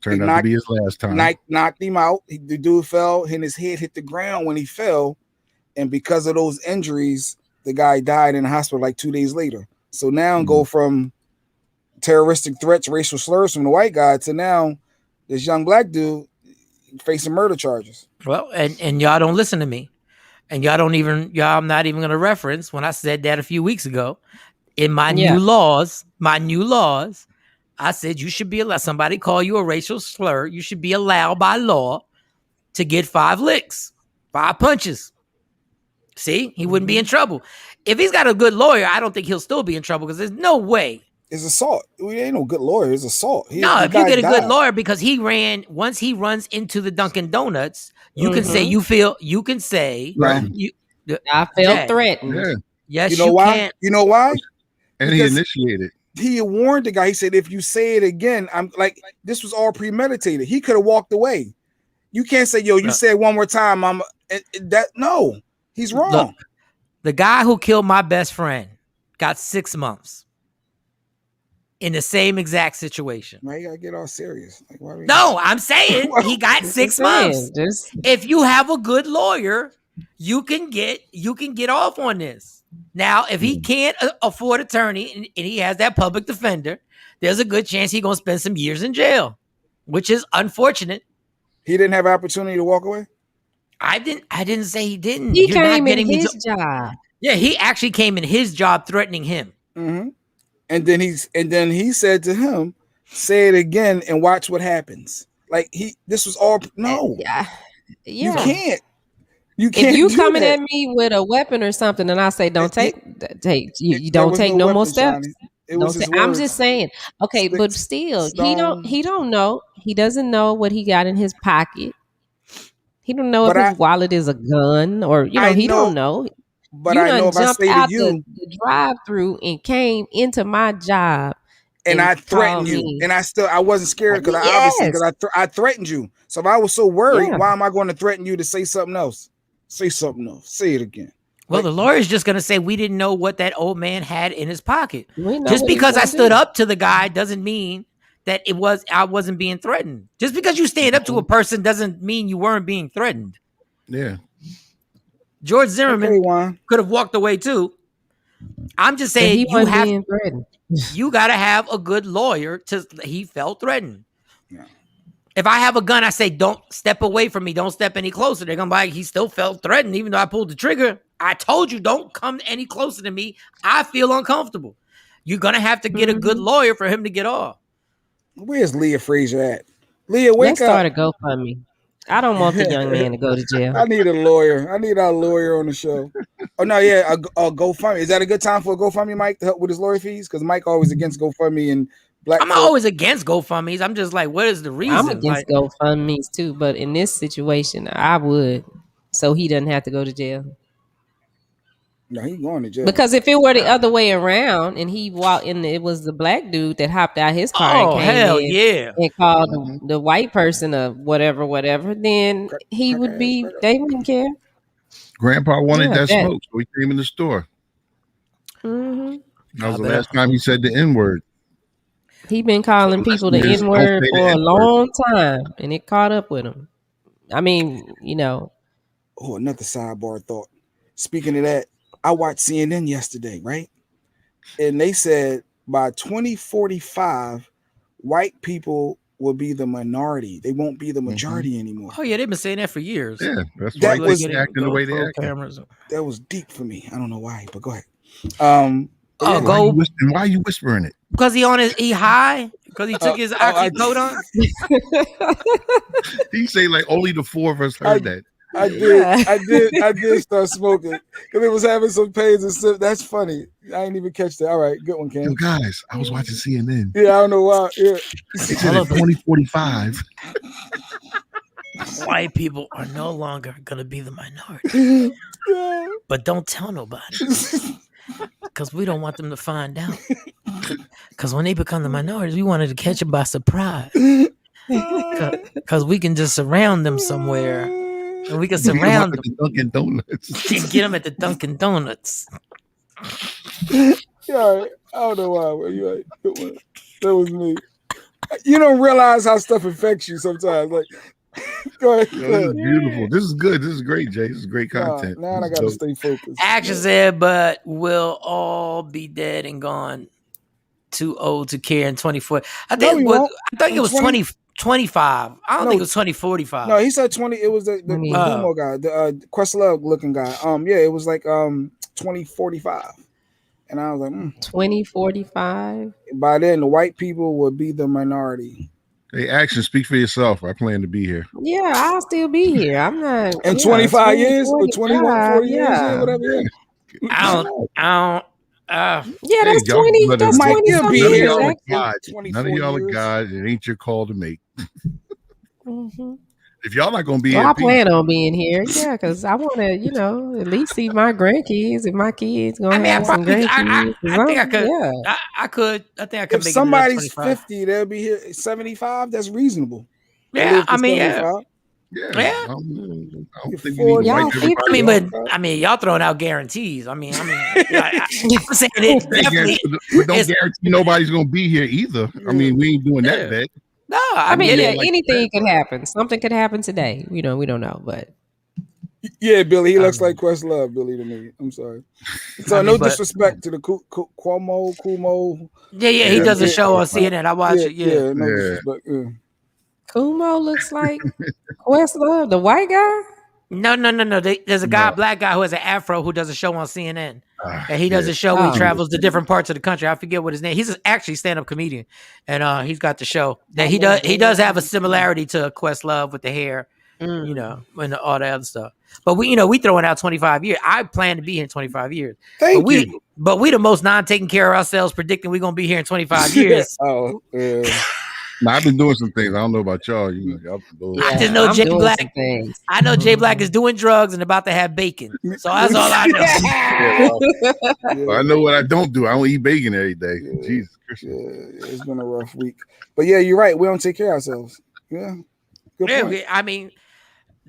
Turned out to be his last time. Knocked him out. The dude fell, and his head hit the ground when he fell. And because of those injuries, the guy died in the hospital like 2 days later. So now go from terroristic threats, racial slurs from the white guy to now this young black dude facing murder charges. Well, and y'all don't listen to me. And y'all I'm not even going to reference when I said that a few weeks ago. In my new laws, I said you should be allowed, somebody call you a racial slur, you should be allowed by law to get 5 licks, 5 punches. See, he wouldn't be in trouble. If he's got a good lawyer, I don't think he'll still be in trouble because there's no way. It's assault. We ain't no good lawyer. It's assault. If you get a good lawyer, because once he runs into the Dunkin' Donuts, you can say I felt threatened. Yeah. Yes, you know why? Can't. You know why? And because he initiated. He warned the guy. He said, "If you say it again, I'm like, this was all premeditated." He could have walked away. You can't say, "Yo, you said one more time." No, he's wrong. Look, the guy who killed my best friend got 6 months in the same exact situation. Now you gotta get all serious. No, I'm saying he got 6 months. If you have a good lawyer, you can get off on this. Now, if he can't afford attorney and he has that public defender, there's a good chance he's gonna spend some years in jail, which is unfortunate. He didn't have an opportunity to walk away. I didn't say he didn't. He came in his job. Yeah, he actually came in his job threatening him. Mm-hmm. And then he said to him, "Say it again and watch what happens." Like this was all no. Yeah. You can't. You can't. If you coming at me with a weapon or something, and I say don't take you don't take no more steps. I'm just saying. Okay, but still, he don't know. He doesn't know what he got in his pocket. He don't know if his wallet is a gun or he don't know. But I know if I say to you, the drive-through and came into my job, and I threatened you, and I wasn't scared because I threatened you. So if I was so worried, why am I going to threaten you to say something else? Say something else. Say it again. Well, the lawyer's just going to say we didn't know what that old man had in his pocket. Just because I stood up to the guy doesn't mean that I wasn't being threatened. Just because you stand up to a person doesn't mean you weren't being threatened. Yeah. George Zimmerman could have walked away too. I'm just saying you got to have a good lawyer he felt threatened. Yeah. If I have a gun, I say, don't step away from me. Don't step any closer. They're going to be like, he still felt threatened, even though I pulled the trigger. I told you, don't come any closer to me. I feel uncomfortable. You're going to have to get a good lawyer for him to get off. Where's Leah Frazier at? Leah, wake up. Let's start a GoFundMe. I don't want the young man to go to jail. I need a lawyer. I need our lawyer on the show. Oh no, yeah, a GoFundMe. Is that a good time for a GoFundMe, Mike, to help with his lawyer fees? Because Mike always against GoFundMe and black. I'm always against GoFundMes. I'm just like, what is the reason? I'm against GoFundMes too, but in this situation, I would, so he doesn't have to go to jail. No, he going to jail. Because if it were the other way around and he walked in, it was the black dude that hopped out his car and came in and called the white person a whatever, then he would be, they wouldn't care. Grandpa wanted that smoke, so he came in the store. Mm-hmm. That was the last time he said the N-word. He been calling people the N-word for a long time, and it caught up with him. I mean, Oh, another sidebar thought. Speaking of that, I watched CNN yesterday, right? And they said by 2045, white people will be the minority. They won't be the majority anymore. Oh yeah, they've been saying that for years. Yeah, that's why they acting the way they act. That was deep for me. I don't know why, but go ahead. Why are you whispering it? Because he high? Because he took his oxycodone? He say like only the four of us heard that. I did start smoking because it was having some pains and stuff. That's funny. I didn't even catch that. All right, good one, Cam. Yo, guys, I was watching CNN. Yeah, I don't know why. Yeah, he said in 2045. White people are no longer gonna be the minority. But don't tell nobody. Because we don't want them to find out. Because when they become the minorities, we wanted to catch them by surprise. Because we can just surround them somewhere. And we can surround them. The Dunkin' Donuts. Get them at the Dunkin' Donuts. Yeah, I don't know why. You're right. That was me. You don't realize how stuff affects you sometimes. Like, go ahead. Yo, this is beautiful. This is good. This is great, Jay. This is great content. Now I got to stay focused. Action said, but we'll all be dead and gone. Too old to care in 24. I think it was 2025. I don't think it was 2045. No, he said 20. It was the Humo guy, the Questlove looking guy. Yeah, it was like 2045. And I was like, 2045. By then, the white people would be the minority. Hey, Action, speak for yourself. I plan to be here. Yeah, I'll still be here. I'm not. In 25 years or 21, 40 years, whatever. I don't. That's 20. That's 20 something years. None of y'all are God. It ain't your call to make. Mm-hmm. If y'all not gonna be here, I plan on being here. Yeah, because I want to, at least see my grandkids and my kids gonna have some grandkids. I think I could. Yeah. I could. I think I could. If somebody's 50, they'll be here. 75. That's reasonable. Yeah, I mean, yeah. I don't think we need but y'all throwing out guarantees. I'm saying it definitely. But don't guarantee nobody's gonna be here either. I mean, we ain't doing that bet. No, I mean, anything could happen. Something could happen today. We don't know, but yeah, Billy, he looks like Questlove, Billy, to me. I'm sorry. So no disrespect to the Cuomo. Yeah, he does a show on CNN. I watch it. Yeah, no disrespect. Yeah. Kumo looks like Questlove, the white guy. No. There's a black guy who has an afro who does a show on CNN. And he does a show where he travels to different parts of the country. I forget what his name. He's actually a stand-up comedian. And he's got the show. That he does have a similarity to Questlove with the hair, and all that other stuff. But we throwing out 25 years. I plan to be here in 25 years. Thank you. But we the most non-taking care of ourselves, predicting we're gonna be here in 25 years. Now, I've been doing some things. I don't know about y'all. I just know Jay Black. I know Jay Black is doing drugs and about to have bacon. So that's all I know. I know what I don't do. I don't eat bacon every day. Jesus Christ. It's been a rough week. But yeah, you're right. We don't take care of ourselves. Yeah. Good point. I mean,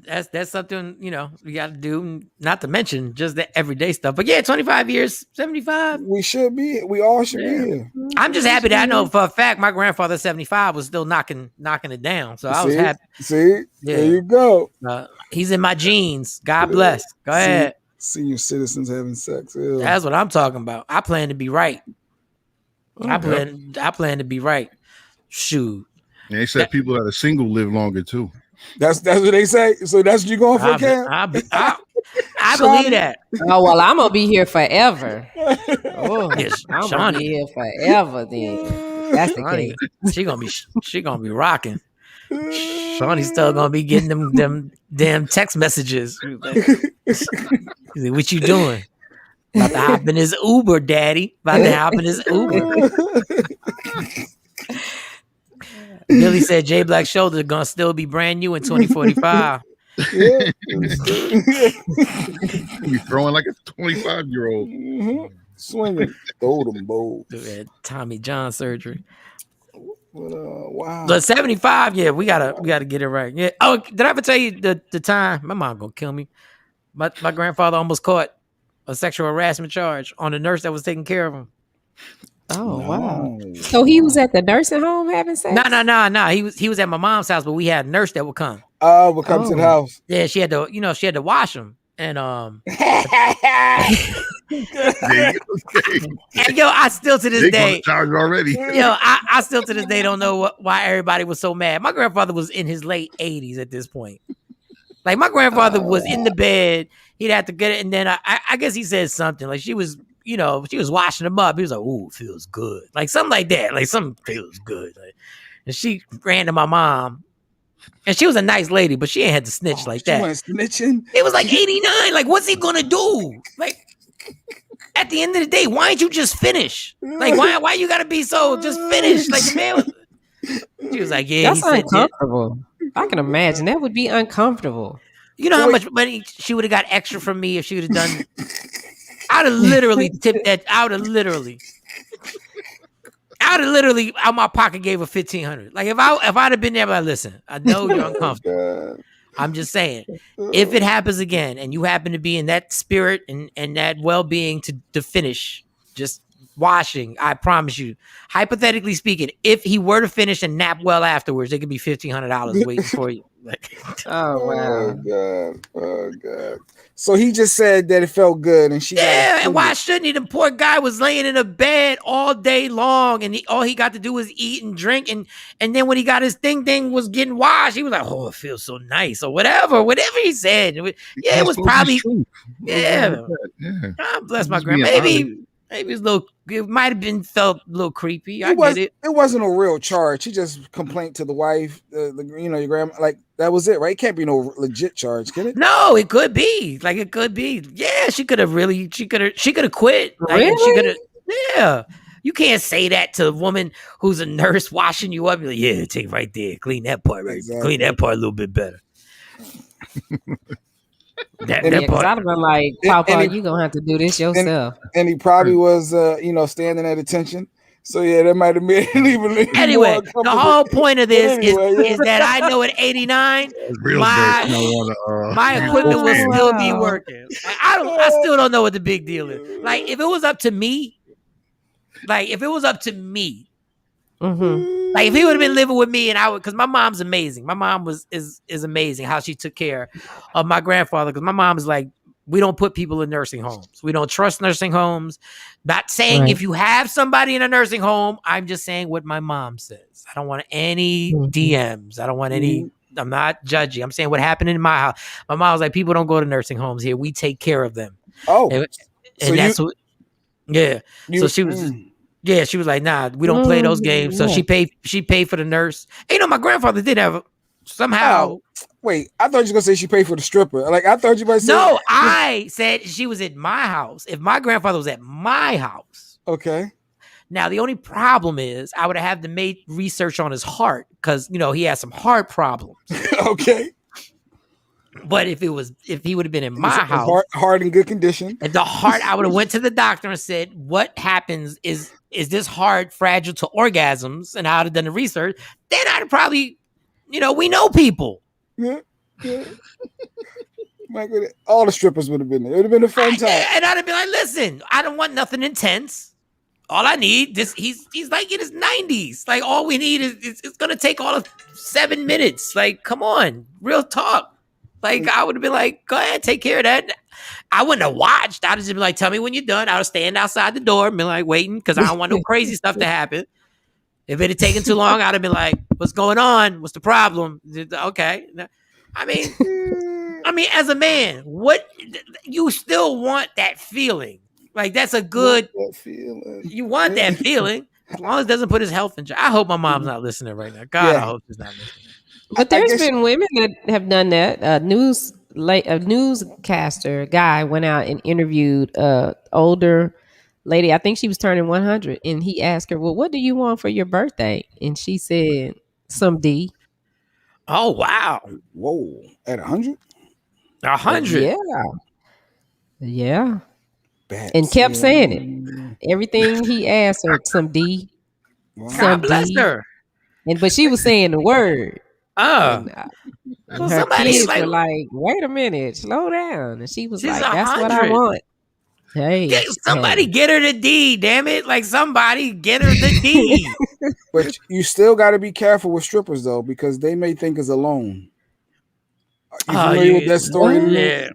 that's something we got to do. Not to mention just the everyday stuff. But yeah, 25 years, 75. We should be. We all should be here. I'm just happy that I know for a fact my grandfather 75 was still knocking it down. So I was happy. See, there you go. He's in my genes. God bless. Go ahead. Senior citizens having sex. Ew. That's what I'm talking about. I plan to be right. I plan to be right. Shoot. And they said people that are single live longer too. That's what they say. So that's what you going for, Cam? I believe that. Oh well, I'm gonna be here forever. I'm gonna be here forever. Then that's the case. She gonna be rocking. Shawnee's still gonna be getting them damn text messages. Like, what you doing? About to hop in his Uber, daddy. About to hop in his Uber. Billy said J Black Shoulder gonna still be brand new in 2045. Yeah. Be throwing like a 25-year-old. Mm-hmm. Swinging. Throw them bows. Tommy John surgery. Wow. The 75, yeah, we gotta get it right. Yeah. Oh, did I ever tell you the time? My mom gonna kill me. My grandfather almost caught a sexual harassment charge on the nurse that was taking care of him. Oh wow! So he was at the nursing home having sex? No. He was at my mom's house, but we had a nurse that would come. Would come to the house. Yeah, she had to wash him, and and yo, I still to this day charge already. Yo, I still to this day don't know why everybody was so mad. My grandfather was in his late 80s at this point. Like my grandfather was in the bed, he'd have to get it, and then I guess he said something like she was washing him up. He was like, "Ooh, it feels good," like something like that, like something feels good. Like, and she ran to my mom, and she was a nice lady, but she ain't had to snitch like that. She went snitching. It was like 89. Like, what's he gonna do? Like, at the end of the day, why ain't you just finish? Like, why you gotta be so just finish? Like, the man was. She was like, "Yeah, that's uncomfortable." I can imagine that would be uncomfortable. You know how much money she would have got extra from me if she would have done. I'd have literally tipped that. I would have literally out my pocket gave her $1,500. Like if I'd have been there, but listen, I know you're uncomfortable. I'm just saying, if it happens again and you happen to be in that spirit and that well-being to finish, just washing, I promise you, hypothetically speaking, if he were to finish and nap well afterwards, it could be $1,500 waiting for you. Like, oh wow! Oh god! So he just said that it felt good, and she and why shouldn't he? The poor guy was laying in a bed all day long, and all he got to do was eat and drink, and then when he got his thing was getting washed, he was like, "Oh, it feels so nice," or whatever he said. Yeah, it was probably God bless my grandma. Maybe it was a little. It might have been felt a little creepy. I get it. It wasn't a real charge. He just complained to the wife. Your grandma, like that was it, right? It can't be no legit charge, can it? No, it could be. Like it could be. Yeah, she could have quit. Like, really? She could have. Yeah. You can't say that to a woman who's a nurse washing you up. You're like, yeah, take it right there. Clean that part right. Exactly. Clean that part a little bit better. That part. I'd have been like, Papa, you gonna have to do this yourself. And he probably was, standing at attention. So yeah, that might have made it even. Anyway, the whole point of this is that I know at 89, my equipment will still be working. Like, I still don't know what the big deal is. Like if it was up to me, mm-hmm. Like if he would have been living with me and I would, because my mom's amazing. My mom is amazing how she took care of my grandfather. Because my mom is like, we don't put people in nursing homes. We don't trust nursing homes. Not saying if you have somebody in a nursing home, I'm just saying what my mom says. I don't want any DMs. I don't want any. I'm not judgy. I'm saying what happened in my house. My mom was like, people don't go to nursing homes here. We take care of them. Oh, and so that's what. Yeah. So she was. Yeah, she was like, nah, we don't play those games. So she paid for the nurse. And, my grandfather did have somehow. Wait, I thought you were going to say she paid for the stripper. Like, I thought you might say. No, I said she was at my house. If my grandfather was at my house. Okay. Now, the only problem is I would have had to make research on his heart because, he has some heart problems. Okay. But if he would have been in my house, heart in good condition, and the heart, I would have went to the doctor and said, "What happens is this heart fragile to orgasms?" And I would have done the research. Then I'd probably, we know people. Yeah. My goodness, all the strippers would have been there. It would have been a fun time. And I'd have been like, "Listen, I don't want nothing intense. All I need he's like in his 90s. Like all we need is it's gonna take all of 7 minutes. Like, come on, real talk." Like, I would have been like, go ahead, take care of that. I wouldn't have watched. I'd just be like, tell me when you're done. I would stand outside the door and be like, waiting, because I don't want no crazy stuff to happen. If it had taken too long, I'd have been like, what's going on? What's the problem? Okay. I mean, as a man, what you still want that feeling. Like, that's a good feeling. You want that feeling. As long as it doesn't put his health in jeopardy. I hope my mom's not listening right now. God, I hope she's not listening. But there's been women that have done that. A newscaster guy went out and interviewed a older lady. I think she was turning 100, and he asked her, "Well, what do you want for your birthday?" And she said, "Some D." Oh wow! Whoa, at 100? 100? Yeah, yeah. Bad. And kept saying it. Everything he asked her, some D, some God bless D, her. but she was saying the word. Oh, And her kids were like, "Wait a minute, slow down." And she was she's like, "That's what I 100. want." Hey, Somebody get her the D, damn it! Like somebody get her the D. But you still got to be careful with strippers though, because they may think it's a loan. You familiar with that story? Yeah.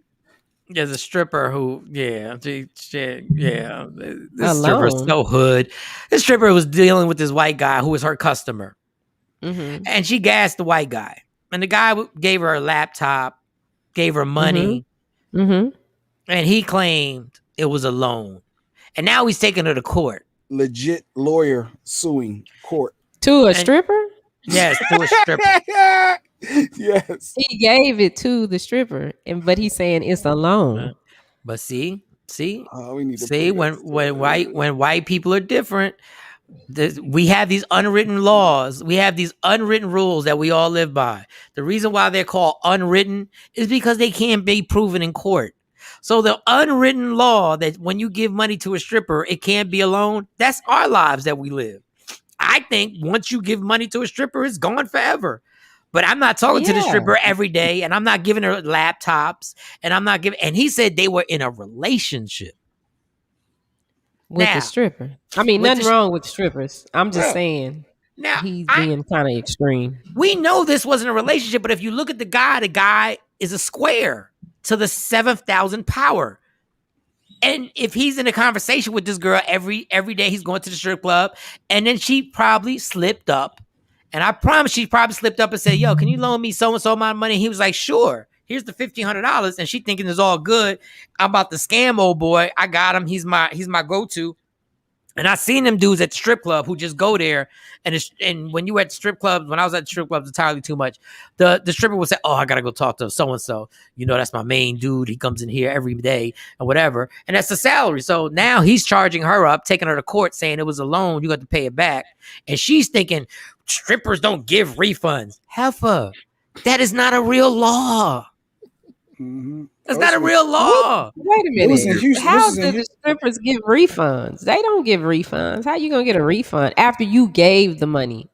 There's a stripper who, this stripper's Alone. so hood. This stripper was dealing with this white guy who was her customer, and she gassed the white guy, and the guy gave her a laptop, gave her money, and he claimed it was a loan, and now he's taking her to court. Legit lawyer suing court to a stripper. Yes, to a stripper. Yes, he gave it to the stripper, but he's saying it's a loan. But see, we need to see when white people are different. We have these unwritten laws. We have these unwritten rules that we all live by. The reason why they're called unwritten is because they can't be proven in court. So the unwritten law that when you give money to a stripper, it can't be a loan. That's our lives that we live. I think once you give money to a stripper, it's gone forever. But I'm not talking to the stripper every day, and I'm not giving her laptops, and I'm not giving. And he said they were in a relationship with the stripper. I mean, nothing wrong with strippers. I'm just saying. Now he's being kind of extreme. We know this wasn't a relationship, but if you look at the guy is a square to the 7,000 power. And if he's in a conversation with this girl every day, he's going to the strip club, and then she probably slipped up. And I promise she probably slipped up and said, "Yo, can you loan me so-and-so amount of money?" And he was like, "Sure. Here's the $1,500." And she thinking it's all good. I'm about to scam old boy. I got him. He's my go-to. And I seen them dudes at the strip club who just go there. And when you were at the strip clubs, when I was at the strip clubs entirely too much, the stripper would say, "Oh, I got to go talk to so-and-so. You know, that's my main dude. He comes in here every day and whatever." And that's the salary. So now he's charging her up, taking her to court, saying it was a loan. You got to pay it back. And she's thinking, strippers don't give refunds. Heifer, that is not a real law. That's not a real law. Wait a minute. How do the strippers give refunds? They don't give refunds. How you gonna get a refund after you gave the money?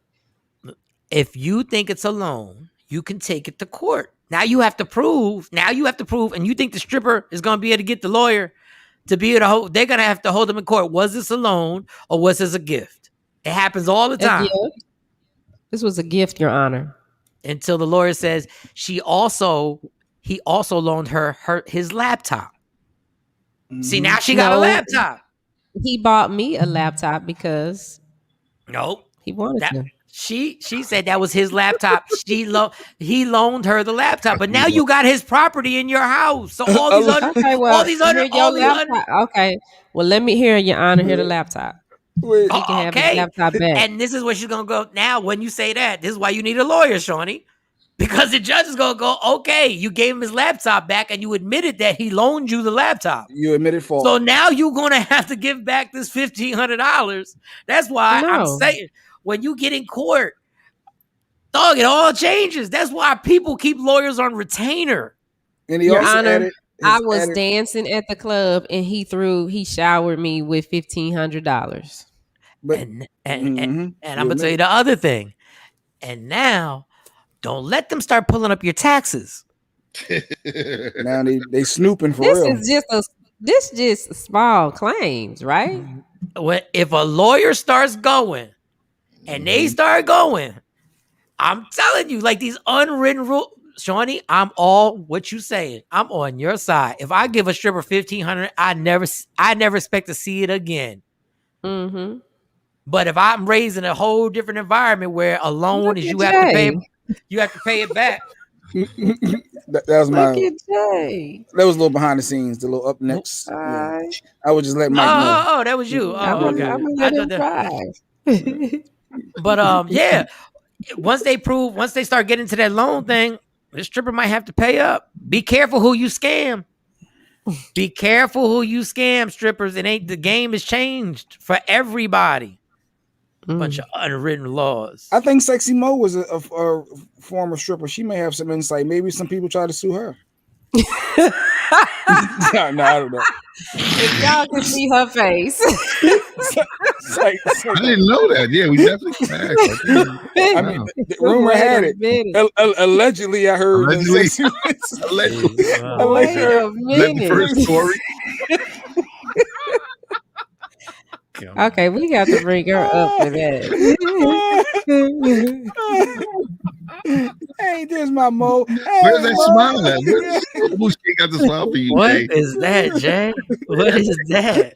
If you think it's a loan, you can take it to court. Now you have to prove. And you think the stripper is gonna be able to get the lawyer to be able to hold? They're gonna have to hold them in court. Was this a loan or was this a gift? It happens all the time. This was a gift, Your Honor. Until the lawyer says he also loaned her his laptop. See, now she got a laptop. He bought me a laptop because he wanted to. She said that was his laptop. He loaned her the laptop, but now you got his property in your house. So all these other okay. Well, let me hear Your Honor. Hear the laptop. He can have his laptop back. And this is where she's gonna go. Now, when you say that, this is why you need a lawyer, Shawnee. Because the judge is going to go, okay, you gave him his laptop back and you admitted that he loaned you the laptop. You admitted fault. So now you're going to have to give back this $1,500. That's why I'm saying when you get in court, dog, it all changes. That's why people keep lawyers on retainer. And Your Honor, I was dancing at the club and he showered me with $1,500. And I'm going to tell you the other thing. And now, don't let them start pulling up your taxes. Now they snooping for real. This just small claims, right? If a lawyer starts going and they start going, I'm telling you, like these unwritten rules, Shawnee, I'm all what you saying. I'm on your side. If I give a stripper $1,500, I never expect to see it again. Mm-hmm. But if I'm raised in a whole different environment where a loan is you have to pay it back. that was my. That was a little behind the scenes, the little up next. Yeah. I would just let Mike know. Oh, that was you. Oh, okay. But yeah, once they start getting to that loan thing, the stripper might have to pay up. Be careful who you scam. Be careful who you scam, strippers. The game has changed for everybody. Bunch of unwritten laws. I think Sexy Mo was a former stripper. She may have some insight. Maybe some people try to sue her. No, I don't know. If y'all can see her face. I didn't know that. Yeah, we definitely can. I mean, the rumor had it. Allegedly, I heard. Allegedly. Let the first story. Okay, we got to bring her up for that. Hey, there's my Mo. Hey, where's that smile at? Who's got the smile for you? What Jay? is that, Jay? What is that?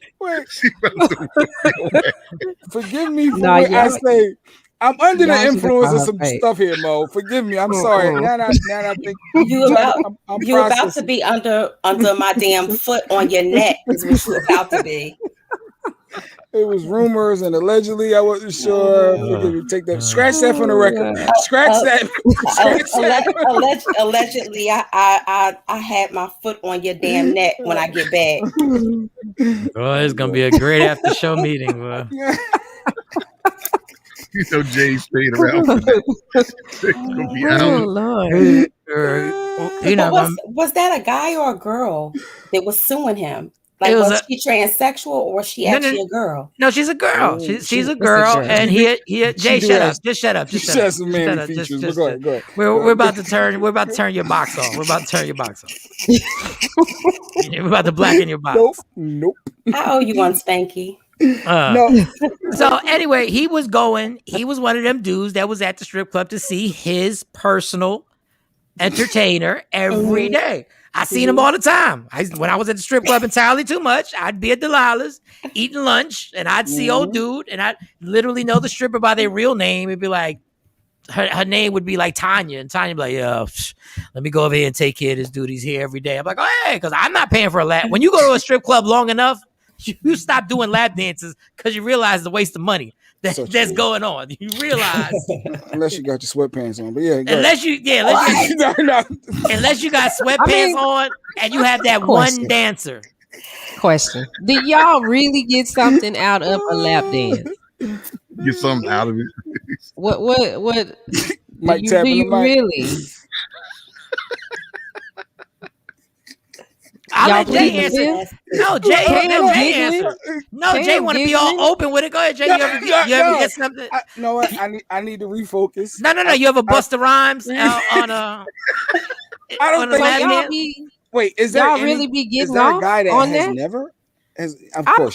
Forgive me for what I say. I'm under the influence of some stuff here, Mo. Forgive me. I'm sorry. Now I think you about to be under my damn foot on your neck is what you're about to be. It was rumors and allegedly. I wasn't sure. Forgive me. Take that. Scratch that from the record. Scratch that. Allegedly, I had my foot on your damn neck when I get back. Oh, it's gonna be a great after show meeting, bro. You know, Jay stayed around for that. Lord. Was that a guy or a girl that was suing him? Like, was she transsexual or was she actually a girl? No, she's a girl. She's a girl, and Jay, shut up. Just shut up. Just shut up. Go ahead. We're about to turn your box off. We're about to turn your box off. We're about to blacken your box. Nope. I owe you one, Spanky. No. So anyway, he was one of them dudes that was at the strip club to see his personal entertainer every day. I seen him all the time. When I was at the strip club entirely too much, I'd be at Delilah's eating lunch, and I'd see old dude, and I'd literally know the stripper by their real name. It'd be like, her name would be like Tanya, and Tanya would be like, yo, let me go over here and take care of this dude. He's here every day. I'm like, oh, hey, because I'm not paying for a lap. When you go to a strip club long enough, you stop doing lap dances because you realize the waste of money that's going on. You realize, unless you got your sweatpants on, but yeah, unless you got sweatpants on and you have that one dancer. Question: did y'all really get something out of a lap dance? Get something out of it. What? Mike do you really? I'll let Jay answer. No, Jay answer. No, Jay want to be all open with it. Go ahead, Jay. You ever get something? No, what? I need to refocus. No. You have a Busta Rhymes on a. I don't think. Wait, is there y'all really be getting off a guy that on has that? never? I'm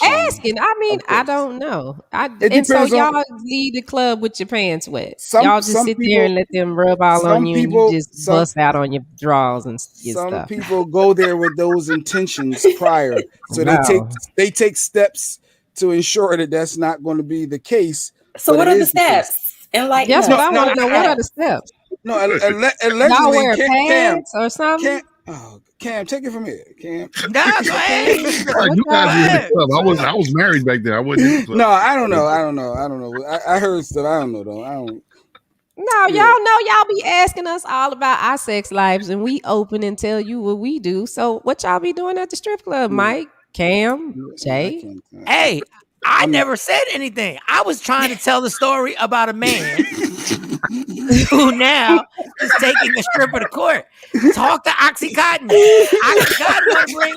asking. I mean, I don't know. And so y'all leave the club with your pants wet. Y'all just sit there and let them rub all on you, and you just bust out on your drawers and your some stuff. People go there with those intentions prior, so they take steps to ensure that that's not going to be the case. So what are the steps? And like, that's what I want to know. What are the steps? No, allegedly, y'all wear pants or something. Cam, take it from here. Cam. Go ahead. You guys were in the club. I was married back then. I wasn't in the club. No, I don't know. I heard stuff. I don't know though. No, y'all know y'all be asking us all about our sex lives, and we open and tell you what we do. So what y'all be doing at the strip club, Mike, Cam, Jay? Hey, I never said anything. I was trying to tell the story about a man who now is taking a stripper to court. Talk to Oxycontin. Oxycontin want to bring.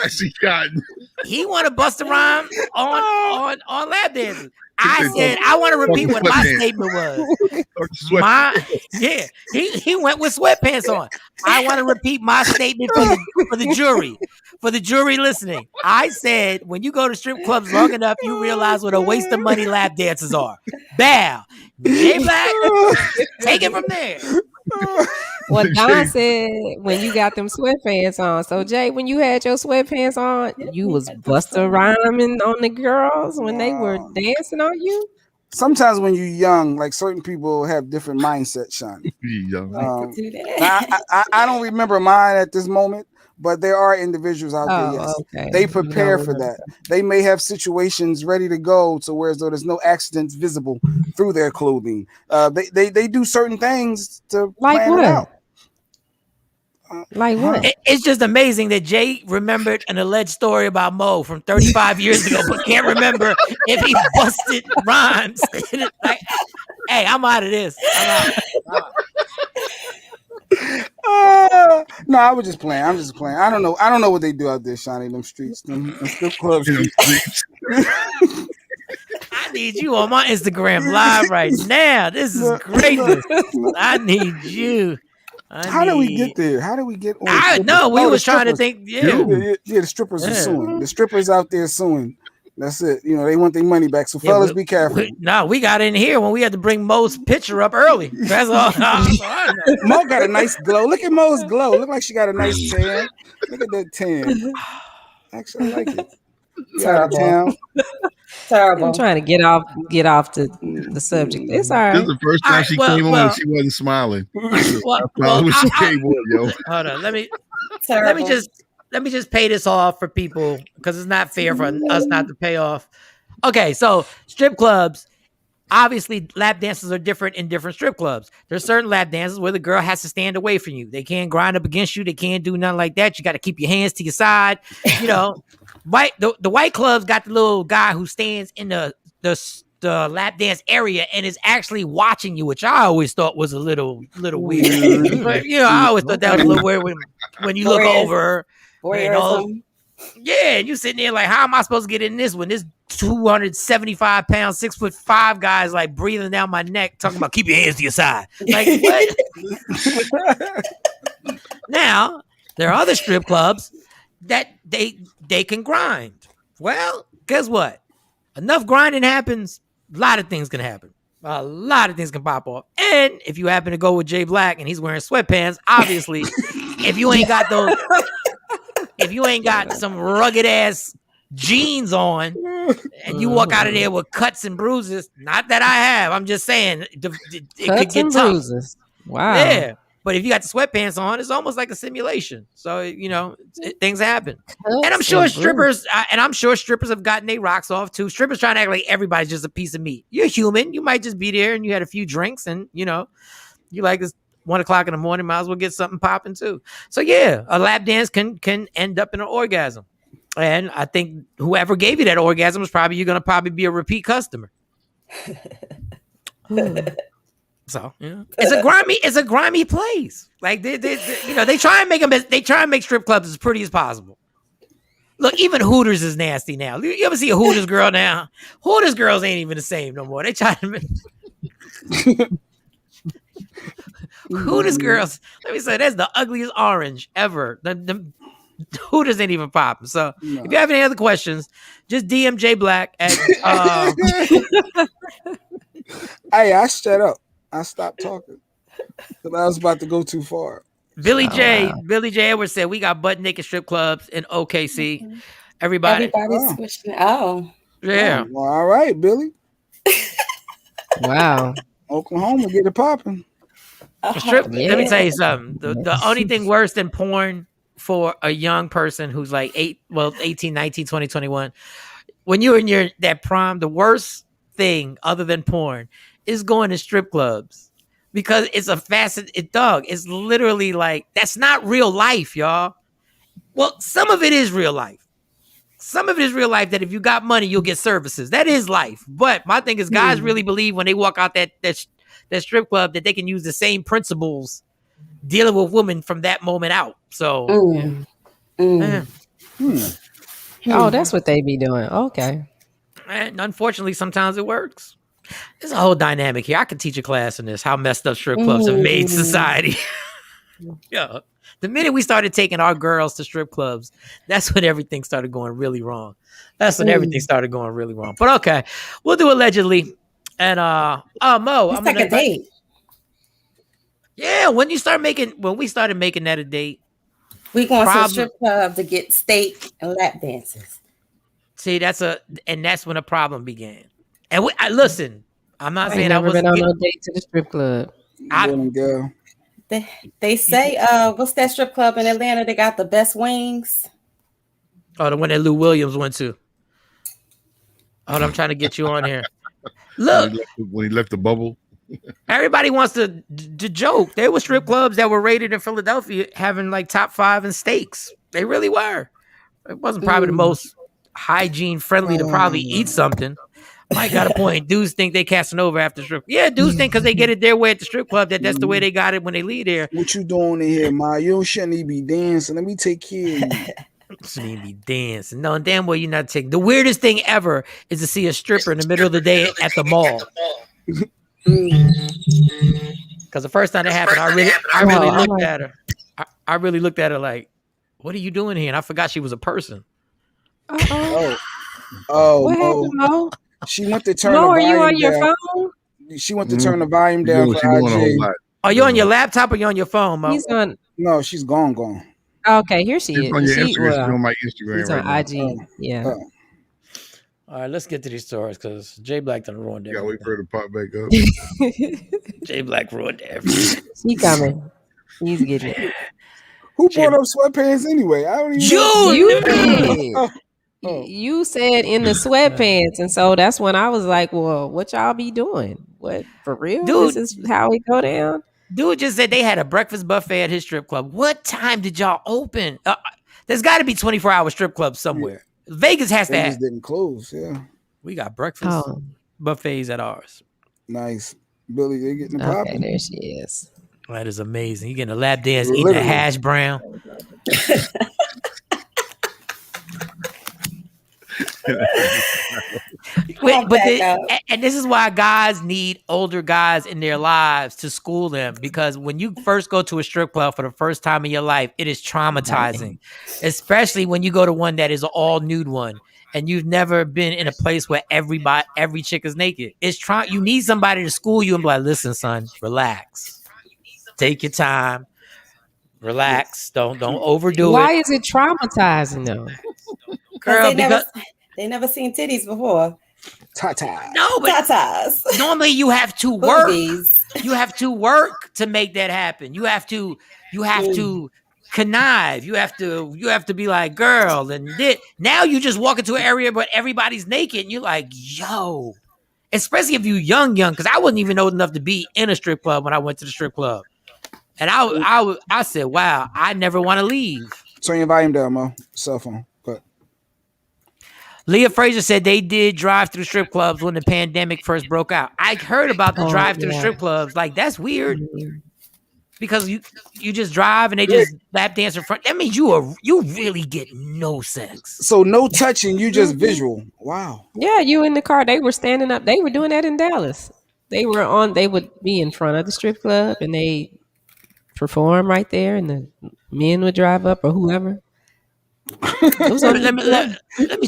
Oxycontin. He want to bust a rhyme on lap dances. I said I want to repeat what my statement was. He went with sweatpants on. I want to repeat my statement for the jury. For the jury listening, I said when you go to strip clubs long enough, you realize what a waste of money lap dances are. Bow. Jay Black, take it from there. What Don said when you got them sweatpants on. So Jay, when you had your sweatpants on, you was Busta rhyming on the girls when they were dancing on you. Sometimes when you're young, like certain people have different mindsets, Sean. I don't remember mine at this moment, But there are individuals out there, yes. Okay. They prepare for that. They may have situations ready to go to where as though there's no accidents visible through their clothing. They do certain things to plan it out. Like what? It's just amazing that Jay remembered an alleged story about Mo from 35 years ago, but can't remember if he busted rhymes. Like, hey, I'm out of this. I'm out. No, I was just playing. I'm just playing. I don't know what they do out there, Shawnee, them streets, them strip clubs. I need you on my Instagram live right now. This is greatness. I need you. How did we get there? How did we get on? I know we was trying to think. Yeah, the strippers are suing. The strippers out there suing. That's it. You know, they want their money back. So fellas, be careful. We got in here when we had to bring Mo's picture up early. That's all. Mo got a nice glow. Look at Mo's glow. Look like she got a nice tan. Look at that tan. Actually, I like it. Terrible. Terrible. I'm trying to get off the subject. It's all right. This is the first time she came on and she wasn't smiling. Hold on. Let me just pay this off for people because it's not fair for us not to pay off. Okay, so strip clubs, obviously lap dances are different in different strip clubs. There's certain lap dances where the girl has to stand away from you. They can't grind up against you. They can't do nothing like that. You got to keep your hands to your side. You know, the white clubs got the little guy who stands in the lap dance area and is actually watching you, which I always thought was a little weird. But you know, I always thought that was a little weird when you look over her. Yeah, and you sitting there like, how am I supposed to get in this when this 275 pound, 6'5" guy is like breathing down my neck, talking about keep your hands to your side. Like, what? Now, there are other strip clubs that they can grind. Well, guess what? Enough grinding happens, a lot of things can happen. A lot of things can pop off. And if you happen to go with Jay Black and he's wearing sweatpants, obviously, if you ain't got some rugged ass jeans on and you walk out of there with cuts and bruises, not that I have, I'm just saying it could get tough. Bruises. Wow. Yeah. But if you got the sweatpants on, it's almost like a simulation. So, you know, things happen. And I'm sure strippers have gotten their rocks off too. Strippers trying to act like everybody's just a piece of meat. You're human. You might just be there and you had a few drinks and, you know, you like this 1 o'clock in the morning, might as well get something popping too. So yeah, a lap dance can end up in an orgasm. And I think whoever gave you that orgasm is you're going to probably be a repeat customer. So, you know, it's a grimy place. Like they try and make strip clubs as pretty as possible. Look, even Hooters is nasty now. You ever see a Hooters girl now? Hooters girls ain't even the same no more. They try to make Hooters girls. Let me say, that's the ugliest orange ever. The Hooters ain't even popping. So if you have any other questions, just DM J Black at Hey, I shut up. I stopped talking because I was about to go too far. Billy J Edwards said we got butt naked strip clubs in OKC. Mm-hmm. Everybody's switching. Oh, yeah. Oh, well, all right, Billy. Wow. Oklahoma, get it popping. Let me tell you something. The only thing worse than porn for a young person who's like 18, 19, 20, 21, when you're in that prime, the worst thing other than porn is going to strip clubs because it's a facet. Dog, it's literally like, that's not real life, y'all. Well, some of it is real life. Some of it is real life that if you got money, you'll get services. That is life. But my thing is guys really believe when they walk out that strip club that they can use the same principles dealing with women from that moment out. So, Oh, that's what they be doing. Okay. And unfortunately, sometimes it works. There's a whole dynamic here. I could teach a class in this, how messed up strip clubs have made society. Yeah. The minute we started taking our girls to strip clubs, that's when everything started going really wrong. But okay, we'll do allegedly. And Mo, it's like a date. Yeah, when we started making that a date, we going to a strip club to get steak and lap dances. See, that's when a problem began. And listen, I'm not saying I wasn't been on no date to the strip club. They say, what's that strip club in Atlanta? They got the best wings. Oh, the one that Lou Williams went to. Oh, I'm trying to get you on here. Look, when he left the bubble. Everybody wants to joke. There were strip clubs that were rated in Philadelphia having like top 5 in steaks. They really were. It wasn't probably the most hygiene friendly to probably eat something. Mike got a point. Dudes think they casting over after strip. Yeah, dudes think because they get it their way at the strip club that's the way they got it when they leave there. What you doing in here, Ma? You shouldn't even be dancing. Let me take care of you. Shouldn't even be dancing. No, damn well you're not taking. The weirdest thing ever is to see a stripper in the middle of the day at the mall. Because the first time that happened, I really looked at her. I really looked at her like, "What are you doing here?" And I forgot she was a person. Oh, what happened, Mo? She went to turn Mo, the are volume you on your down. phone? She went to turn the volume down for IG. Are you on your laptop or you on your phone, Mo? He's on. No, she's gone. Okay, here she is. On your Instagram. She's on my Instagram he's right on IG. Yeah. All right, let's get to these stories because Jay Black done ruined everything. Yeah, wait for her to pop back up. Jay Black ruined everything. He coming. He's getting it. Who brought up sweatpants anyway? I don't even know. You did. You said in the sweatpants, and so that's when I was like, "Well, what y'all be doing? What for real? Dude, this is how we go down." Dude just said they had a breakfast buffet at his strip club. What time did y'all open? There's got to be 24-hour strip clubs somewhere. Yeah. Vegas has to have. Didn't close. Yeah, we got breakfast buffets at ours. Nice, Billy. They getting popping. Okay, there she is. That is amazing. You getting a lap dance, eating a hash brown. And this is why guys need older guys in their lives to school them, because when you first go to a strip club for the first time in your life, it is traumatizing, especially when you go to one that is an all nude one and you've never been in a place where every chick is naked. You need somebody to school you and be like, listen, son, relax, take your time, relax, don't overdo it. Why is it traumatizing though? Girl, they never seen titties before. Tatas. No, but tatas. Normally you have to work. You have to work to make that happen. You have to connive. You have to be like, girl, and now you just walk into an area but everybody's naked and you're like, yo. Especially if you young, because I wasn't even old enough to be in a strip club when I went to the strip club. And I said, wow, I never want to leave. Turn your volume down, Mo. Cell phone. Leah Fraser said they did drive-through strip clubs when the pandemic first broke out. I heard about the drive-through strip clubs. Like, that's weird. Because you just drive and they just lap dance in front. That means you really get no sex. So no touching, you just visual. Wow. Yeah, you in the car. They were standing up. They were doing that in Dallas. They would be in front of the strip club and they perform right there and the men would drive up or whoever. Let me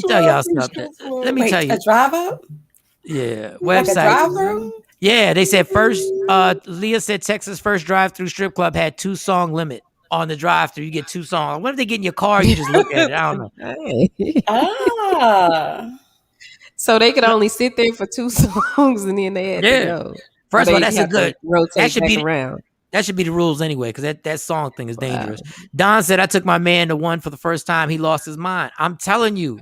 tell y'all something. Let me tell you. A drive up? Yeah. Like website. a drive-through? Yeah, they said first, Leah said Texas' first drive-through strip club had 2-song limit on the drive-through. You get 2 songs. What if they get in your car? You just look at it. I don't know. So they could only sit there for 2 songs and then they had to go. First of all, that's a good. That should be around. That should be the rules anyway, because that song thing is dangerous. Don said, I took my man to one for the first time. He lost his mind. I'm telling you.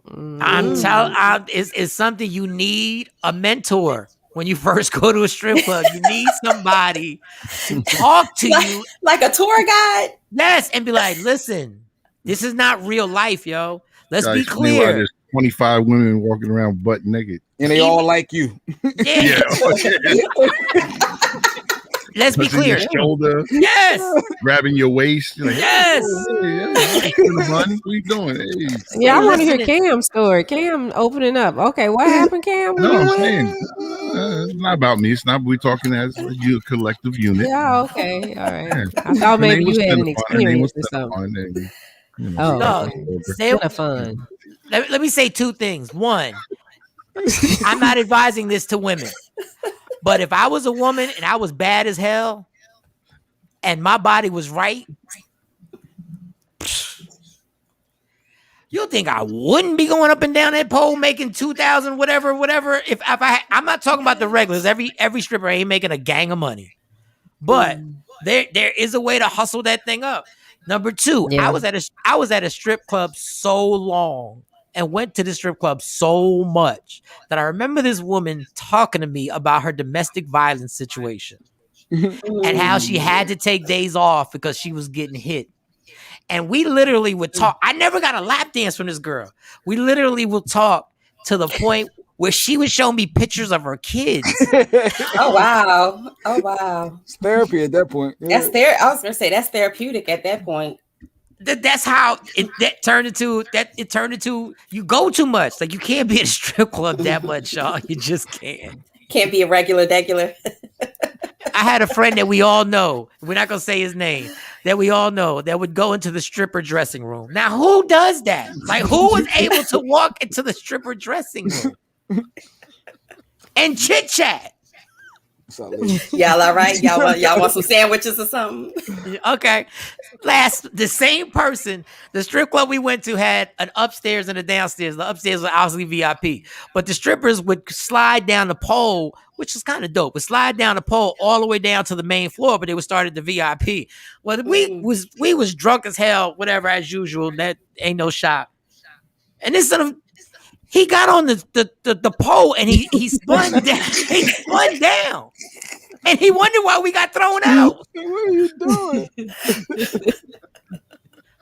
It's something you need a mentor when you first go to a strip club. You need somebody to talk to you. Like a tour guide? Yes, and be like, listen, this is not real life, yo. Let's be clear. There's 25 women walking around butt naked. And they all like you. Yeah. Let's be clear. Your shoulder. Yes. Grabbing your waist. Like, yes. Hey, what are you doing? Hey. Yeah, I want to hear Cam's story. Cam opening up. Okay, what happened, Cam? No, I'm saying it's not about me. It's not. We're talking as a collective unit. Yeah. Okay. All right. Yeah. I thought maybe you had an experience or something. Fun. Let me say 2 things. One, I'm not advising this to women, but if I was a woman and I was bad as hell and my body was right, You think I wouldn't be going up and down that pole making 2,000, whatever? If I'm not talking about the regulars. Every stripper ain't making a gang of money, but there is a way to hustle that thing up. Number two, I was at a strip club so long and went to the strip club so much that I remember this woman talking to me about her domestic violence situation and how she had to take days off because she was getting hit. And we literally would talk. I never got a lap dance from this girl. We literally would talk to the point where she would show me pictures of her kids. Oh wow! It's therapy at that point. Yeah. I was gonna say that's therapeutic at that point. That's how it turned into. You go too much. Like you can't be at a strip club that much, y'all. You just can't. Can't be a regular. I had a friend that we all know. We're not gonna say his name. That we all know that would go into the stripper dressing room. Now, who does that? Like, who was able to walk into the stripper dressing room and chit chat? Y'all all right? Y'all want some sandwiches or something? Okay. The same person, the strip club we went to had an upstairs and a downstairs. The upstairs was obviously VIP, but the strippers would slide down the pole, which is kind of dope. Would slide down the pole all the way down to the main floor, but they would start at the VIP. Well, we was drunk as hell, whatever, as usual. That ain't no shop. And this son of he got on the pole and he spun down. He spun down. And he wondered why we got thrown out. What are you doing?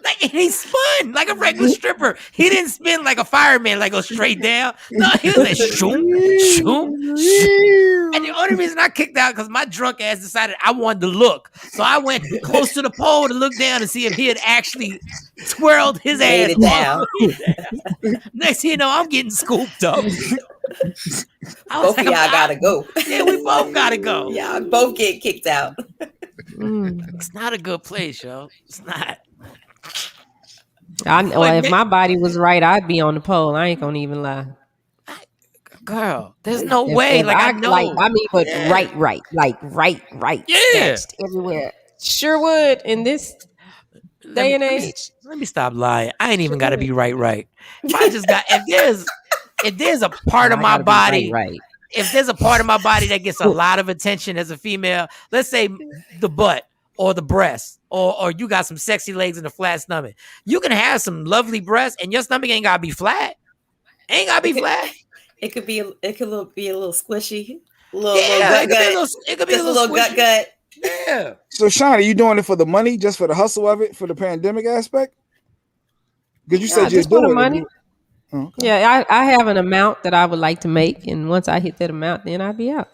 Like, and he spun like a regular stripper. He didn't spin like a fireman, like go straight down. No, he was like shoom, shoom, shoom. And the only reason I kicked out because my drunk ass decided I wanted to look. So I went close to the pole to look down and see if he had actually twirled his ass down. Next thing you know, I'm getting scooped up. Both of y'all gotta go. Yeah, we both gotta go. Y'all both get kicked out. It's not a good place, yo. It's not. If my body was right, I'd be on the pole. I ain't gonna even lie. Girl, there's no way. I know. But right. Yeah. Sketched everywhere. Sure would in this day and age. Let me stop lying. I ain't even gotta be right. If there's a part of my body, right. If there's a part of my body that gets a lot of attention as a female, let's say the butt or the breast, or you got some sexy legs and a flat stomach, you can have some lovely breasts and your stomach ain't gotta be flat. Ain't gotta be flat. It could be a little squishy. It could be a little gut. Yeah. So, Shawn, are you doing it for the money, just for the hustle of it, for the pandemic aspect? Because you said you're doing the money. Oh, okay. Yeah, I have an amount that I would like to make, and once I hit that amount, then I'll be out.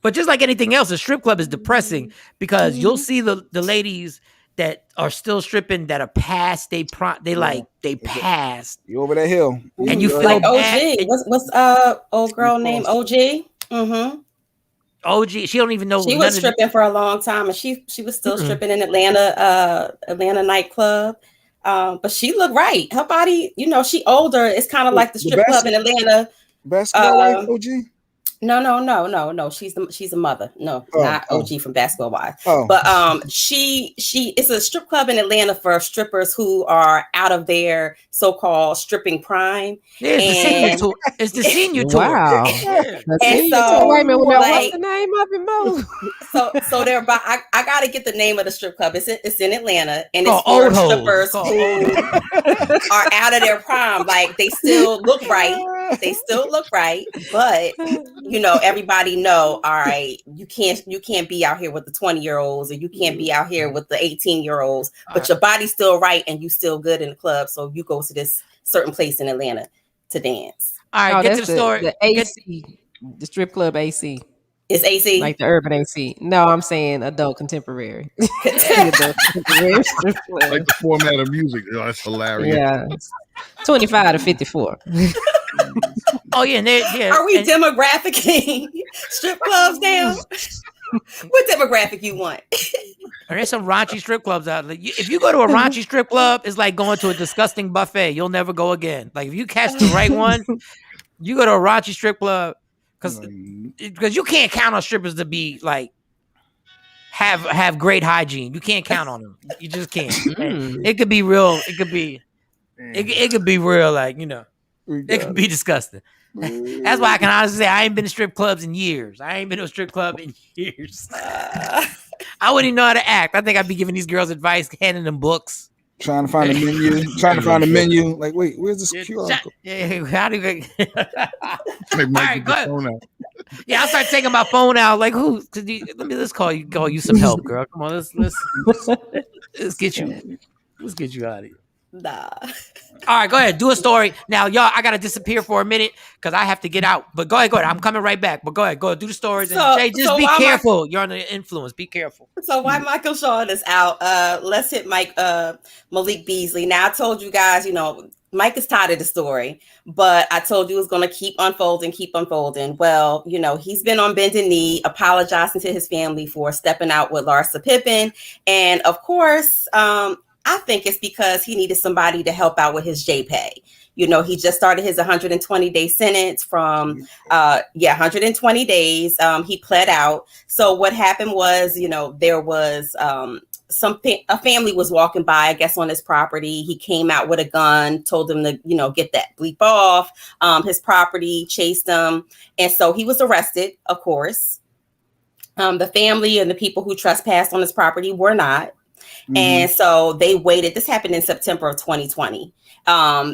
But just like anything else, a strip club is depressing because you'll see the ladies that are still stripping that are past they passed. You over that hill, and you feel like bad. OG. What's old girl named OG? Mm-hmm. OG. She don't even know. She was stripping for a long time, and she was still stripping in Atlanta nightclub. But she looked right. Her body, she older. It's kind of like the strip club in Atlanta. Basketball wife, OG? No. She's a mother. No, not OG from Basketball Wives. But she it's a strip club in Atlanta for strippers who are out of their so-called stripping prime. Yeah, it's the senior tour. Wow. And so, wait a minute, what's the name of it, Mo? So they're about. I gotta get the name of the strip club. It's in Atlanta, and it's for strippers who are out of their prime. Like they still look right. But everybody know, all right, you can't be out here with the 20-year-olds, or you can't be out here with the 18-year-olds, but your body's still right and you still good in the club. So you go to this certain place in Atlanta to dance. All right, get to the story. The AC, the strip club AC. It's AC? Like the urban AC. No, I'm saying adult contemporary. Adult contemporary strip club. Like the format of music. Oh, that's hilarious. Yeah. 25 to 54. Oh yeah, Are we demographicing strip clubs now? What demographic you want? There's some raunchy strip clubs out there. If you go to a raunchy strip club, it's like going to a disgusting buffet. You'll never go again. Like if you catch the right one, you go to a raunchy strip club because you can't count on strippers to be like have great hygiene. You can't count on them. You just can't. It could be real. It could be. It could be real, like, you know, it could be disgusting. That's why I can honestly say I ain't been to strip clubs in years. I ain't been to a strip club in years. I wouldn't even know how to act. I think I'd be giving these girls advice, handing them books. Trying to find a menu. Like, wait, where's this QR code? Yeah, how do you... All right, go ahead. Yeah, I'll start taking my phone out. Like, who? Let's call you some help, girl. Come on, let's get you out of here. Nah. All right, go ahead. Do a story. Now, y'all, I got to disappear for a minute because I have to get out. But go ahead. I'm coming right back. But go ahead. Do the stories. And Jay, just be careful. You're under influence. Be careful. So while Michael Shawn is out, let's hit Malik Beasley. Now, I told you guys, you know, Mike is tired of the story, but I told you it was going to keep unfolding. Well, you know, he's been on bended knee, apologizing to his family for stepping out with Larsa Pippen. And of course, I think it's because he needed somebody to help out with his JPay. You know, he just started his 120-day sentence from 120 days. He pled out. So what happened was, you know, there was a family was walking by, I guess, on his property. He came out with a gun, told them to, you know, get that bleep off his property, chased them. And so he was arrested, of course. The family and the people who trespassed on his property were not. Mm-hmm. And so they waited. This happened in September of 2020.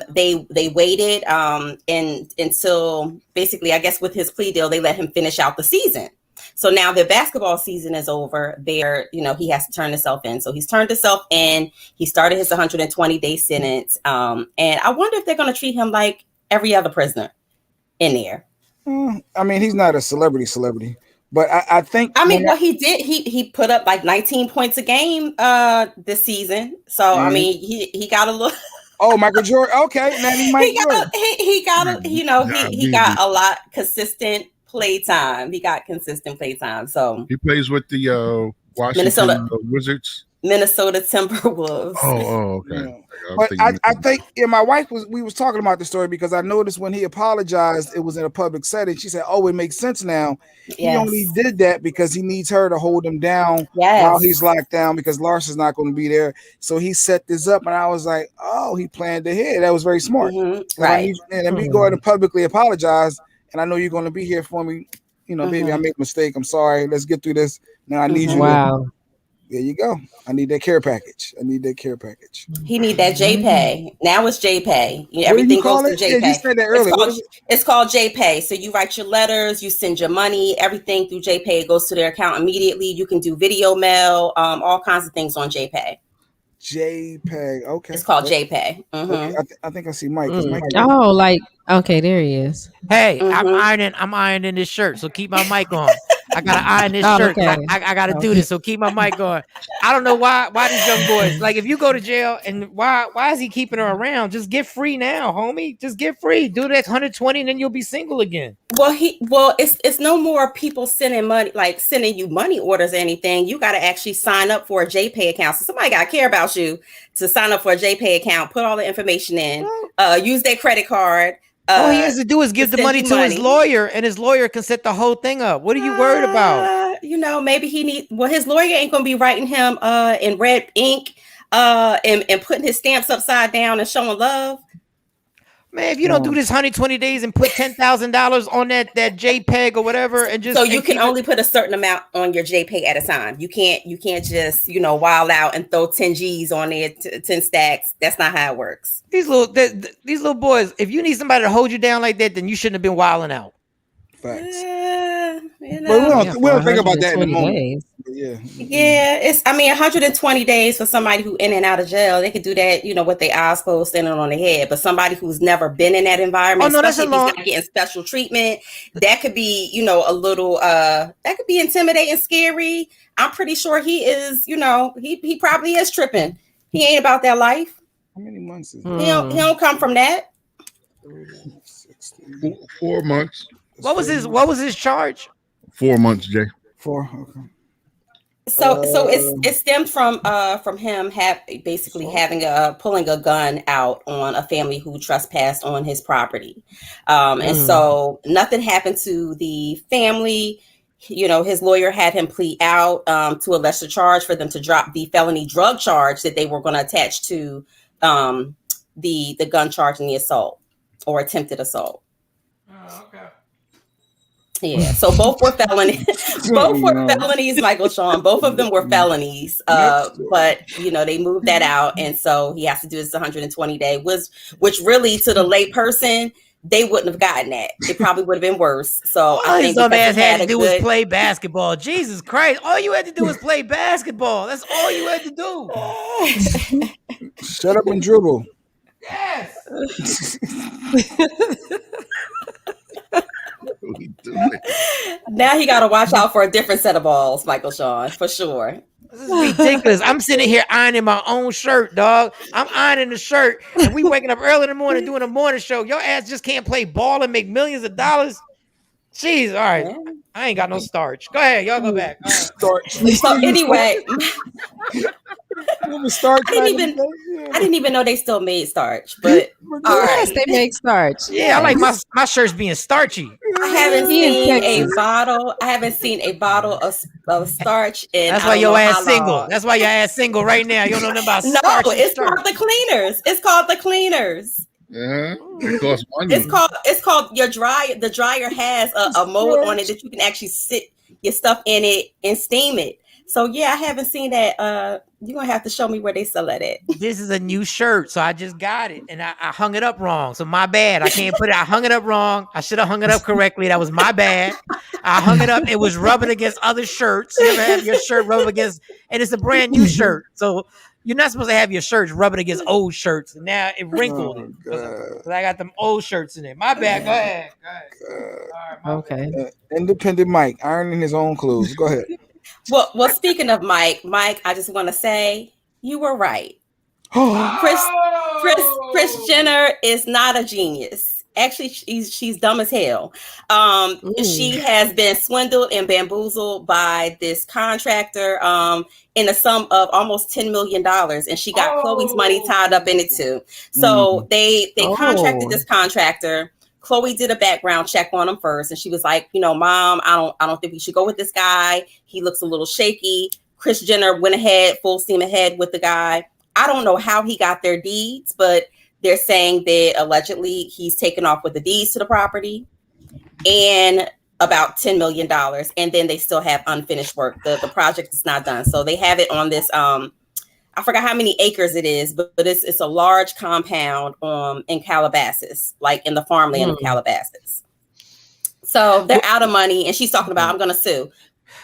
They waited until basically, I guess with his plea deal, they let him finish out the season. So now the basketball season is over. He has to turn himself in. So he's turned himself in. He started his 120-day sentence. And I wonder if they're going to treat him like every other prisoner in there. I mean, he's not a celebrity. But I think what he did, he put up like 19 points a game this season. So I mean, he got a little. Oh, Michael Jordan. Okay, now he got a lot consistent playtime. He got consistent playtime. So he plays with the Washington Wizards. Minnesota Timberwolves. Oh, okay. Yeah. But I think my wife we was talking about the story because I noticed when he apologized, it was in a public setting. She said, "Oh, it makes sense now." Yes. He only did that because he needs her to hold him down while he's locked down because Larsa's not going to be there. So he set this up, and I was like, "Oh, he planned ahead. That was very smart." Mm-hmm. Right. And me go ahead and publicly apologize, and I know you're going to be here for me. You know, baby, I made a mistake. I'm sorry. Let's get through this. Now I need you. Wow. There you go. I need that care package. He need that JPay. Now it's JPay. Everything goes through JPay. Yeah, you said that earlier. It's called JPay. So you write your letters, you send your money, everything through JPay. It goes to their account immediately. You can do video mail, all kinds of things on JPay. JPay. Okay. It's called JPay. Mm-hmm. Okay. I think I see Mike. Mike Okay, there he is. Hey, I'm ironing this shirt, so keep my mic on. I gotta iron this shirt. Okay. I gotta do this, so keep my mic on. I don't know why these young boys, like, if you go to jail, and why is he keeping her around? Just get free now, homie. Just get free. Do that 120, and then you'll be single again. Well, it's no more people sending you money orders or anything. You got to actually sign up for a JPay account. So somebody got to care about you to sign up for a JPay account. Put all the information in. Use their credit card. All he has to do is give the money to his lawyer, and his lawyer can set the whole thing up. What are you worried about? Maybe his lawyer ain't going to be writing him in red ink and putting his stamps upside down and showing love. Man, if you don't do this 120 days and put $10,000 on that JPEG or whatever, and just you can only put a certain amount on your JPEG at a time. You can't just wild out and throw 10 G's on there, 10 stacks. That's not how it works. These little boys, if you need somebody to hold you down like that, then you shouldn't have been wilding out. Facts. But we don't think about that in the moment. It's 120 days for somebody who in and out of jail. They could do that, with their eyes closed, standing on their head. But somebody who's never been in that environment, especially if he's not getting special treatment, that could be, a little that could be intimidating, scary. I'm pretty sure he is, he probably is tripping. He ain't about that life. How many months is he don't come from that. 4 months. What was his charge? 4 months, Jay. 4. Okay. So it stemmed from him pulling a gun out on a family who trespassed on his property, and so nothing happened to the family. His lawyer had him plead out to a lesser charge for them to drop the felony drug charge that they were going to attach to the gun charge and the assault or attempted assault. Oh, okay. Yeah, so both were felonies. Both were felonies, Michael Shawn. Both of them were felonies. But they moved that out, and so he has to do this 120-day, which really to the lay person, they wouldn't have gotten that. It probably would have been worse. So I think some ass had to do was play basketball. Jesus Christ! All you had to do was play basketball. That's all you had to do. Shut up and dribble. Yes. Now he got to watch out for a different set of balls, Michael Shawn, for sure. This is ridiculous. I'm sitting here ironing my own shirt, dog. I'm ironing the shirt, and we waking up early in the morning doing a morning show. Your ass just can't play ball and make millions of dollars. Jeez, all right. I ain't got no starch. Go ahead, y'all go back. Right. Starch. So anyway, I didn't even know they still made starch, but yes, they make starch. Yeah, I like my shirts being starchy. I haven't seen a bottle. I haven't seen a bottle of starch. That's why your ass single. That's why your ass single right now. You don't know nothing about starch. No, it's called the cleaners. It's called the cleaners. Yeah, it costs money. It's called your dryer. The dryer has a mode on it that you can actually sit your stuff in it and steam it. So yeah, I haven't seen that. You're gonna have to show me where they sell it at. This is a new shirt, so I just got it and I hung it up wrong. So my bad. I can't put it. I hung it up wrong. I should have hung it up correctly. That was my bad. I hung it up. It was rubbing against other shirts. You ever have your shirt rub against? And it's a brand new shirt, so you're not supposed to have your shirts rubbing against old shirts. And now it wrinkled. Because I got them old shirts in it. My bad. Go ahead. All right, okay. Independent Mike ironing his own clothes. Go ahead. Well, speaking of Mike, I just want to say you were right. Kris Jenner is not a genius. Actually, she's dumb as hell. She has been swindled and bamboozled by this contractor in a sum of almost $10 million, and she got Khloe's money tied up in it too. So they contracted this contractor. Khloe did a background check on him first, and she was like, Mom, I don't think we should go with this guy. He looks a little shaky. Kris Jenner went ahead, full steam ahead with the guy. I don't know how he got their deeds, but they're saying that allegedly he's taken off with the deeds to the property and about $10 million. And then they still have unfinished work. The project is not done. So they have it on this, I forgot how many acres it is, but it's a large compound in Calabasas, like in the farmland of Calabasas. So they're out of money, and she's talking about, I'm going to sue.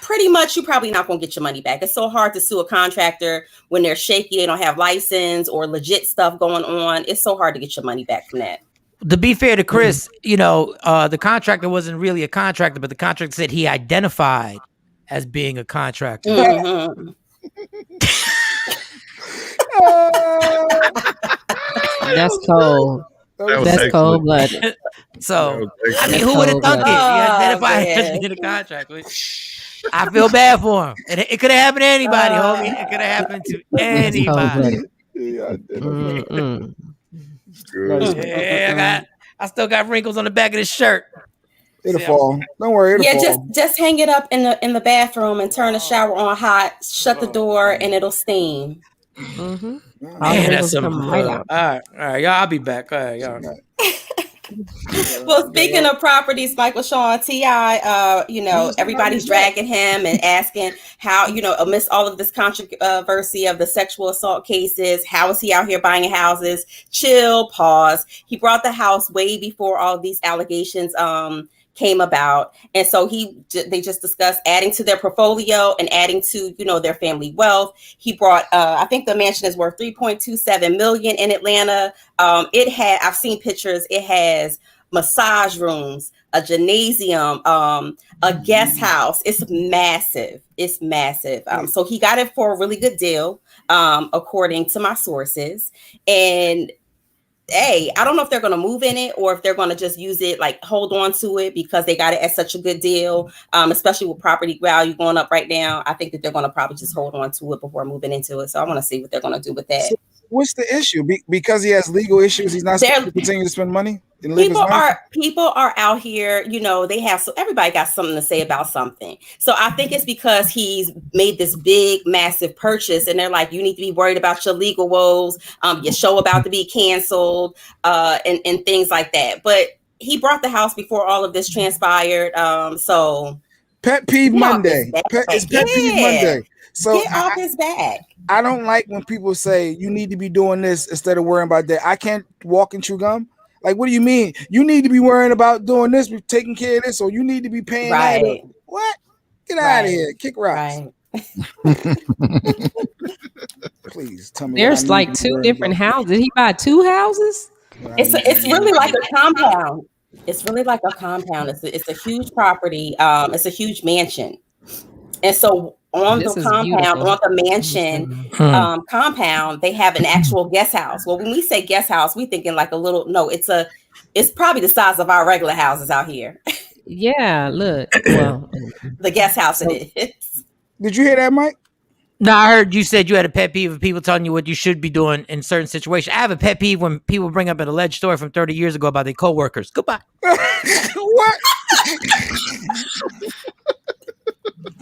Pretty much, you're probably not going to get your money back. It's so hard to sue a contractor when they're shaky, they don't have license or legit stuff going on. It's so hard to get your money back from that. To be fair to Kris, the contractor wasn't really a contractor, but the contractor said he identified as being a contractor. Mm-hmm. That's cold. That's cold blooded. So, I mean, who would have thunk it? He identified as being a contractor. I feel bad for him. It could have happened to anybody, homie. It could have happened to anybody. Yeah, I still got wrinkles on the back of this shirt. It'll fall. Don't worry. It'll fall. Just hang it up in the bathroom and turn the shower on hot. Shut the door and it'll steam. Mm-hmm. Man, that's some. All right, y'all. I'll be back. All right, y'all. Well, speaking of properties, Michael Shawn, T.I., everybody's dragging him and asking how, amidst all of this controversy of the sexual assault cases, how is he out here buying houses? Chill, pause. He brought the house way before all of these allegations came about. And so they just discussed adding to their portfolio and adding to, their family wealth. He brought, I think the mansion is worth $3.27 million in Atlanta. I've seen pictures. It has massage rooms, a gymnasium, a guest house. It's massive. So he got it for a really good deal, according to my sources. And hey, I don't know if they're going to move in it or if they're going to just use it, like hold on to it because they got it at such a good deal, especially with property value going up right now. I think that they're going to probably just hold on to it before moving into it. So I want to see what they're going to do with that. What's the issue? Because he has legal issues, he's not supposed to continue to spend money and live his life? People are out here, they have, so everybody got something to say about something. So I think it's because he's made this big, massive purchase, and they're like, you need to be worried about your legal woes, your show about to be canceled, and things like that. But he bought the house before all of this transpired. So Pet peeve Monday. It's pet peeve Monday. So get off his back. I don't like when people say you need to be doing this instead of worrying about that. I can't walk and chew gum. Like, what do you mean? You need to be worrying about doing this, taking care of this, or you need to be paying that. What? Get out of here. Kick rocks. Right. Please tell me. There's like 2 different houses. Did he buy 2 houses? It's really like a compound. It's really like a compound. It's a huge property. It's a huge mansion. And so on the compound, on the mansion compound, they have an actual guest house. Well, when we say guest house, we thinking like a little, no, it's probably the size of our regular houses out here. Yeah, look. Well, the guest house it is. Did you hear that, Mike? No, I heard you said you had a pet peeve of people telling you what you should be doing in certain situations. I have a pet peeve when people bring up an alleged story from 30 years ago about their coworkers. Goodbye. What?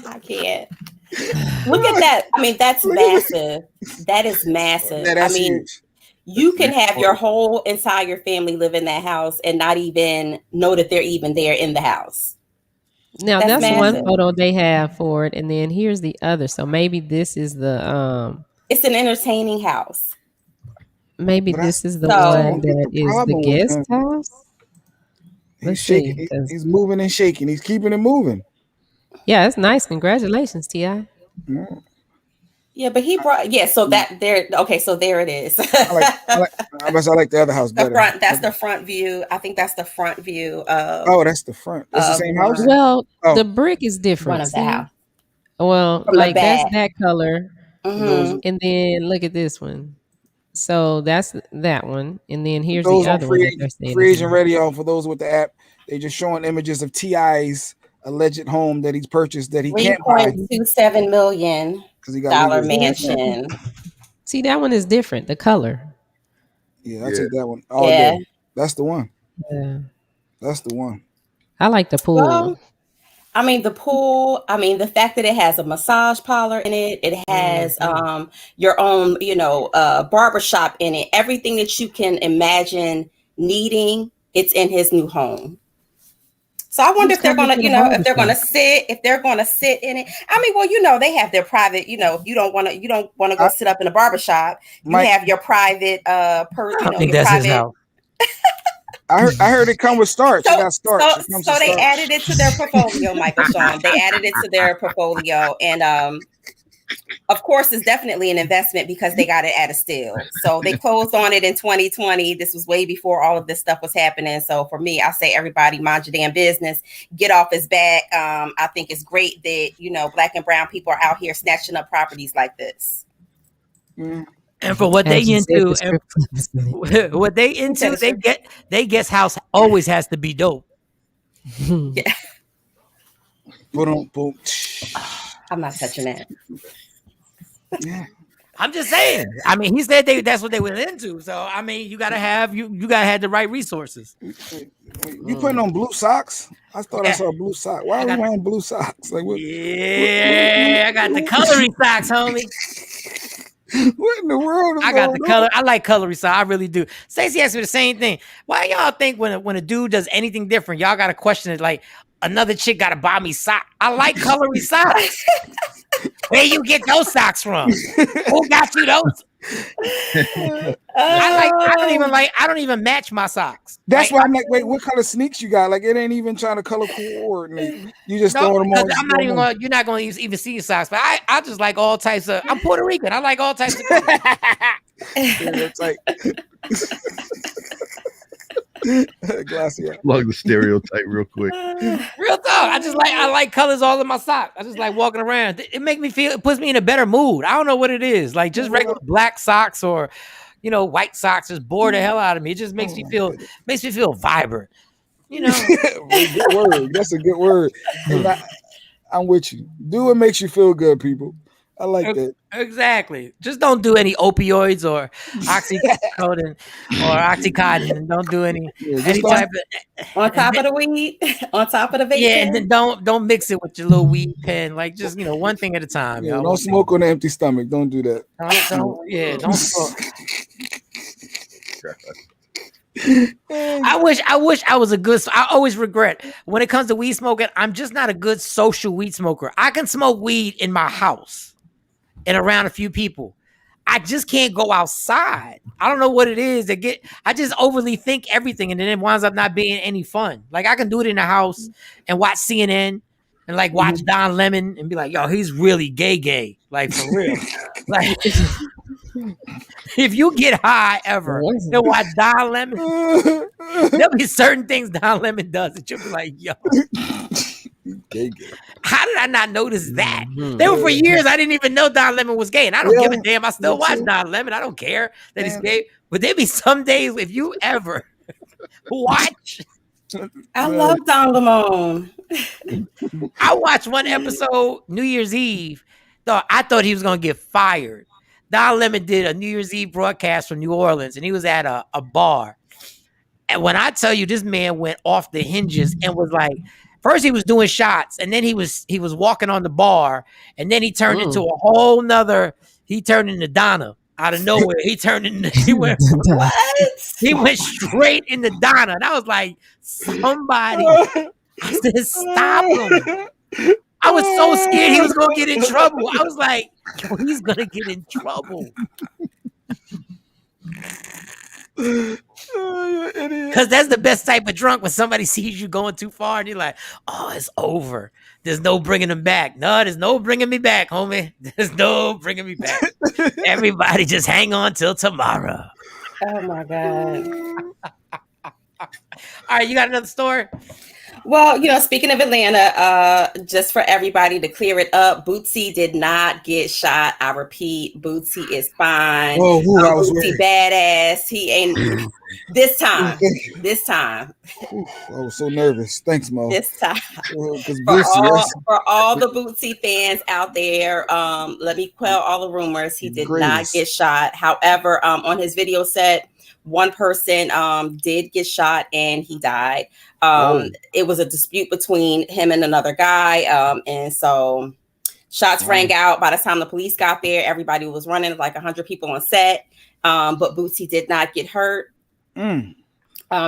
I can't. Look at that. I mean, that's massive. That is massive. I mean, huge. You can have your whole entire family live in that house and not even know that they're even there in the house. Now that's one photo they have for it, and then here's the other. So maybe this is the it's an entertaining house. Maybe this is the one that is the guest house. He's shaking. He's moving and shaking. He's keeping it moving. Yeah, it's nice. Congratulations, T.I. Yeah, but he brought so that there. Okay, so there it is. I like the other house better. That's the front view. I think that's the front view. That's the front. It's the same house. Well, the brick is different. Front of the house. Well, like that's that color, and then look at this one. So that's that one, and then here's the other one. Free Agent Radio, for those with the app, they just showing images of T.I.'s alleged home that he's purchased that he can't buy. $3.27 million mansion. See, that one is different. The color. Yeah, I take that one. Oh yeah, that's the one. Yeah, that's the one. I like the pool. Well, I mean, the pool. I mean, the fact that it has a massage parlor in it. It has your own, barbershop in it. Everything that you can imagine needing, it's in his new home. So I wonder if they're gonna, if they're gonna sit in it. I mean, well, they have their private. You don't want to go sit up in a barbershop. You have your private. I think that's his house. I heard it come with starch. So, it got starch. So they added it to their portfolio, Michael Shawn. They added it to their portfolio, and of course, it's definitely an investment because they got it at a steal. So they closed on it in 2020. This was way before all of this stuff was happening. So for me, I say everybody mind your damn business. Get off his back. I think it's great that, Black and brown people are out here snatching up properties like this. Mm. And for what they into, they guess house always has to be dope. Yeah. Boom. I'm not touching that. Yeah. I'm just saying. I mean, he said that's what they went into. So I mean, you gotta have the right resources. You putting on blue socks? I thought I saw blue socks. Why are we wearing blue socks? Like what? Yeah, I got the coloring socks, homie. What in the world? I got the color. I like coloring socks. I really do. Stacey asked me the same thing. Why y'all think when a dude does anything different, y'all gotta question it? Like another chick gotta buy me socks. I like coloring socks. Where you get those socks from? Who got you those? I don't even match my socks. That's why I'm like, wait, what color sneaks you got? Like it ain't even trying to color coordinate. You just throwing them on. I'm not even going. You're not going to even see your socks. But I just like all types of. I'm Puerto Rican. I like all types of. Stereotype. Plug the stereotype real quick. Real talk. I like colors all in my socks. I just like walking around. It puts me in a better mood. I don't know what it is. Like just regular black socks or white socks just bore the hell out of me. It just makes me feel vibrant. Good word. That's a good word. I'm with you. Do what makes you feel good, people. I like that. Exactly. Just don't do any opioids or oxycodone or oxycontin, and don't do any type of on top of the weed, on top of the vape. Yeah, and then don't mix it with your little weed pen. Like just one thing at a time. Yeah, don't smoke on an empty stomach. Don't do that. Don't smoke. I wish I was a good. I always regret when it comes to weed smoking. I'm just not a good social weed smoker. I can smoke weed in my house and around a few people. I just can't go outside. I don't know what it is I just overly think everything, and then it winds up not being any fun. Like I can do it in the house and watch CNN and like watch Don Lemon and be like, yo, he's really gay, like for real. Like if you get high ever to watch Don Lemon, there'll be certain things Don Lemon does that you'll be like, yo. Gay. How did I not notice that? There were for years I didn't even know Don Lemon was gay, and I don't give a damn. I still watch Don Lemon. I don't care that he's gay. But there be some days if you ever watch. I love Don Lemon. I watched one episode New Year's Eve. I thought he was gonna get fired. Don Lemon did a New Year's Eve broadcast from New Orleans, and he was at a bar. And when I tell you, this man went off the hinges and was like. First, he was doing shots, and then he was walking on the bar, and then he turned into a whole nother. He turned into Donna out of nowhere. He went what? He went straight into Donna, and I was like, somebody, I said, stop him. I was so scared he was gonna get in trouble. I was like, yo, he's gonna get in trouble. Because that's the best type of drunk when somebody sees you going too far and you're like, oh, it's over. There's no bringing him back. No, there's no bringing me back, homie. There's no bringing me back. Everybody just hang on till tomorrow. Oh, my God. All right, you got another story? Well, speaking of Atlanta, just for everybody to clear it up, Bootsy did not get shot. I repeat, Bootsy is fine. Bootsy badass. He ain't this time. This time. I was so nervous. Thanks, Mo. This time. For all the Bootsy fans out there, let me quell all the rumors. He did not get shot. However, on his video set, one person did get shot and he died. It was a dispute between him and another guy. And so shots rang out. By the time the police got there, everybody was running, like 100 people on set. But Bootsy did not get hurt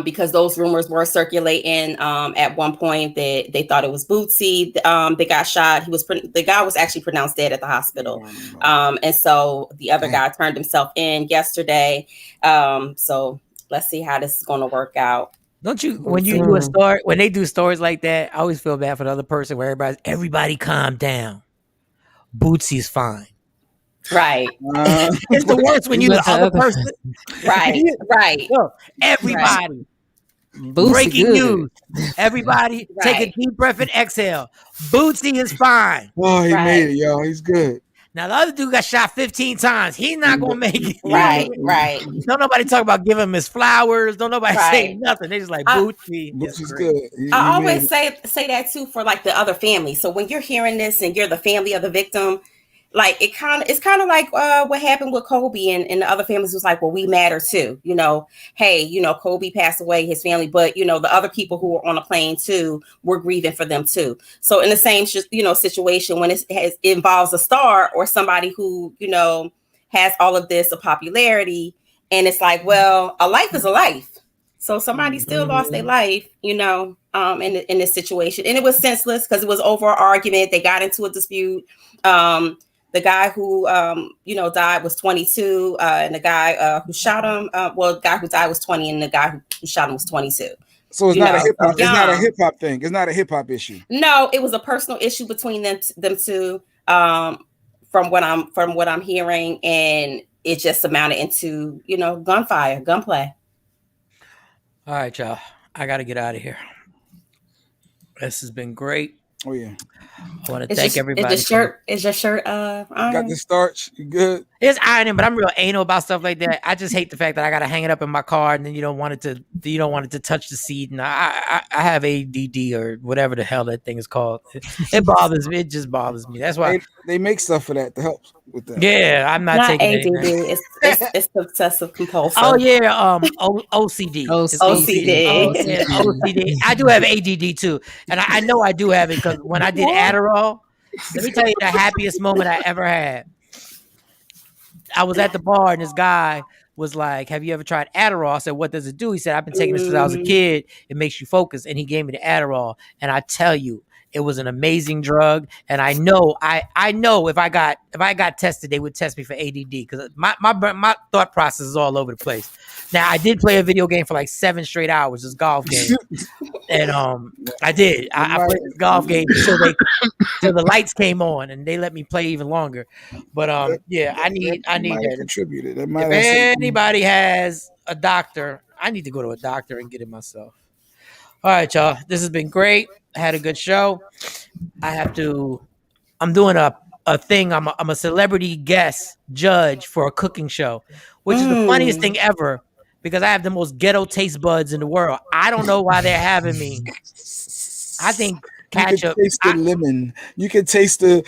because those rumors were circulating. At one point, they thought it was Bootsy. They got shot. The guy was actually pronounced dead at the hospital. And so the other guy turned himself in yesterday. So let's see how this is going to work out. Don't you, when you do a story, when they do stories like that, I always feel bad for the other person where everybody calm down. Bootsy's fine. Right. It's the worst when you the other person. Right. Everybody. Breaking news. Everybody take a deep breath and exhale. Bootsy is fine. Oh, he made it, y'all. He's good. Now, the other dude got shot 15 times. He's not going to make it. Right. Don't nobody talk about giving him his flowers. Don't nobody say nothing. They just like, Bootsy's good. I always say that, too, for, like, the other family. So when you're hearing this and you're the family of the victim, like, it's kind of like what happened with Kobe and the other families was like, well, we matter, too. Hey, Kobe passed away, his family, but, the other people who were on the plane, too, were grieving for them, too. So in the same, situation, when it involves a star or somebody who, has all of this of popularity, and it's like, well, a life is a life. So somebody still lost their life, in this situation. And it was senseless because it was over an argument. They got into a dispute. The guy who, died was 22, and the guy who shot him, the guy who died was 20, and the guy who shot him was 22. So it's not a hip hop. It's not a hip hop thing. It's not a hip hop issue. No, it was a personal issue between them two. From what I'm hearing, and it just amounted into gunplay. All right, y'all. I got to get out of here. This has been great. Oh yeah. I want to thank everybody. Is your shirt on? Got the starch. You good? It's ironing, but I'm real anal about stuff like that. I just hate the fact that I gotta hang it up in my car, and then you don't want it to touch the seat. And I have ADD or whatever the hell that thing is called. It bothers me. It just bothers me. That's why they make stuff for that to help with that. Yeah, I'm not taking ADD. It's obsessive compulsive. Oh yeah, OCD. OCD. I do have ADD too, and I know I do have it because when I did Adderall, let me tell you the happiest moment I ever had. I was at the bar and this guy was like, "Have you ever tried Adderall?" I said, "What does it do?" He said, "I've been taking this since I was a kid. It makes you focus." And he gave me the Adderall, and I tell you, it was an amazing drug. And I know if I got tested, they would test me for ADD because my thought process is all over the place. Now I did play a video game for like 7 straight hours, this golf game, and I did. I played this golf game till the lights came on, and they let me play even longer. But yeah, I need that. Contributed. If anybody has a doctor, I need to go to a doctor and get it myself. All right, y'all. This has been great. I had a good show. I'm doing a thing. I'm a celebrity guest judge for a cooking show, which is the funniest thing ever because I have the most ghetto taste buds in the world. I don't know why they're having me. I think ketchup. You can taste the lemon. You can taste the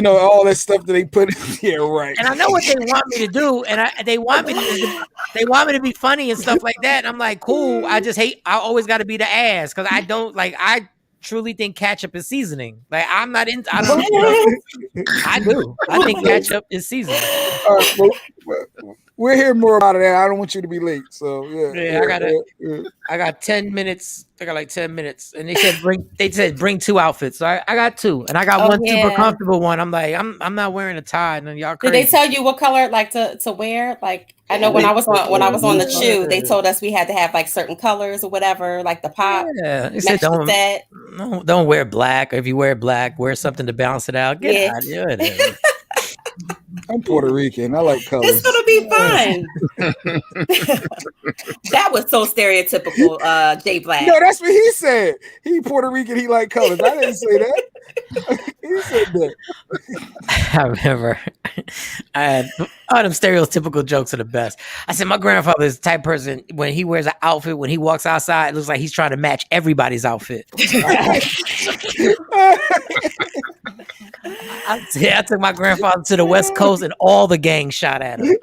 all that stuff that they put in here, right? And I know what they want me to do, and they want me to be funny and stuff like that. And I'm like, cool. I always got to be the ass because I don't like. I truly think ketchup is seasoning. Like I'm not into. I do. I think ketchup is seasoning. All right, well, we'll hear more about it. I don't want you to be late. So yeah. I got 10 minutes. I got like 10 minutes, and they said bring 2 outfits. So I got 2, and I got one super comfortable one. I'm like I'm not wearing a tie, and y'all crazy. Did they tell you what color like to wear? Like I know when I was on the chew, they told us we had to have like certain colors or whatever, like the pop. Yeah, they said don't wear black. Or if you wear black, wear something to balance it out. Get out of here. I'm Puerto Rican. I like colors. It's gonna be fun. That was so stereotypical, Jay Black. No, that's what he said. He Puerto Rican. He like colors. I didn't say that. He said that. I remember. I had all them stereotypical jokes are the best. I said my grandfather is the type of person when he wears an outfit, when he walks outside, it looks like he's trying to match everybody's outfit. I took my grandfather to the West Coast and all the gang shot at him.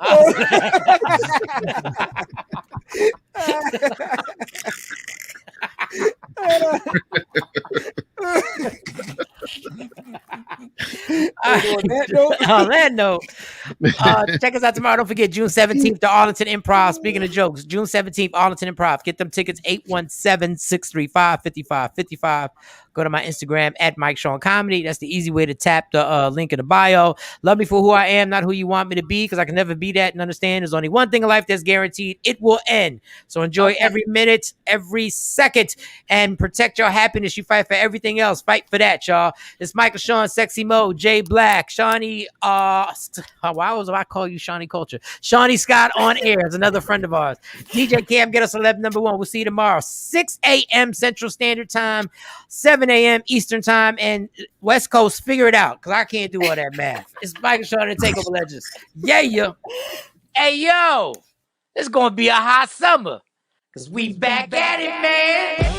On that note, check us out tomorrow. Don't forget June 17th, the Arlington Improv. Speaking of jokes, June 17th, Arlington Improv. Get them tickets 817-635-5555. Go to my Instagram at Mike Shawn Comedy. That's the easy way to tap the link in the bio. Love me for who I am, not who you want me to be, because I can never be that and understand there's only one thing in life that's guaranteed. It will end. So enjoy every minute, every second, and protect your happiness. You fight for everything else. Fight for that, y'all. It's Michael Shawn, Sexy Mo, Jay Black, Shawnee. Why was I call you Shawnee Culture? Shawnee Scott on air is another friend of ours. DJ Cam, get us 11 number 1. We'll see you tomorrow. 6 a.m. Central Standard Time, 7 a.m. Eastern Time, and West Coast. Figure it out, because I can't do all that math. It's Michael Shawn and TakeOver Legends. Yeah. Hey, yo. It's going to be a hot summer, because we back at it, man.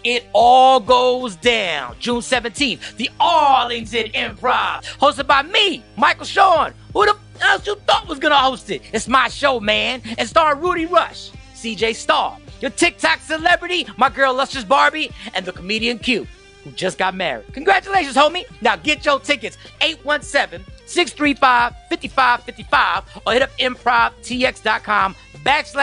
It all goes down June 17th, the Arlington Improv, hosted by me, Michael Shawn. Who the else you thought was gonna host it? It's my show, man, and star Rudy Rush, CJ Starr, your TikTok celebrity, my girl Lustrous Barbie, and the comedian Q, who just got married. Congratulations, homie. Now get your tickets, 817-635-5555, or hit up improvtx.com/ is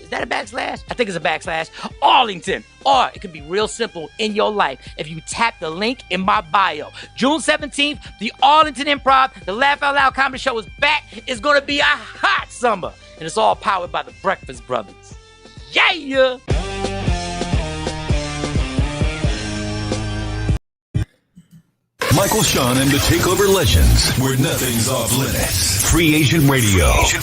that a backslash? I think it's a backslash. Arlington. Or it could be real simple in your life if you tap the link in my bio. June 17th, the Arlington Improv, the Laugh Out Loud Comedy Show is back. It's going to be a hot summer. And it's all powered by the Breakfast Brothers. Yeah! Michael Shawn and the TakeOver Legends, where nothing's off limits. Free Agent Radio.